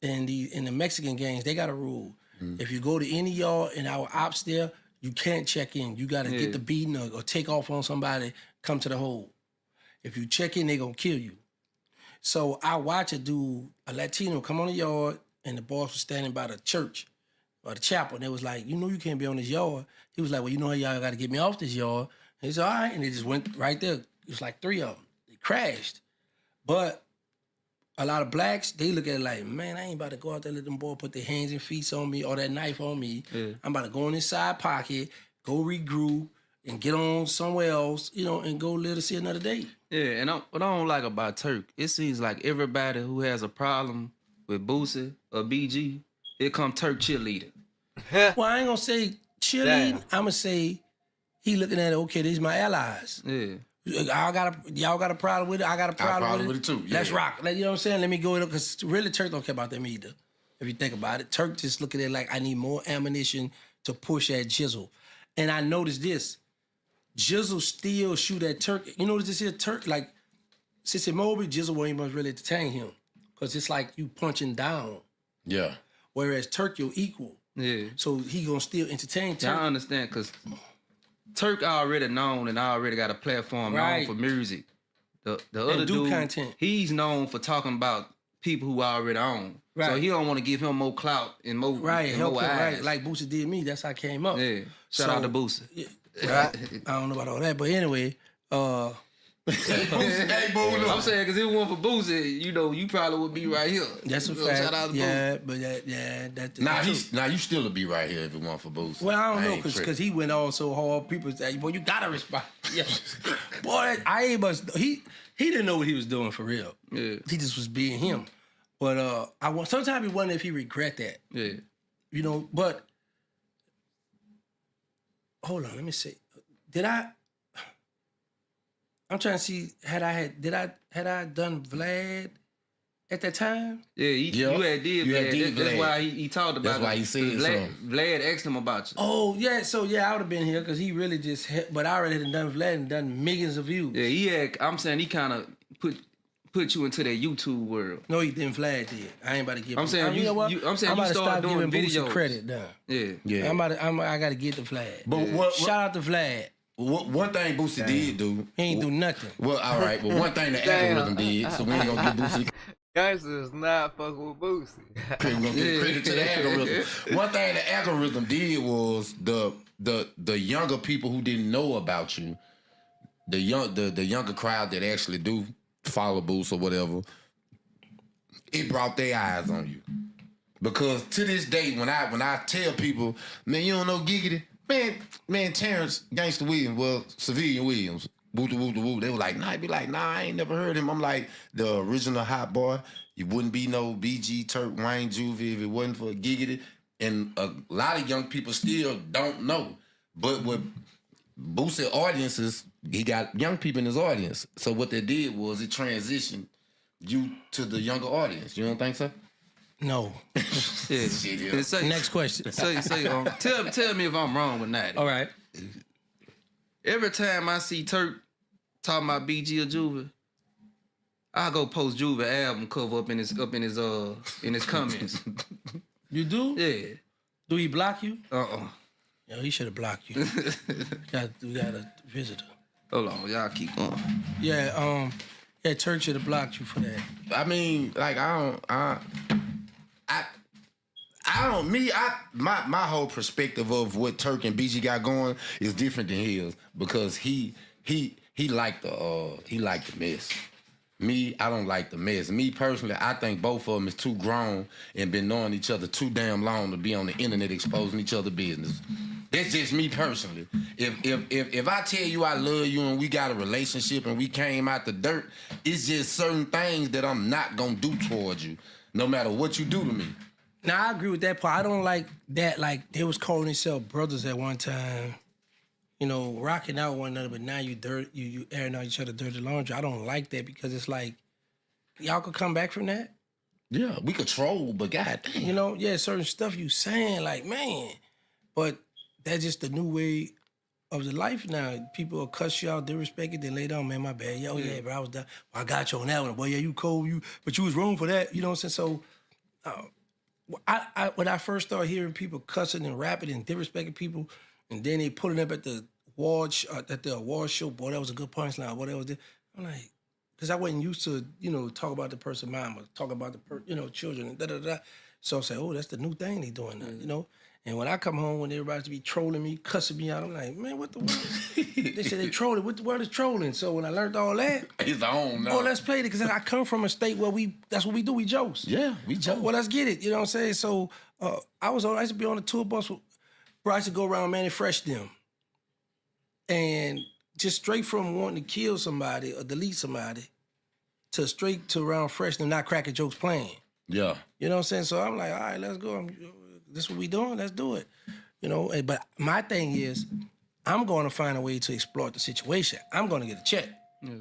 And in the Mexican gangs, they got a rule. If you go to any yard and our ops there, you can't check in. You got to get the beating or take off on somebody. Come to the hole. If you check in, they gonna kill you. So I watch a dude, a Latino, come on the yard, and the boss was standing by the church or the chapel, and they was like, you can't be on this yard. He was like, well, y'all got to get me off this yard. And he said, all right, and they just went right there. It was like 3 of them. They crashed. But a lot of blacks, they look at it like, man, I ain't about to go out there and let them boys put their hands and feet on me or that knife on me. Yeah. I'm about to go in this side pocket, go regroup, and get on somewhere else, and go live to see another day. Yeah, and what I don't like about Turk, it seems like everybody who has a problem with Boosie or BG, here come Turk cheerleader. Well, I ain't gonna say cheerleading. I'm gonna say he looking at it, okay, these my allies. Yeah. Y'all got a problem with it. I got a problem with it too. Yeah. Let's rock. You know what I'm saying? Let me go in because really Turk don't care about them either. If you think about it, Turk just look at it like I need more ammunition to push at Jizzle. And I noticed this. Jizzle still shoot at Turk. You notice this here, Turk, like, since in Moby, Jizzle won't even really entertain him. Because it's like you punching down. Yeah. Whereas Turk, you're equal. Yeah. So he gonna still entertain Turk. Yeah, I understand, because Turk already known and already got a platform known for music. The other dude, content. He's known for talking about people who already own. Right. So he don't want to give him more clout and more, and help more him, eyes. Right, like Boosie did me. That's how I came up. Yeah. Shout out to Boosie. Yeah, right. I don't know about all that, but anyway, I'm saying because if it wasn't for Boosie, you probably would be right here. That's a fact. Shout out to Boosie. But Nah, you still would be right here if it wasn't for Boosie. Well, I don't know because he went on so hard. People say, "Boy, you gotta respond." Yeah. Boy, he didn't know what he was doing for real. Yeah. He just was being him. But sometimes he wonder if he regret that. Yeah. But hold on, let me see. I'm trying to see had I done Vlad at that time? Yeah, you had did Vlad. That's why he talked about it. That's why he said Vlad asked him about you. Oh, yeah. So, I would have been here because he really just... But I already had done Vlad and done millions of views. Yeah, I'm saying he kind of put you into that YouTube world. No, he didn't. Vlad did. I ain't about to give him... I'm saying you started doing videos. Credit now. Yeah. I got to get the Vlad. But shout out to Vlad. One thing Boosie did do... He ain't do nothing. Well, all right. But one thing the algorithm did, so we ain't going to give Boosie... Gangsta is not fucking with Boosie. We're gonna give credit to the algorithm. One thing the algorithm did was the younger people who didn't know about you, the younger crowd that actually do follow Boosie or whatever, it brought their eyes on you. Because to this day, when I tell people, man, you don't know Giggity, man, Terrence Gangsta Williams, well, Civilian Williams, woo woo, they were like, nah, I'd be like, nah, I ain't never heard him. I'm like, the original hot boy. You wouldn't be no BG, Turk, Wayne, Juvie if it wasn't for Giggity. And a lot of young people still don't know. But with Boosie audiences, he got young people in his audience. So what they did was it transitioned you to the younger audience. You don't think so? No. Yeah. Next question. Tell me if I'm wrong with that. All right. Every time I see Turk talking about BG or Juvie, I go post Juvie album cover up in his comments. You do? Yeah. Do he block you? Uh-uh. Yo, he should have blocked you. We got a visitor. Hold on, y'all keep going. Yeah, Turk should have blocked you for that. I mean, like my whole perspective of what Turk and BG got going is different than his because he liked the mess. Me, I don't like the mess. Me personally, I think both of them is too grown and been knowing each other too damn long to be on the internet exposing each other business. That's just me personally. If I tell you I love you and we got a relationship and we came out the dirt, it's just certain things that I'm not gonna do towards you, no matter what you do to me. Now I agree with that part. I don't like that. Like they was calling themselves brothers at one time, you know, rocking out one another. But now you airing out each other dirty laundry. I don't like that because it's like y'all could come back from that. Yeah, we could troll, but goddamn, you know, certain stuff you saying like man, but that's just the new way of the life now. People will cuss you out, disrespect it, then later on, man, my bad. Yo, yeah, bro, I was down. Well, I got you on that one. Boy, yeah, you cold, but you was wrong for that. You know what I'm saying? So, when I first started hearing people cussing and rapping and disrespecting people, and then they pulling up at the award show, boy, that was a good punchline. Boy, that was I'm like, because I wasn't used to, talk about the person's mama, talk about the children, and da-da-da. So I say, oh, that's the new thing they doing now, you know? And when I come home, when everybody's be trolling me, cussing me out, I'm like, man, what the world? They say they trolling. What the world is trolling? So when I learned all that, it's on now. Oh, let's play it. Because I come from a state where that's what we do. We jokes. Yeah, we joke. Well, let's get it. You know what I'm saying? So I used to be on the tour bus where I used to go around Manny Fresh them. And just straight from wanting to kill somebody or delete somebody to straight to around Fresh them not cracking jokes playing. Yeah. You know what I'm saying? So I'm like, all right, let's go. This what we doing? Let's do it. But my thing is, I'm going to find a way to exploit the situation. I'm going to get a check. Yeah.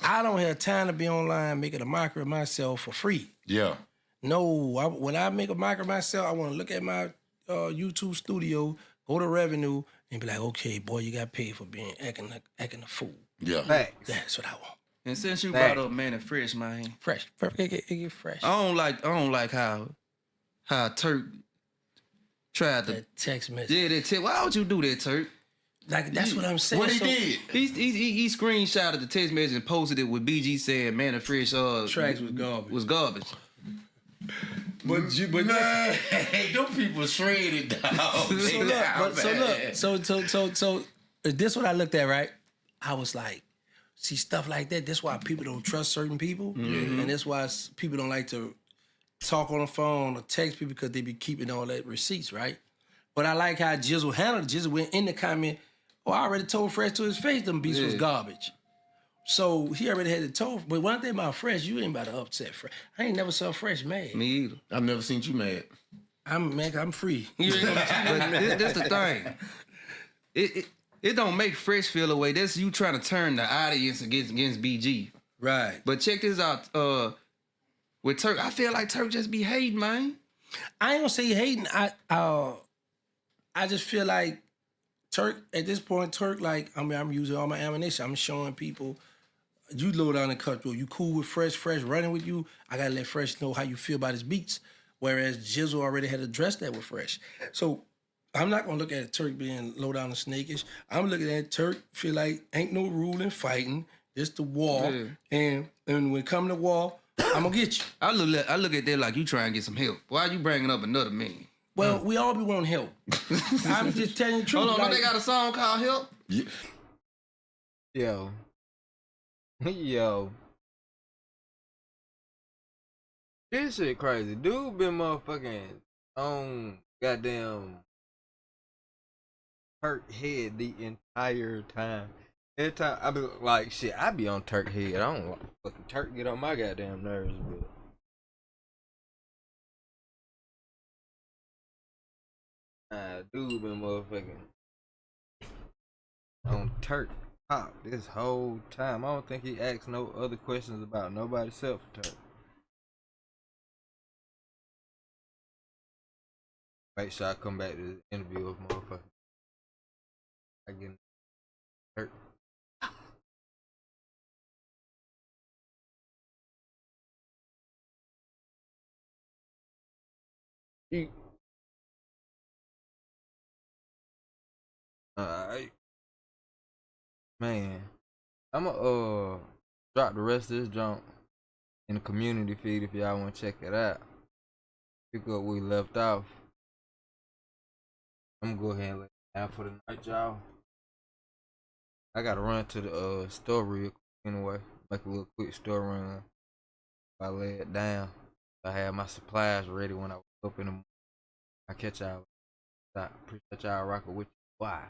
I don't have time to be online making a mockery of myself for free. Yeah. No, when I make a mockery of myself, I want to look at my YouTube studio, go to revenue, and be like, okay, boy, you got paid for being acting a fool. Yeah. That's what I want. And since you brought up Man and Fresh, man. Fresh. Get fresh. I don't like how Turk tried to text message. Yeah, that text. Why would you do that, Turk? Like that's what I'm saying. What he did? He screenshotted the text message and posted it with BG saying Man and Fresh tracks was garbage. But them people shredded, dog. So this what I looked at, right? I was like, see stuff like that. That's why people don't trust certain people, and that's why people don't like to talk on the phone or text people because they be keeping all that receipts, right? But I like how Jizzle handled it. Jizzle went in the comment, I already told Fresh to his face them beats was garbage. So he already had it told. But one thing about Fresh, you ain't about to upset Fresh. I ain't never saw Fresh mad. Me either. I've never seen you mad. I'm free. You ain't gonna but that's the thing. It don't make Fresh feel away. That's you trying to turn the audience against BG. Right. But check this out. With Turk, I feel like Turk just be hating, man. I ain't gonna say hating. I just feel like Turk, at this point, like, I'm using all my ammunition. I'm showing people, you low down and cutthroat. You cool with Fresh running with you. I gotta let Fresh know how you feel about his beats. Whereas Jizzle already had addressed that with Fresh. So I'm not gonna look at Turk being low down and snakish. I'm looking at Turk, feel like ain't no rule in fighting. It's the war. Yeah. And when it come to war, I'm gonna get you. I look at that like you trying to get some help. Why are you bringing up another man? Well, we all be wanting help. I'm just telling you the truth. Hold on, they got a song called Help? Yeah. Yo. This shit crazy. Dude been motherfucking on goddamn Turk head the entire time. Every time I be like, shit, I be on Turk head. I don't like fucking Turk get on my goddamn nerves, but dude been motherfucking on Turk pop this whole time. I don't think he asked no other questions about nobody except for Turk. Make sure I come back to this interview with motherfucker. I get Turk. Alright. Man. I'ma drop the rest of this junk in the community feed if y'all wanna check it out. Pick up where we left off. I'm gonna go ahead and let it down for the night, y'all. I gotta run to the store real quick anyway. Make a little quick store run. I lay it down. I had my supplies ready when I woke up in the morning. I catch y'all. I appreciate y'all rocking with you. Why?